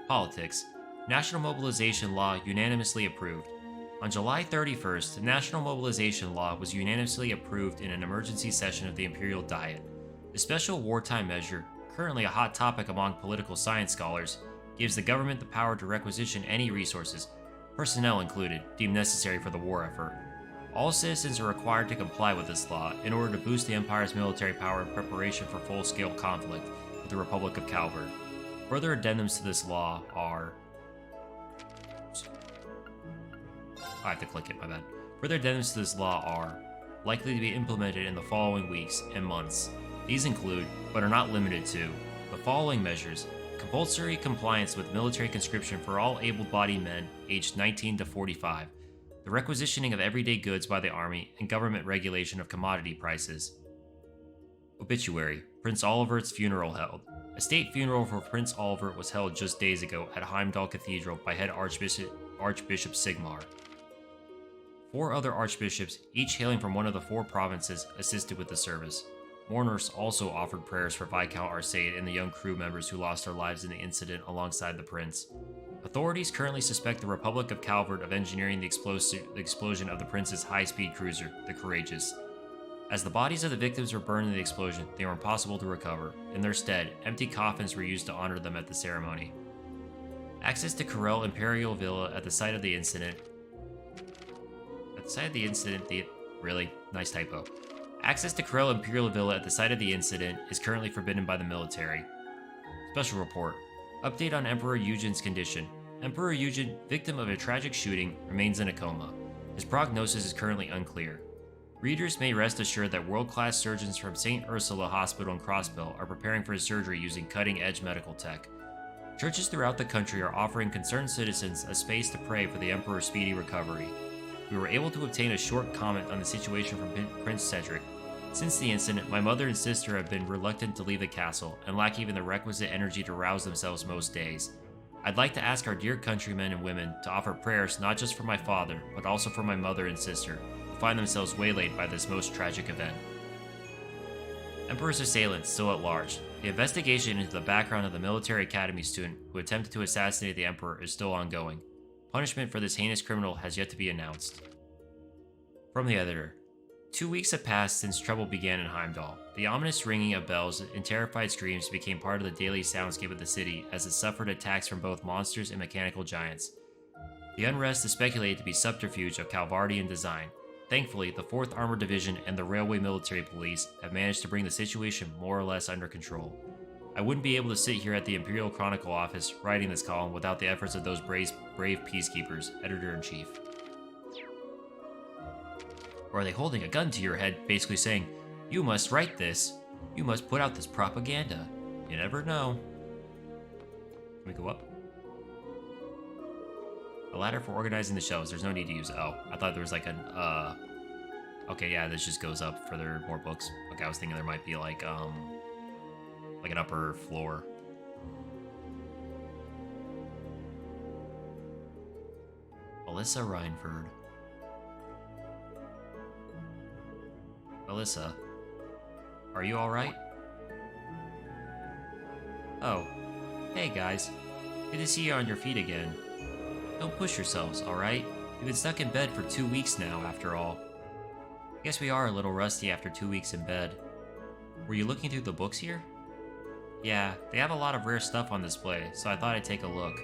Politics. National Mobilization Law unanimously approved. On July 31st, the National Mobilization Law was unanimously approved in an emergency session of the Imperial Diet. The special wartime measure, currently a hot topic among political science scholars, gives the government the power to requisition any resources, personnel included, deemed necessary for the war effort. All citizens are required to comply with this law in order to boost the Empire's military power in preparation for full-scale conflict with the Republic of Calvert. Further addendums to this law are... I have to click it, my bad. Further addendums to this law are likely to be implemented in the following weeks and months. These include, but are not limited to, the following measures: compulsory compliance with military conscription for all able-bodied men aged 19 to 45, the requisitioning of everyday goods by the Army, and government regulation of commodity prices. Obituary: Prince Olivert's funeral held. A state funeral for Prince Olivert was held just days ago at Heimdall Cathedral by head Archbishop Sigmar. 4 other archbishops, each hailing from one of the 4 provinces, assisted with the service. Mourners also offered prayers for Viscount Arcade and the young crew members who lost their lives in the incident alongside the prince. Authorities currently suspect the Republic of Calvert of engineering the explosion of the prince's high-speed cruiser, the Courageous. As the bodies of the victims were burned in the explosion, they were impossible to recover. In their stead, empty coffins were used to honor them at the ceremony. Access to Corel Imperial Villa at the site of the incident. Really? Nice typo. Access to Corel Imperial Villa at the site of the incident is currently forbidden by the military. Special report. Update on Emperor Eugen's condition. Emperor Eugen, victim of a tragic shooting, remains in a coma. His prognosis is currently unclear. Readers may rest assured that world-class surgeons from St. Ursula Hospital in Crossbell are preparing for his surgery using cutting-edge medical tech. Churches throughout the country are offering concerned citizens a space to pray for the Emperor's speedy recovery. We were able to obtain a short comment on the situation from Prince Cedric. Since the incident, my mother and sister have been reluctant to leave the castle and lack even the requisite energy to rouse themselves most days. I'd like to ask our dear countrymen and women to offer prayers not just for my father, but also for my mother and sister, who find themselves waylaid by this most tragic event. Emperor's assailant still at large. The investigation into the background of the military academy student who attempted to assassinate the Emperor is still ongoing. Punishment for this heinous criminal has yet to be announced. From the editor. 2 weeks have passed since trouble began in Heimdall. The ominous ringing of bells and terrified screams became part of the daily soundscape of the city as it suffered attacks from both monsters and mechanical giants. The unrest is speculated to be subterfuge of Calvardian design. Thankfully, the 4th Armored Division and the Railway Military Police have managed to bring the situation more or less under control. I wouldn't be able to sit here at the Imperial Chronicle office writing this column without the efforts of those brave peacekeepers, Editor-in-Chief. Or are they holding a gun to your head, basically saying, "You must write this. You must put out this propaganda"? You never know. Can we go up? A ladder for organizing the shelves. There's no need to use. Oh, I thought there was like an, okay, yeah, this just goes up for more books. Okay, I was thinking there might be like an upper floor. Alyssa Reinford. Alyssa, are you alright? Oh, hey guys. Good to see you on your feet again. Don't push yourselves, alright? You've been stuck in bed for 2 weeks now, after all. I guess we are a little rusty after 2 weeks in bed. Were you looking through the books here? Yeah, they have a lot of rare stuff on display, so I thought I'd take a look.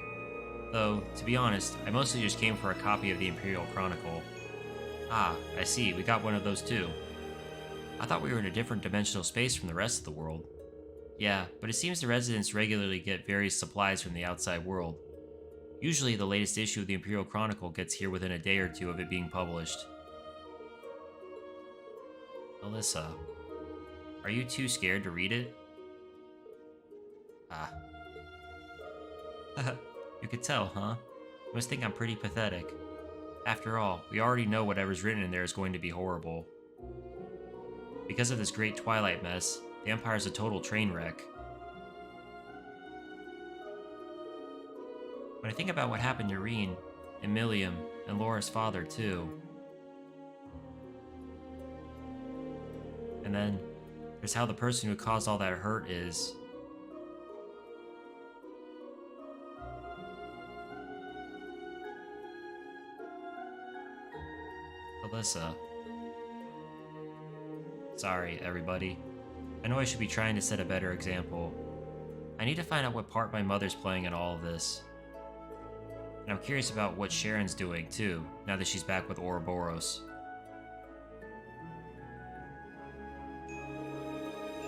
Though, to be honest, I mostly just came for a copy of the Imperial Chronicle. Ah, I see, we got one of those too. I thought we were in a different dimensional space from the rest of the world. Yeah, but it seems the residents regularly get various supplies from the outside world. Usually the latest issue of the Imperial Chronicle gets here within a day or two of it being published. Alyssa, are you too scared to read it? Ah. You could tell, huh? You must think I'm pretty pathetic. After all, we already know whatever's written in there is going to be horrible. Because of this great Twilight mess, the Empire's a total train wreck. When I think about what happened to Reen, and Milliam, and Laura's father, too. And then, there's how the person who caused all that hurt is... Alyssa. Sorry, everybody. I know I should be trying to set a better example. I need to find out what part my mother's playing in all of this. And I'm curious about what Sharon's doing, too, now that she's back with Ouroboros.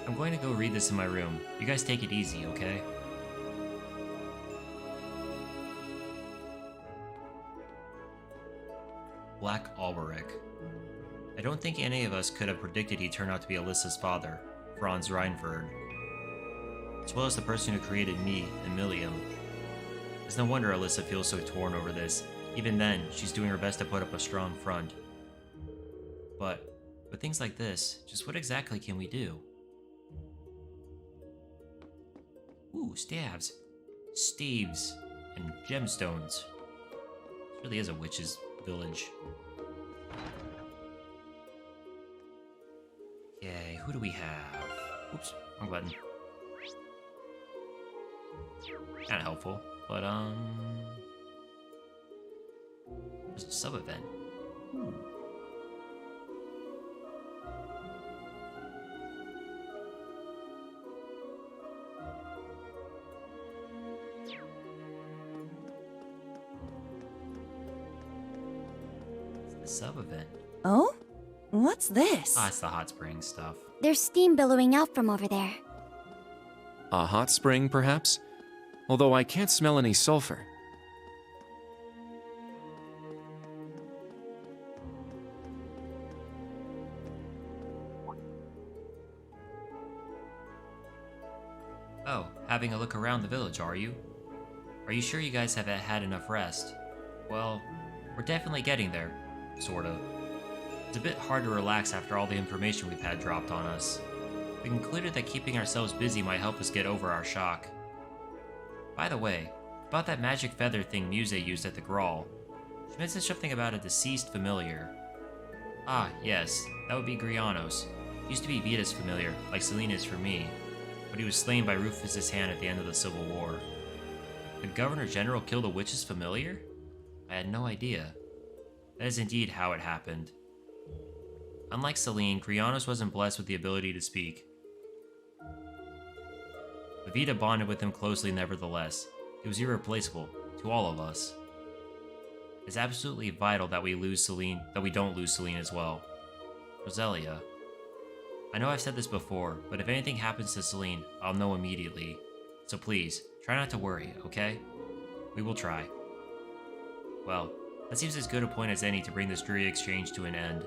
I'm going to go read this in my room. You guys take it easy, okay? Black Alberic. I don't think any of us could have predicted he'd turn out to be Alyssa's father, Franz Reinford, as well as the person who created me and Milliam. It's no wonder Alyssa feels so torn over this. Even then, she's doing her best to put up a strong front. But, with things like this, just what exactly can we do? Ooh, staves, staves, and gemstones. This really is a witch's village. Okay, who do we have? Oops, wrong button. Kinda helpful, but there's a sub-event. It's the sub-event. Oh? What's this? Ah, it's the hot spring stuff. There's steam billowing out from over there. A hot spring, perhaps? Although I can't smell any sulfur. Oh, having a look around the village, are you? Are you sure you guys have had enough rest? Well, we're definitely getting there. Sorta. It's a bit hard to relax after all the information we've had dropped on us. We concluded that keeping ourselves busy might help us get over our shock. By the way, about that magic feather thing Muse used at the Grawl. She mentioned something about a deceased familiar. Ah, yes, that would be Grianos. Used to be Vita's familiar, like Selene is for me, but he was slain by Rufus's hand at the end of the Civil War. Did Governor General kill the witch's familiar? I had no idea. That is indeed how it happened. Unlike Selene, Grianos wasn't blessed with the ability to speak. But Vita bonded with him closely nevertheless. He was irreplaceable, to all of us. It's absolutely vital that we don't lose Selene as well. Roselia. I know I've said this before, but if anything happens to Selene, I'll know immediately. So please, try not to worry, okay? We will try. Well, that seems as good a point as any to bring this dreary exchange to an end.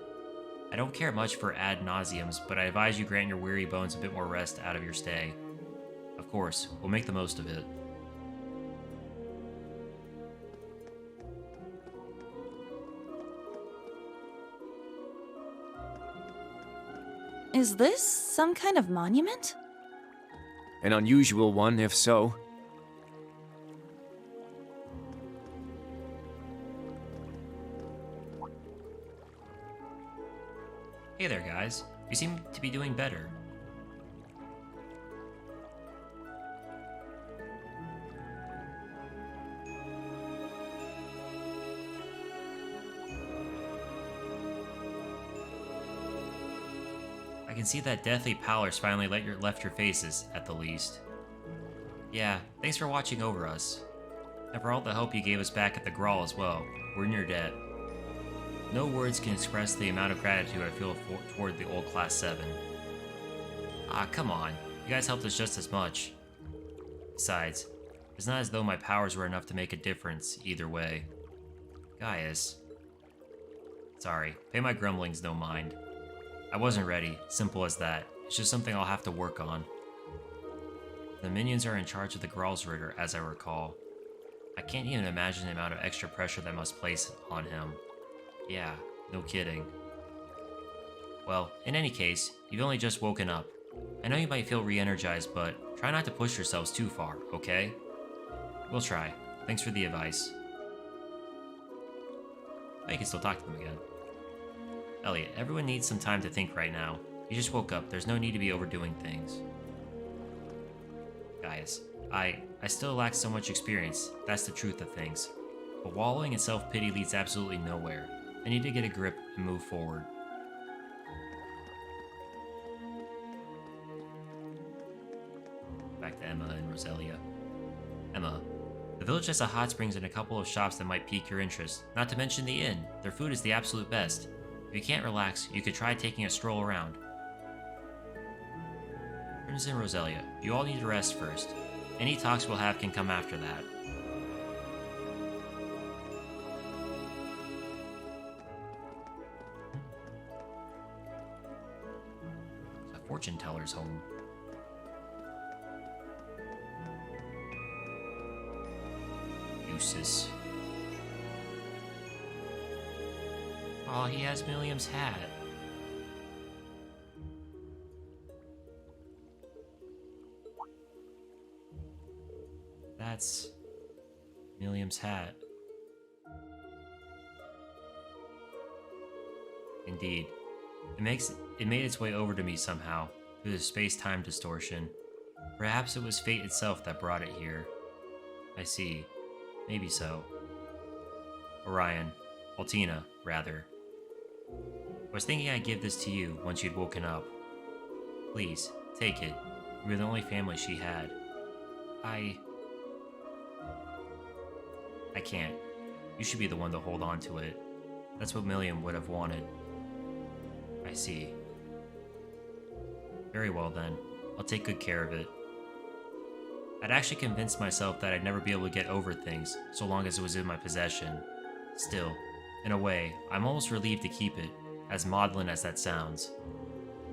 I don't care much for ad nauseums, but I advise you grant your weary bones a bit more rest out of your stay. Of course, we'll make the most of it. Is this some kind of monument? An unusual one, if so. Hey there, guys. You seem to be doing better. I can see that deathly pallor's finally left your faces, at the least. Yeah, thanks for watching over us. And for all the help you gave us back at the Grawl as well. We're in your debt. No words can express the amount of gratitude I feel toward the old Class 7. Ah, come on. You guys helped us just as much. Besides, it's not as though my powers were enough to make a difference either way. Gaius. Sorry, pay my grumblings no mind. I wasn't ready, simple as that. It's just something I'll have to work on. The minions are in charge of the Graal's Ritter, as I recall. I can't even imagine the amount of extra pressure that must place on him. Yeah, no kidding. Well, in any case, you've only just woken up. I know you might feel re-energized, but try not to push yourselves too far, okay? We'll try. Thanks for the advice. I can still talk to them again. Elliot, everyone needs some time to think right now. You just woke up, there's no need to be overdoing things. Gaius, I still lack so much experience, that's the truth of things. But wallowing in self-pity leads absolutely nowhere. I need to get a grip and move forward. Back to Emma and Roselia. Emma, the village has a hot springs and a couple of shops that might pique your interest, not to mention the inn. Their food is the absolute best. If you can't relax, you could try taking a stroll around. Prince and Roselia, you all need to rest first. Any talks we'll have can come after that. There's a fortune teller's home. Useless. Oh, he has Milliam's hat. That's Milliam's hat. Indeed. It made its way over to me somehow, through the space-time distortion. Perhaps it was fate itself that brought it here. I see. Maybe so. Orion. Altina, rather. I was thinking I'd give this to you once you'd woken up. Please, take it. You were the only family she had. I can't. You should be the one to hold on to it. That's what Milliam would have wanted. I see. Very well then. I'll take good care of it. I'd actually convinced myself that I'd never be able to get over things, so long as it was in my possession. Still, in a way, I'm almost relieved to keep it, as maudlin as that sounds.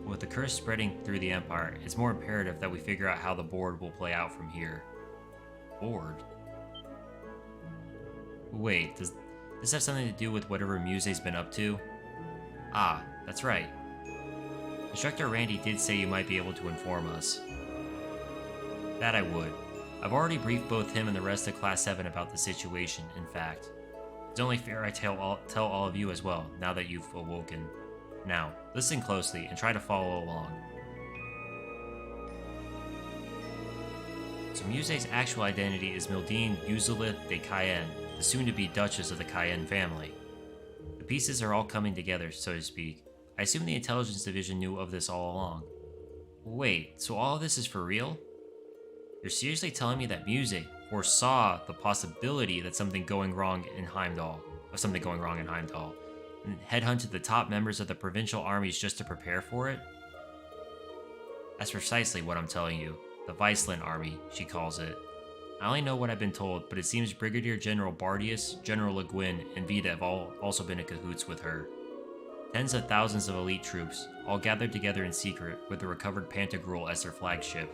With the curse spreading through the Empire, it's more imperative that we figure out how the board will play out from here. Board? Wait, does this have something to do with whatever Muse's been up to? Ah, that's right. Instructor Randy did say you might be able to inform us. That I would. I've already briefed both him and the rest of Class 7 about the situation, in fact. It's only fair I tell all of you as well, now that you've awoken. Now, listen closely and try to follow along. So Muse's actual identity is Mildine Uzalith de Cayenne, the soon-to-be Duchess of the Cayenne family. The pieces are all coming together, so to speak. I assume the Intelligence Division knew of this all along. Wait, so all of this is for real? You're seriously telling me that Muse foresaw the possibility that something going wrong in Heimdall, and headhunted the top members of the provincial armies just to prepare for it? That's precisely what I'm telling you. The Viceland Army, she calls it. I only know what I've been told, but it seems Brigadier General Bardius, General Le Guin, and Vida have also been in cahoots with her. Tens of thousands of elite troops, all gathered together in secret with the recovered Pantagruel as their flagship.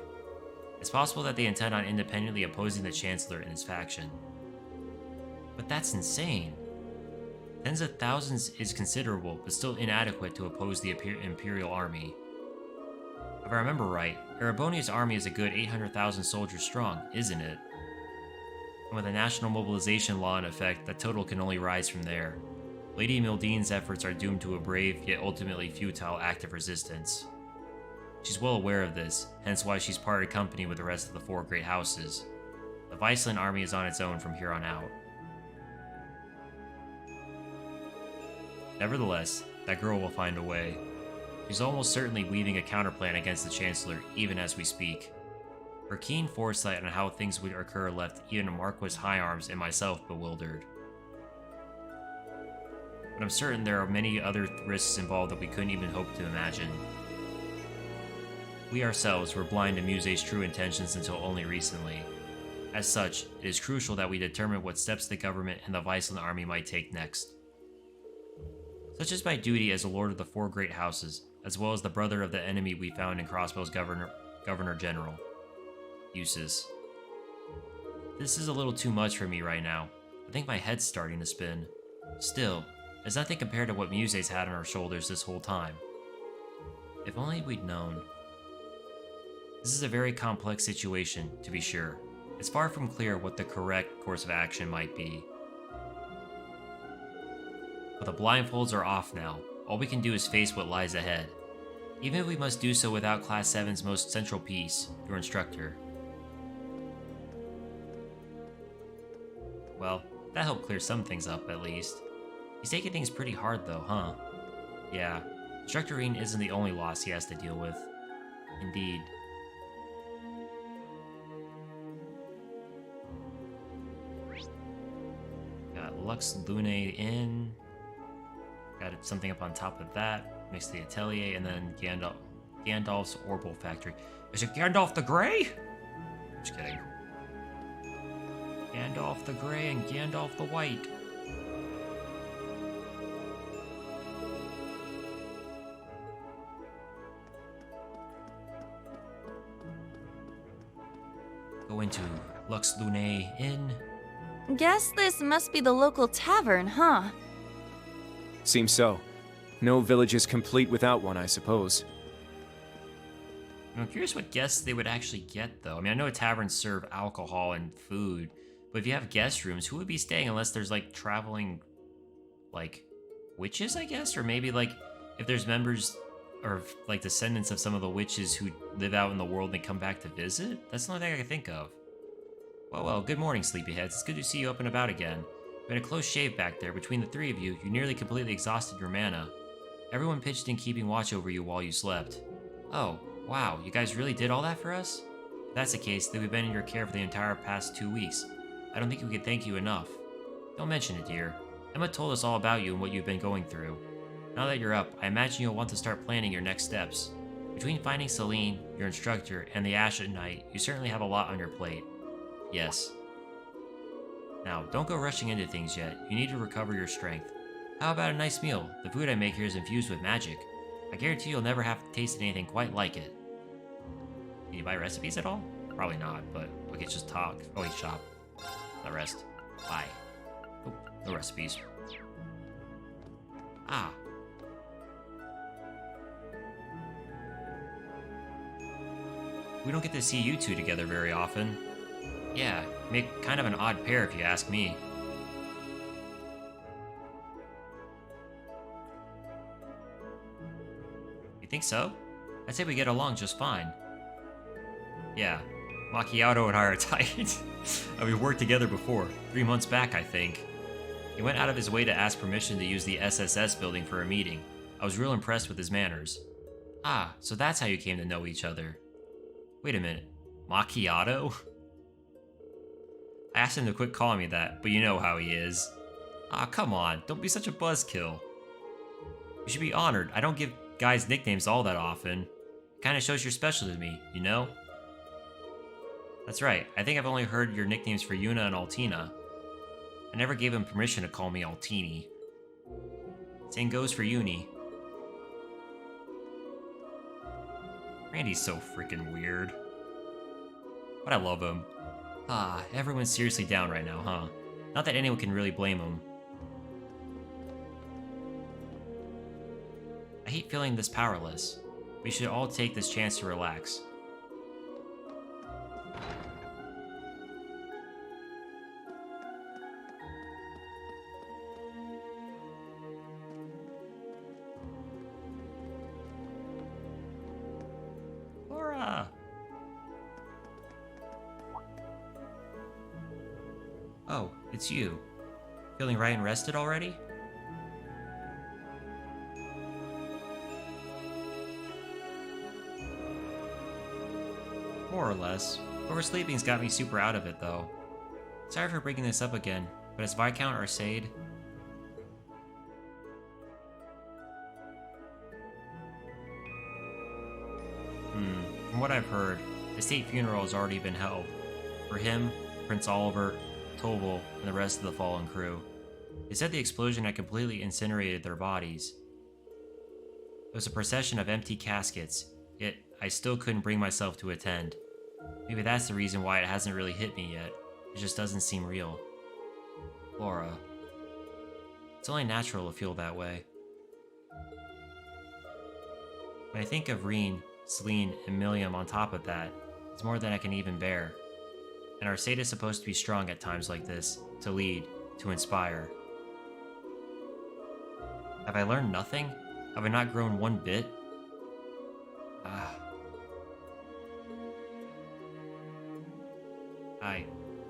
It's possible that they intend on independently opposing the Chancellor and his faction. But that's insane. Tens of thousands is considerable, but still inadequate to oppose the Imperial Army. If I remember right, Erebonia's army is a good 800,000 soldiers strong, isn't it? And with a national mobilization law in effect, the total can only rise from there. Lady Mildine's efforts are doomed to a brave, yet ultimately futile act of resistance. She's well aware of this, hence why she's parted company with the rest of the four great houses. The Viceland army is on its own from here on out. Nevertheless, that girl will find a way. She's almost certainly weaving a counterplan against the Chancellor, even as we speak. Her keen foresight on how things would occur left even Marquis Higharms and myself bewildered. But I'm certain there are many other risks involved that we couldn't even hope to imagine. We ourselves were blind to Muse's true intentions until only recently. As such, it is crucial that we determine what steps the government and the Viceland army might take next. Such is my duty as a lord of the four great houses, as well as the brother of the enemy we found in Crossbow's Governor General, Eustace. This is a little too much for me right now. I think my head's starting to spin. Still, it's nothing compared to what Muse's had on her shoulders this whole time. If only we'd known. This is a very complex situation, to be sure. It's far from clear what the correct course of action might be. But the blindfolds are off now. All we can do is face what lies ahead. Even if we must do so without Class 7's most central piece, your instructor. Well, that helped clear some things up, at least. He's taking things pretty hard though, huh? Yeah, Instructor Rean isn't the only loss he has to deal with. Indeed. Got Lux Lunae in. Got something up on top of that. Mixed the Atelier, and then Gandalf's Orbital Factory. Is it Gandalf the Grey? Just kidding. Gandalf the Grey and Gandalf the White. Go into Lux Lunae Inn. Guess this must be the local tavern, huh? Seems so. No village is complete without one, I suppose. I'm curious what guests they would actually get, though. I mean, I know taverns serve alcohol and food, but if you have guest rooms, who would be staying unless there's, like, traveling, like, witches, I guess? Or maybe, like, if there's members or like descendants of some of the witches who live out in the world and come back to visit? That's the only thing I can think of. Well, good morning, sleepyheads. It's good to see you up and about again. Been a close shave back there. Between the three of you, you nearly completely exhausted your mana. Everyone pitched in keeping watch over you while you slept. Oh, wow, you guys really did all that for us? If that's the case, then we've been in your care for the entire past 2 weeks. I don't think we can thank you enough. Don't mention it, dear. Emma told us all about you and what you've been going through. Now that you're up, I imagine you'll want to start planning your next steps. Between finding Celine, your instructor, and the Ash at Night, you certainly have a lot on your plate. Yes. Now, don't go rushing into things yet. You need to recover your strength. How about a nice meal? The food I make here is infused with magic. I guarantee you'll never have tasted anything quite like it. Can you buy recipes at all? Probably not, but we could just talk. Oh wait, shop. The rest. Buy. Oh, no recipes. Ah. We don't get to see you two together very often. Yeah, make kind of an odd pair if you ask me. You think so? I'd say we get along just fine. Yeah, Macchiato and I are tight. We've worked together before, 3 months back, I think. He went out of his way to ask permission to use the SSS building for a meeting. I was real impressed with his manners. Ah, so that's how you came to know each other. Wait a minute, Macchiato? I asked him to quit calling me that, but you know how he is. Ah, come on, don't be such a buzzkill. You should be honored. I don't give guys nicknames all that often. It kinda shows you're special to me, you know? That's right, I think I've only heard your nicknames for Yuna and Altina. I never gave him permission to call me Altini. Same goes for Uni. Randy's so freaking weird. But I love him. Ah, everyone's seriously down right now, huh? Not that anyone can really blame him. I hate feeling this powerless. We should all take this chance to relax. Laura! Oh, it's you. Feeling right and rested already? More or less. Oversleeping's got me super out of it, though. Sorry for bringing this up again, but as Viscount Arcade... From what I've heard, the state funeral has already been held. For him, Prince Oliver, Tobal, and the rest of the fallen crew. They said the explosion had completely incinerated their bodies. It was a procession of empty caskets, yet I still couldn't bring myself to attend. Maybe that's the reason why it hasn't really hit me yet. It just doesn't seem real. Laura. It's only natural to feel that way. When I think of Reen, Celine, and Milliam on top of that, it's more than I can even bear. And Arcade is supposed to be strong at times like this, to lead, to inspire. Have I learned nothing? Have I not grown one bit?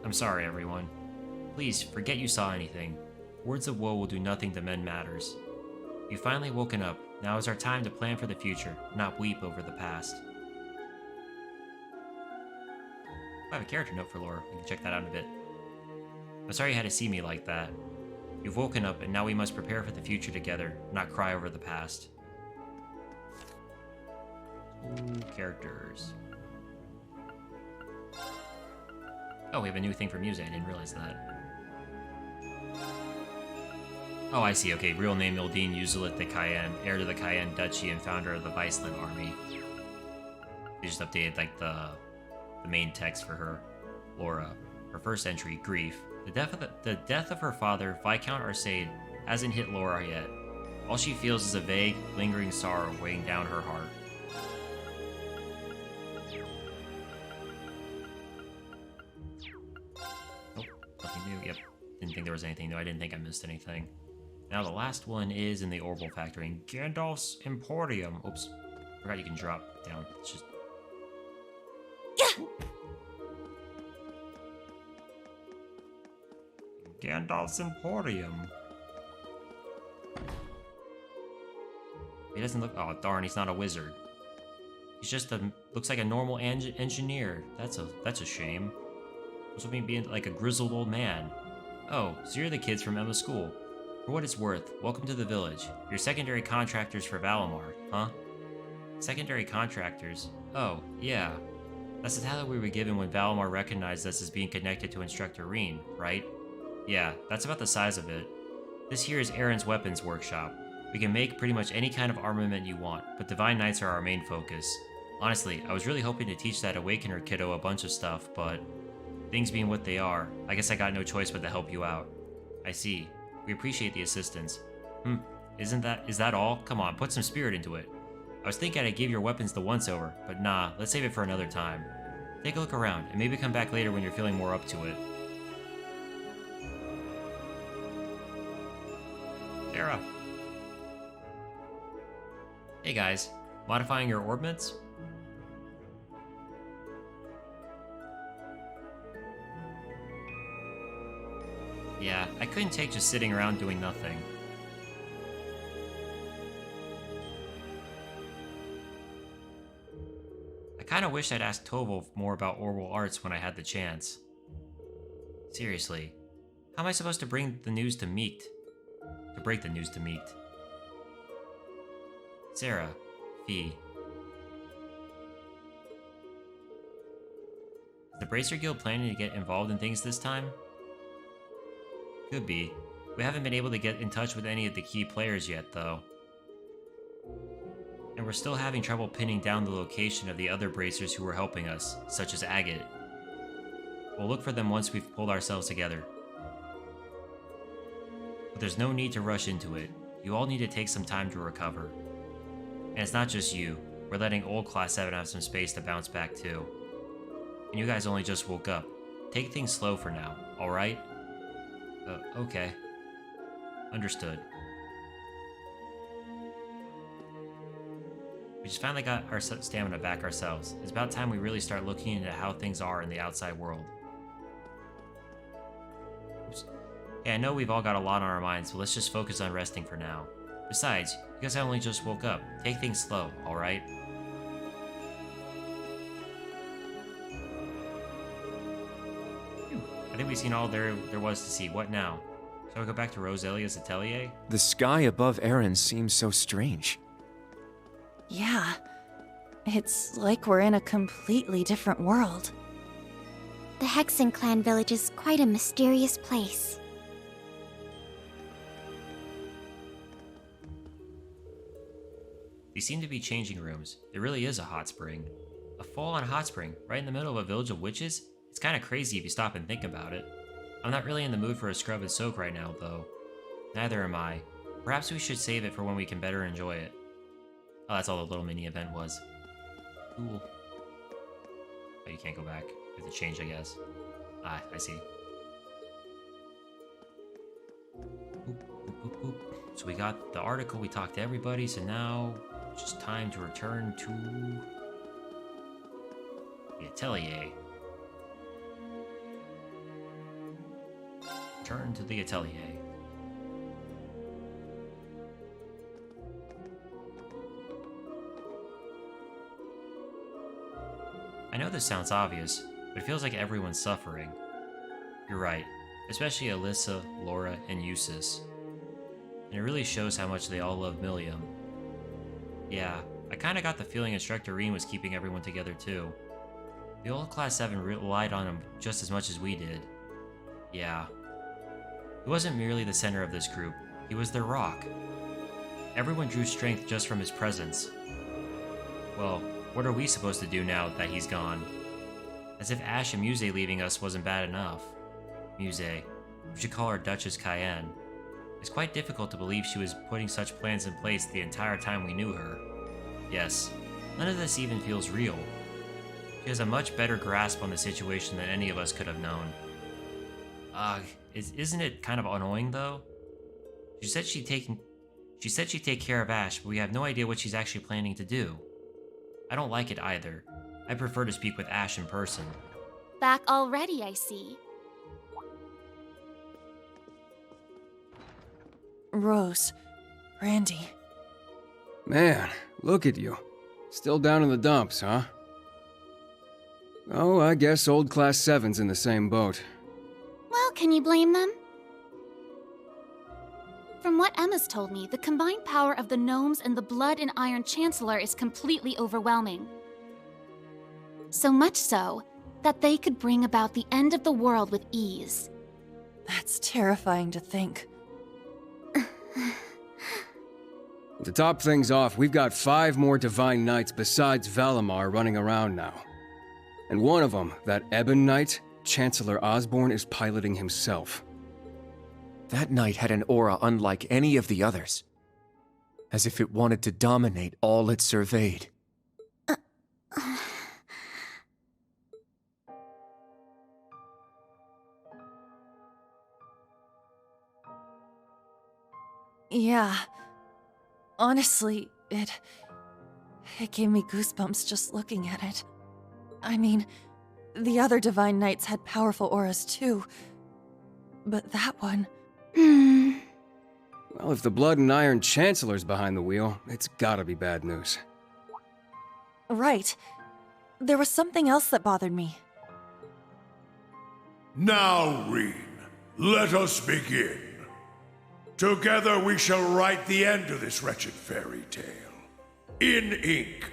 I'm sorry, everyone. Please, forget you saw anything. Words of woe will do nothing to mend matters. You've finally woken up. Now is our time to plan for the future, not weep over the past. I have a character note for Laura. We can check that out in a bit. I'm sorry you had to see me like that. You've woken up, and now we must prepare for the future together, not cry over the past. Ooh, characters. Oh, we have a new thing for music. I didn't realize that. Oh, I see. Okay, real name Ildine Uzulit de Cayenne, heir to the Cayenne Duchy and founder of the Viceland Army. They just updated like the main text for her. Laura. Her first entry, grief. The death of her father, Viscount Arcade, hasn't hit Laura yet. All she feels is a vague, lingering sorrow weighing down her heart. Nope, nothing new. Yep, didn't think there was anything new. I didn't think I missed anything. Now the last one is in the Orbital Factory in Gandalf's Emporium. Oops, forgot you can drop down. It's just... Gandalf's Emporium. He doesn't look... Oh, darn, he's not a wizard. He's just looks like a normal engineer. That's a shame. What's with me being like a grizzled old man? Oh, so you're the kids from Emma's school. For what it's worth, welcome to the village. You're secondary contractors for Valimar, huh? Secondary contractors? Oh, yeah. That's the title we were given when Valimar recognized us as being connected to Instructor Reen, right? Yeah, that's about the size of it. This here is Aaron's weapons workshop. We can make pretty much any kind of armament you want, but Divine Knights are our main focus. Honestly, I was really hoping to teach that Awakener kiddo a bunch of stuff, but things being what they are, I guess I got no choice but to help you out. I see. We appreciate the assistance. Is that all? Come on, put some spirit into it. I was thinking I'd give your weapons the once-over, but nah, let's save it for another time. Take a look around, and maybe come back later when you're feeling more up to it. Sarah. Hey guys, modifying your orbments? Yeah, I couldn't take just sitting around doing nothing. I kinda wish I'd asked Toval more about orbital arts when I had the chance. Seriously, how am I supposed to bring the news to Meekt? To break the news to Meekt? Sarah, Fee. Is the Bracer Guild planning to get involved in things this time? Could be. We haven't been able to get in touch with any of the key players yet, though. And we're still having trouble pinning down the location of the other bracers who were helping us, such as Agate. We'll look for them once we've pulled ourselves together. But there's no need to rush into it. You all need to take some time to recover. And it's not just you. We're letting old Class 7 have some space to bounce back too. And you guys only just woke up. Take things slow for now, alright? Okay. Understood. We just finally got our stamina back ourselves. It's about time we really start looking into how things are in the outside world. Oops. Yeah, I know we've all got a lot on our minds, so let's just focus on resting for now. Besides, you guys only just woke up. Take things slow, alright? I think we've seen all there was to see. What now? Shall we go back to Roselia's atelier? The sky above Erin seems so strange. Yeah. It's like we're in a completely different world. The Hexen Clan village is quite a mysterious place. These seem to be changing rooms. There really is a hot spring. A full-on hot spring, right in the middle of a village of witches? It's kinda crazy if you stop and think about it. I'm not really in the mood for a scrub and soak right now, though. Neither am I. Perhaps we should save it for when we can better enjoy it. Oh, that's all the little mini-event was. Cool. Oh, you can't go back. You have to change, I guess. Ah, I see. Boop. So we got the article, we talked to everybody, so now it's just time to return to the atelier. Return to the atelier. I know this sounds obvious, but it feels like everyone's suffering. You're right, especially Alyssa, Laura, and Eustace. And it really shows how much they all love Milliam. Yeah, I kinda got the feeling Instructor Reen was keeping everyone together too. The old Class 7 relied on him just as much as we did. Yeah. He wasn't merely the center of this group, he was their rock. Everyone drew strength just from his presence. Well, what are we supposed to do now that he's gone? As if Ash and Muse leaving us wasn't bad enough. Muse. We should call her Duchess Cayenne. It's quite difficult to believe she was putting such plans in place the entire time we knew her. Yes, none of this even feels real. She has a much better grasp on the situation than any of us could have known. Isn't it kind of annoying though? She said she'd take care of Ash, but we have no idea what she's actually planning to do. I don't like it either. I prefer to speak with Ash in person. Back already, I see. Rose, Randy. Man, look at you. Still down in the dumps, huh? Oh, I guess old Class 7's in the same boat. Well, can you blame them? From what Emma's told me, the combined power of the gnomes and the Blood and Iron Chancellor is completely overwhelming. So much so that they could bring about the end of the world with ease. That's terrifying to think. To top things off, we've got 5 more Divine Knights besides Valimar running around now. And one of them, that Ebon Knight, Chancellor Osborn is piloting himself. That knight had an aura unlike any of the others. As if it wanted to dominate all it surveyed. Yeah. Honestly, it gave me goosebumps just looking at it. I mean, the other Divine Knights had powerful auras too. But that one... Well, if the Blood and Iron Chancellor's behind the wheel, it's gotta be bad news. Right. There was something else that bothered me. Now, Reen, let us begin. Together we shall write the end of this wretched fairy tale. In ink,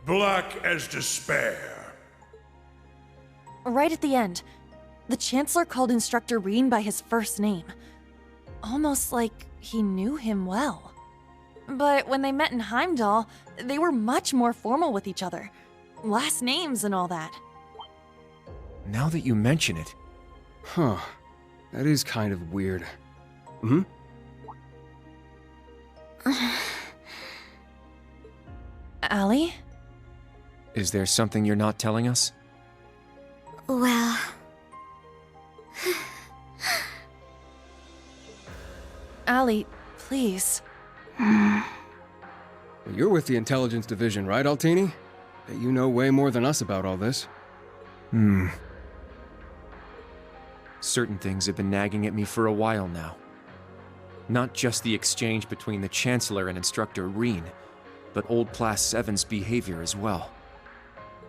black as despair. Right at the end, the Chancellor called Instructor Reen by his first name. Almost like he knew him well. But when they met in Heimdall, they were much more formal with each other. Last names and all that. Now that you mention it... Huh. That is kind of weird. Hmm? Allie? Is there something you're not telling us? Well... Allie, please. You're with the Intelligence Division, right, Altini? Bet you know way more than us about all this. Certain things have been nagging at me for a while now. Not just the exchange between the Chancellor and Instructor Reen, but old Class 7's behavior as well.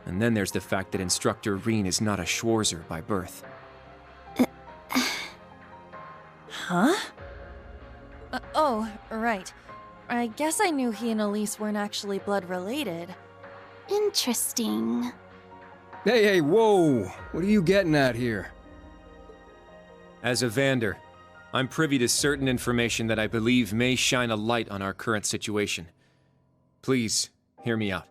And then there's the fact that Instructor Reen is not a Schwarzer by birth. Huh? Oh, right. I guess I knew he and Elise weren't actually blood-related. Interesting. Hey, whoa! What are you getting at here? As a Vander, I'm privy to certain information that I believe may shine a light on our current situation. Please, hear me out.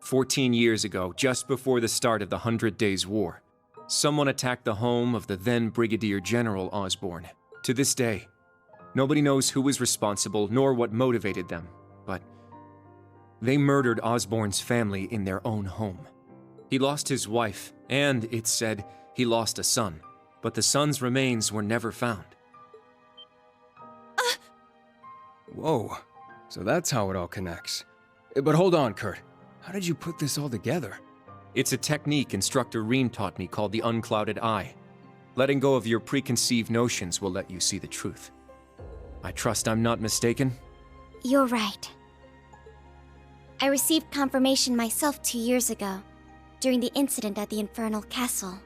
14 years ago, just before the start of the 100 Days War, someone attacked the home of the then Brigadier General Osborn. To this day, nobody knows who was responsible nor what motivated them, but they murdered Osborn's family in their own home. He lost his wife, and, it's said, he lost a son, but the son's remains were never found. Whoa, so that's how it all connects. But hold on, Kurt. How did you put this all together? It's a technique Instructor Reen taught me called the Unclouded Eye. Letting go of your preconceived notions will let you see the truth. I trust I'm not mistaken? You're right. I received confirmation myself 2 years ago, during the incident at the Infernal Castle.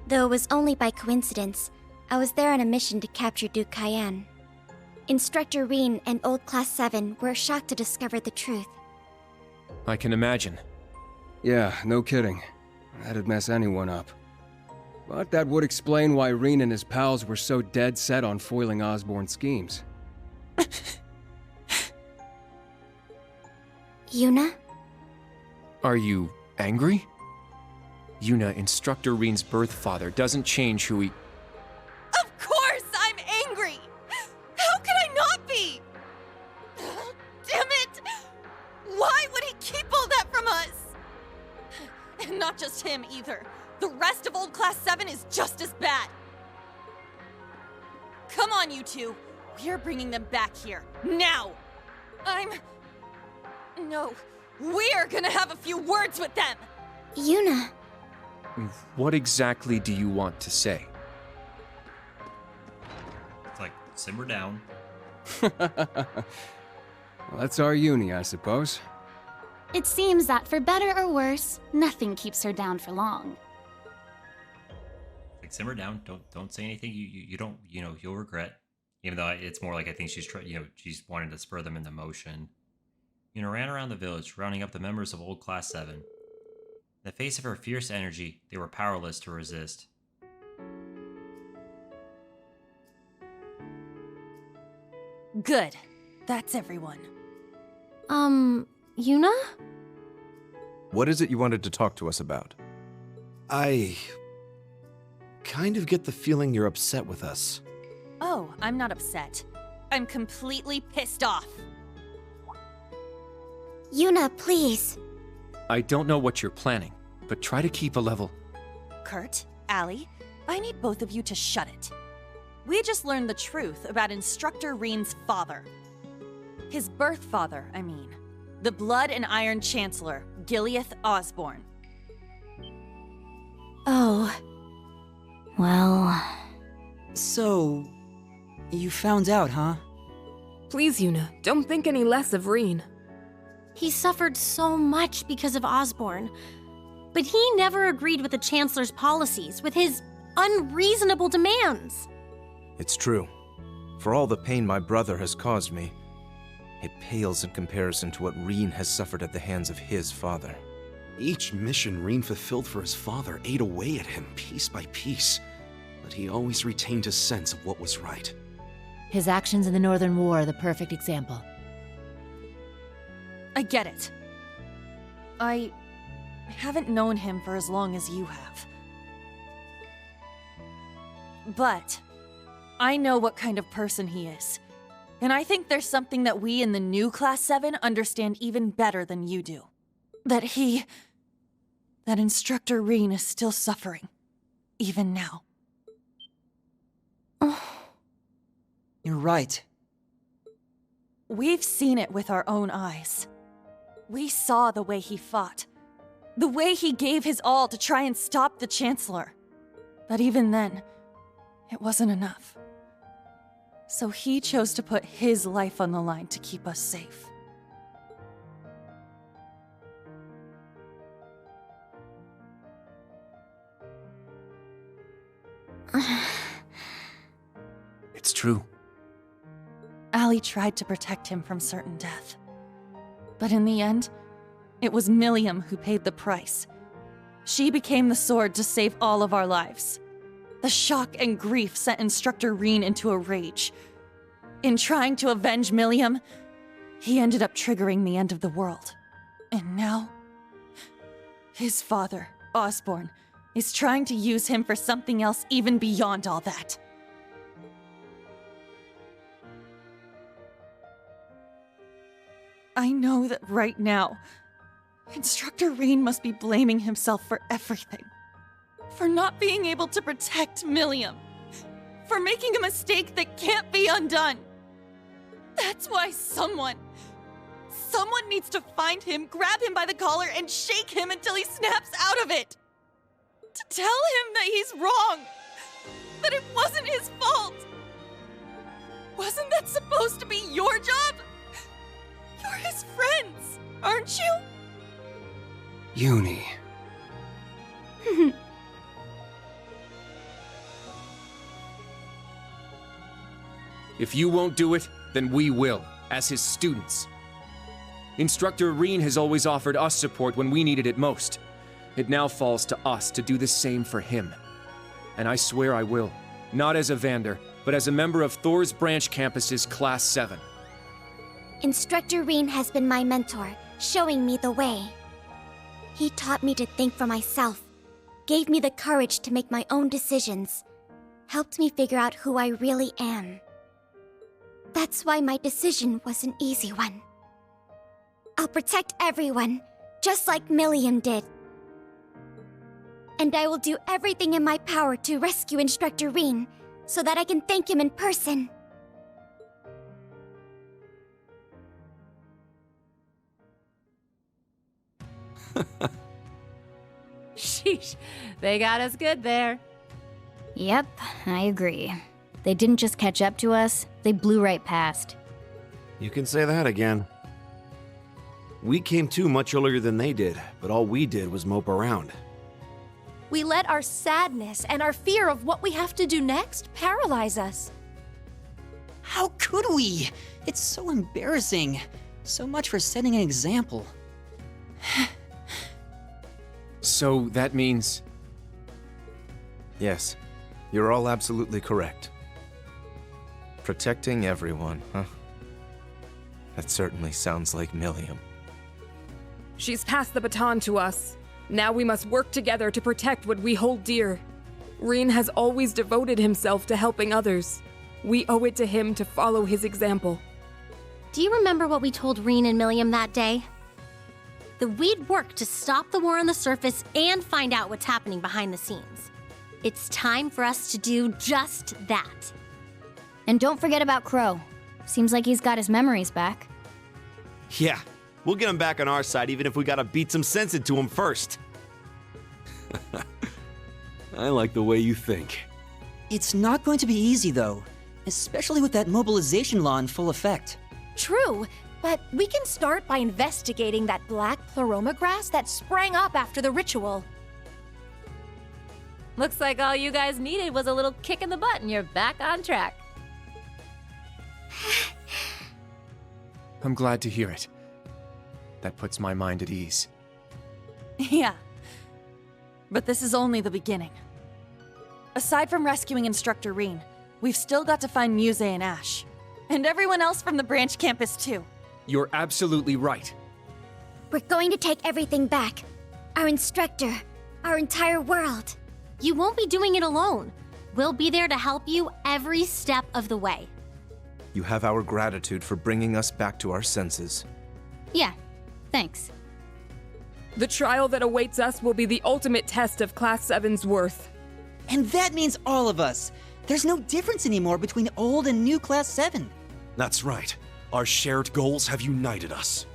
Though it was only by coincidence, I was there on a mission to capture Duke Cayenne. Instructor Reen and Old Class 7 were shocked to discover the truth. I can imagine. Yeah, no kidding. That'd mess anyone up. But that would explain why Reen and his pals were so dead set on foiling Osborn's schemes. Yuna? Are you angry? Yuna, Instructor Reen's birth father, doesn't change who he... Of course I'm angry! How could I not be? Damn it! Why would he keep all that from us? And not just him either. The rest of Old Class 7 is just as bad. Come on, you two. We're bringing them back here, now! No, we're gonna have a few words with them! Yuna. What exactly do you want to say? It's like, simmer down. Well, that's our uni, I suppose. It seems that for better or worse, nothing keeps her down for long. Like, simmer down. Don't say anything you don't, you'll regret. Even though it's more like I think she's she's wanting to spur them into motion. Ran around the village, rounding up the members of Old Class 7. In the face of her fierce energy, they were powerless to resist. Good. That's everyone. Yuna? What is it you wanted to talk to us about? I kind of get the feeling you're upset with us. Oh, I'm not upset. I'm completely pissed off. Yuna, please. I don't know what you're planning, but try to keep a level. Kurt, Allie, I need both of you to shut it. We just learned the truth about Instructor Reen's father. His birth father, I mean. The Blood and Iron Chancellor, Gileath Osborne. Oh. Well... So... you found out, huh? Please, Yuna, don't think any less of Reen. He suffered so much because of Osborne, but he never agreed with the Chancellor's policies, with his unreasonable demands. It's true. For all the pain my brother has caused me, it pales in comparison to what Reen has suffered at the hands of his father. Each mission Reen fulfilled for his father ate away at him piece by piece, but he always retained his sense of what was right. His actions in the Northern War are the perfect example. I get it. I haven't known him for as long as you have. But I know what kind of person he is. And I think there's something that we in the new Class 7 understand even better than you do. That Instructor Reen is still suffering. Even now. You're right. We've seen it with our own eyes. We saw the way he fought. The way he gave his all to try and stop the Chancellor. But even then, it wasn't enough. So he chose to put his life on the line to keep us safe. It's true. Allie tried to protect him from certain death. But in the end, it was Milliam who paid the price. She became the sword to save all of our lives. The shock and grief sent Instructor Reen into a rage. In trying to avenge Milliam, he ended up triggering the end of the world. And now, his father, Osborne, is trying to use him for something else even beyond all that. I know that right now, Instructor Reen must be blaming himself for everything. For not being able to protect Milliam. For making a mistake that can't be undone. That's why someone needs to find him, grab him by the collar, and shake him until he snaps out of it. To tell him that he's wrong. That it wasn't his fault. Wasn't that supposed to be your job? You're his friends, aren't you? Uni. If you won't do it, then we will, as his students. Instructor Reen has always offered us support when we needed it most. It now falls to us to do the same for him. And I swear I will, not as a Vander, but as a member of Thor's Branch Campus's Class 7. Instructor Reen has been my mentor, showing me the way. He taught me to think for myself, gave me the courage to make my own decisions, helped me figure out who I really am. That's why my decision was an easy one. I'll protect everyone, just like Milliam did. And I will do everything in my power to rescue Instructor Reen, so that I can thank him in person. Sheesh, they got us good there. Yep, I agree. They didn't just catch up to us, they blew right past. You can say that again. We came to much earlier than they did, but all we did was mope around. We let our sadness and our fear of what we have to do next paralyze us. How could we? It's so embarrassing. So much for setting an example. So that means... Yes, you're all absolutely correct. Protecting everyone, huh? That certainly sounds like Milliam. She's passed the baton to us. Now we must work together to protect what we hold dear. Reen has always devoted himself to helping others. We owe it to him to follow his example. Do you remember what we told Reen and Milliam that day? That we'd work to stop the war on the surface and find out what's happening behind the scenes. It's time for us to do just that. And don't forget about Crow. Seems like he's got his memories back. Yeah, we'll get him back on our side even if we gotta beat some sense into him first. I like the way you think. It's not going to be easy, though. Especially with that mobilization law in full effect. True, but we can start by investigating that black pleroma grass that sprang up after the ritual. Looks like all you guys needed was a little kick in the butt and you're back on track. I'm glad to hear it. That puts my mind at ease. Yeah. But this is only the beginning. Aside from rescuing Instructor Reen, we've still got to find Muse and Ash. And everyone else from the branch campus, too. You're absolutely right. We're going to take everything back. Our instructor, our entire world. You won't be doing it alone. We'll be there to help you every step of the way. You have our gratitude for bringing us back to our senses. Yeah, thanks. The trial that awaits us will be the ultimate test of Class 7's worth. And that means all of us. There's no difference anymore between old and new Class 7. That's right. Our shared goals have united us.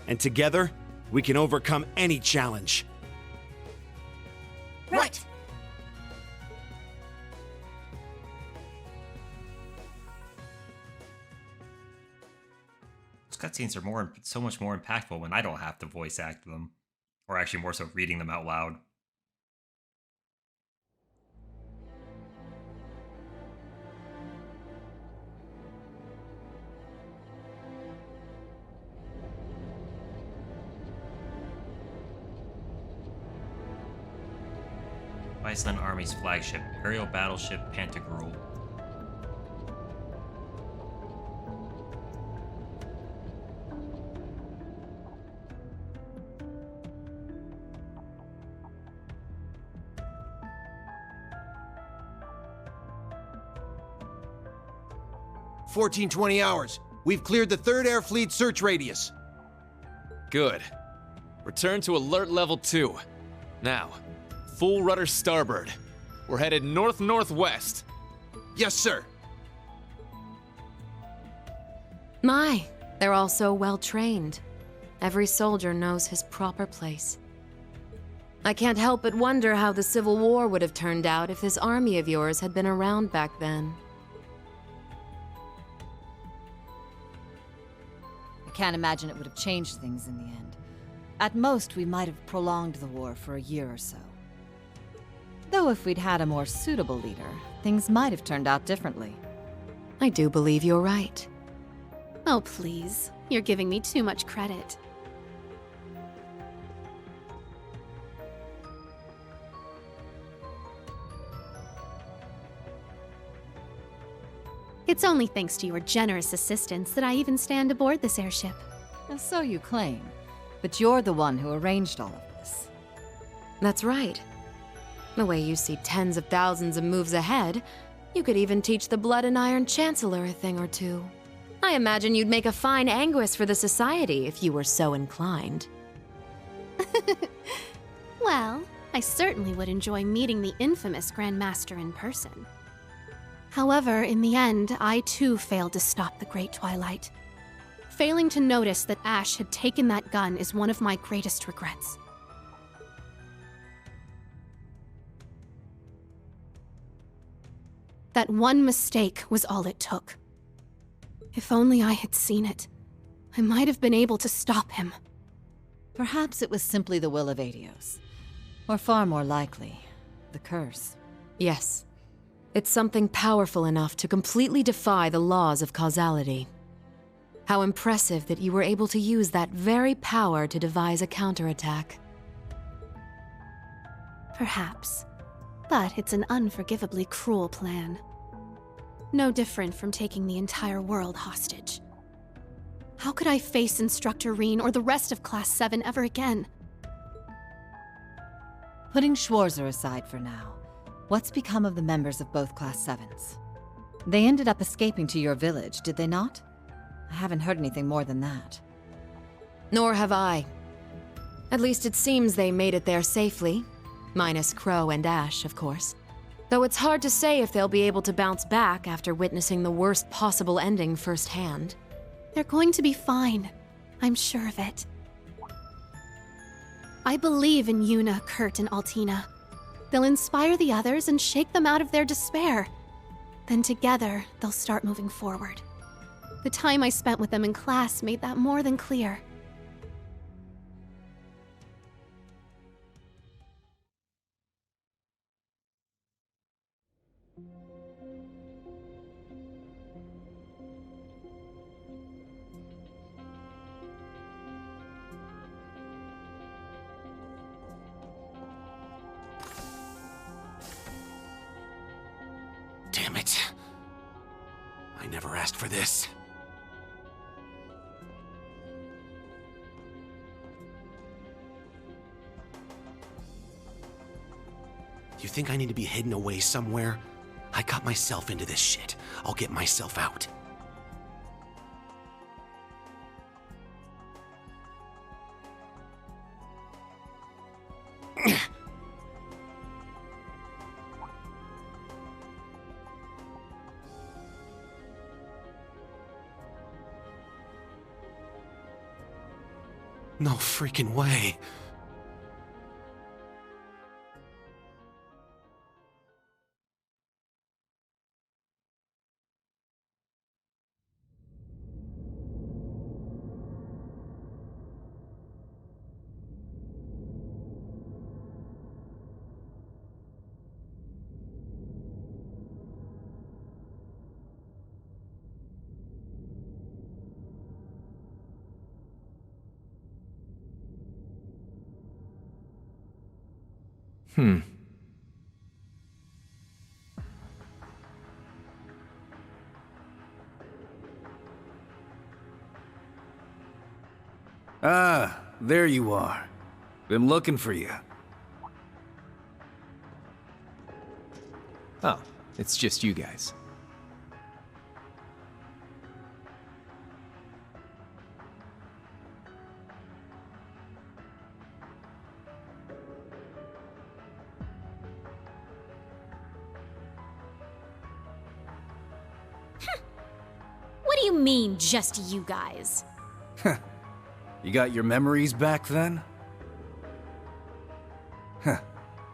And together, we can overcome any challenge. Right. Those cutscenes are so much more impactful when I don't have to voice act them. Or actually more so reading them out loud. Iceland Army's flagship, Imperial Battleship Pantagruel. "1420 hours. We've cleared the 3rd Air Fleet search radius." Good. Return to alert level 2. Now, full rudder starboard. We're headed north-northwest. Yes, sir. My, they're all so well trained. Every soldier knows his proper place. I can't help but wonder how the Civil War would have turned out if this army of yours had been around back then. I can't imagine it would have changed things in the end. At most, we might have prolonged the war for a year or so. Though if we'd had a more suitable leader, things might have turned out differently. I do believe you're right. Oh, please. You're giving me too much credit. It's only thanks to your generous assistance that I even stand aboard this airship. So you claim. But you're the one who arranged all of this. That's right. The way you see tens of thousands of moves ahead, you could even teach the Blood and Iron Chancellor a thing or two. I imagine you'd make a fine Anguis for the Society if you were so inclined. Well, I certainly would enjoy meeting the infamous Grand Master in person. However, in the end, I too failed to stop the Great Twilight. Failing to notice that Ash had taken that gun is one of my greatest regrets. That one mistake was all it took. If only I had seen it, I might have been able to stop him. Perhaps it was simply the will of Adios. Or far more likely, the curse. Yes. It's something powerful enough to completely defy the laws of causality. How impressive that you were able to use that very power to devise a counterattack. Perhaps. But it's an unforgivably cruel plan. No different from taking the entire world hostage. How could I face Instructor Reen or the rest of Class 7 ever again? Putting Schwarzer aside for now, what's become of the members of both Class 7s? They ended up escaping to your village, did they not? I haven't heard anything more than that. Nor have I. At least it seems they made it there safely. Minus Crow and Ash, of course. Though it's hard to say if they'll be able to bounce back after witnessing the worst possible ending firsthand. They're going to be fine. I'm sure of it. I believe in Yuna, Kurt, and Altina. They'll inspire the others and shake them out of their despair. Then together, they'll start moving forward. The time I spent with them in class made that more than clear. Damn it. I never asked for this. You think I need to be hidden away somewhere? I got myself into this shit. I'll get myself out. No freaking way. Ah, there you are. Been looking for you. Oh, it's just you guys. What do you mean, just you guys? You got your memories back then?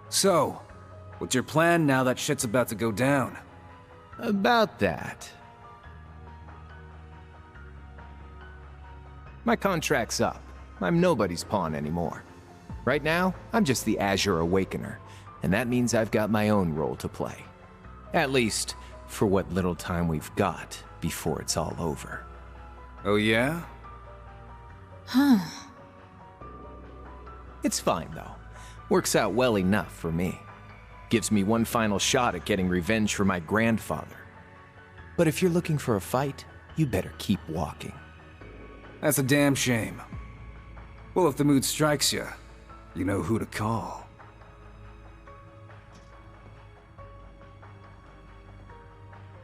So, what's your plan now that shit's about to go down? About that. My contract's up. I'm nobody's pawn anymore. Right now, I'm just the Azure Awakener, and that means I've got my own role to play. At least, for what little time we've got before it's all over. Oh yeah? Huh. It's fine, though. Works out well enough for me. Gives me one final shot at getting revenge for my grandfather. But if you're looking for a fight, you better keep walking. That's a damn shame. Well, if the mood strikes you, you know who to call.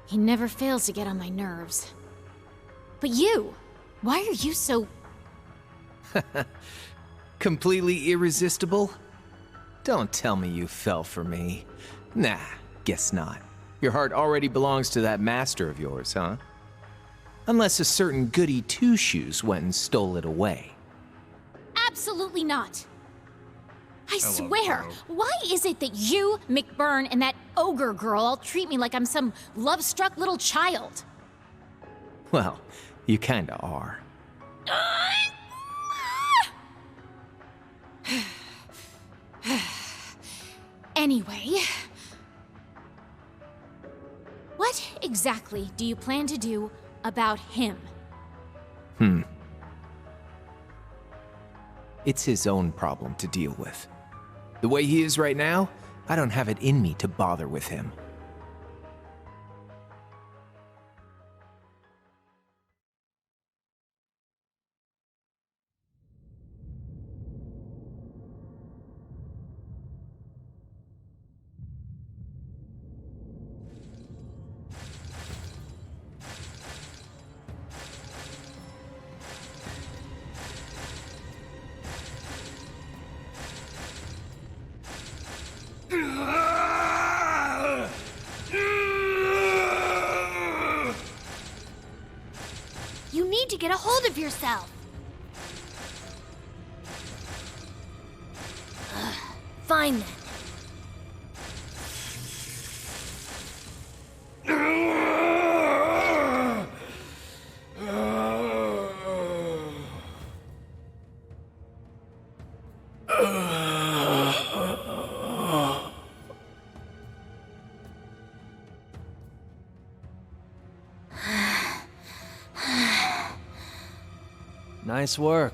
He never fails to get on my nerves. But you, why are you so... Completely irresistible? Don't tell me you fell for me. Nah, guess not. Your heart already belongs to that master of yours, huh? Unless a certain goody two-shoes went and stole it away. Absolutely not. I love swear, why is it that you, McBurn, and that ogre girl all treat me like I'm some love-struck little child? Well, you kinda are. Anyway, what exactly do you plan to do about him? It's his own problem to deal with. The way he is right now, I don't have it in me to bother with him. You need to get a hold of yourself. Fine then. Nice work.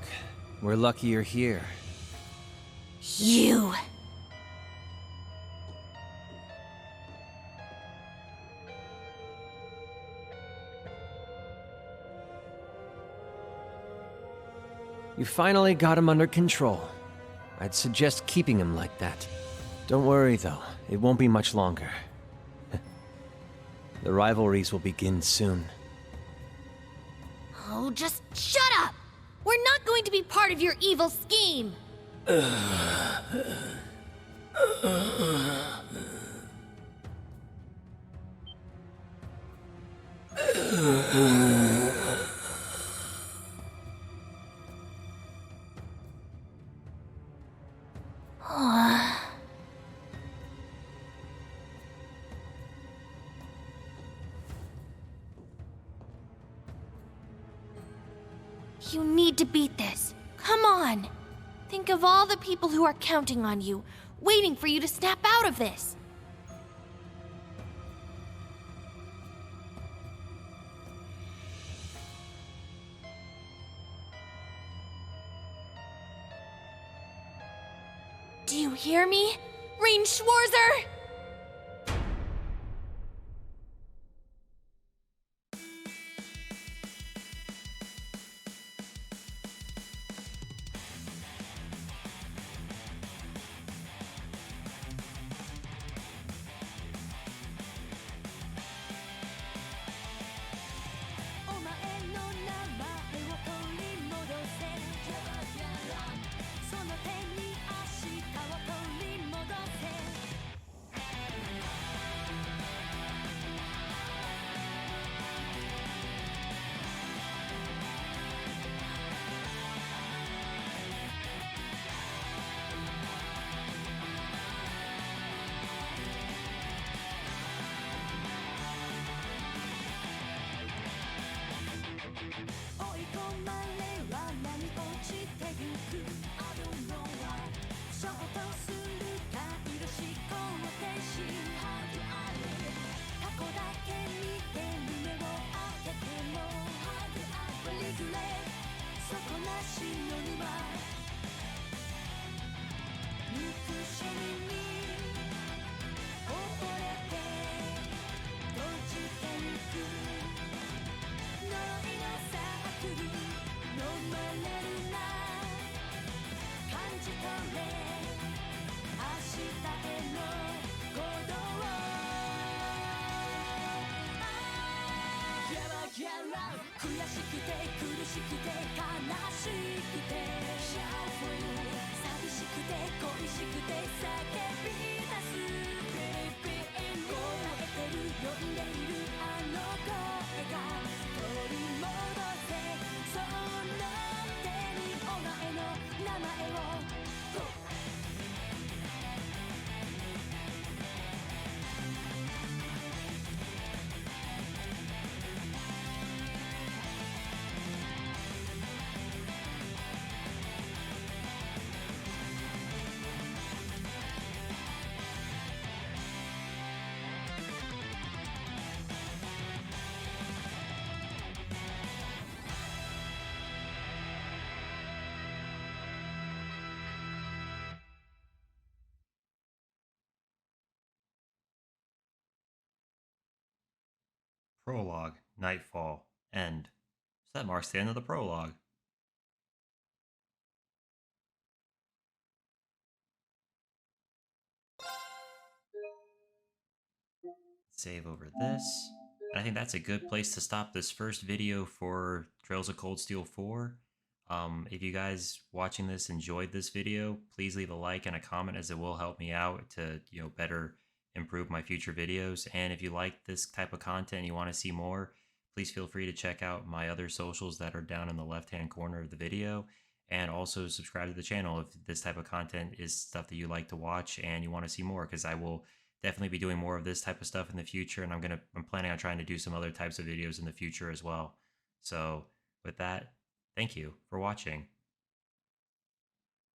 We're lucky you're here. You. You finally got him under control. I'd suggest keeping him like that. Don't worry, though. It won't be much longer. The rivalries will begin soon. Oh, just shut up! We're not going to be part of your evil scheme! You need to beat this. Come on. Think of all the people who are counting on you, waiting for you to snap out of this. Do you hear me? Rein Schwarzer! Prologue, Nightfall, End. So that marks the end of the prologue. Save over this. And I think that's a good place to stop this first video for Trails of Cold Steel 4. If you guys watching this enjoyed this video, please leave a like and a comment, as it will help me out to, better improve my future videos. And if you like this type of content and you want to see more, please feel free to check out my other socials that are down in the left-hand corner of the video. And also subscribe to the channel if this type of content is stuff that you like to watch and you want to see more, because I will definitely be doing more of this type of stuff in the future, and I'm planning on trying to do some other types of videos in the future as well. So with that, thank you for watching.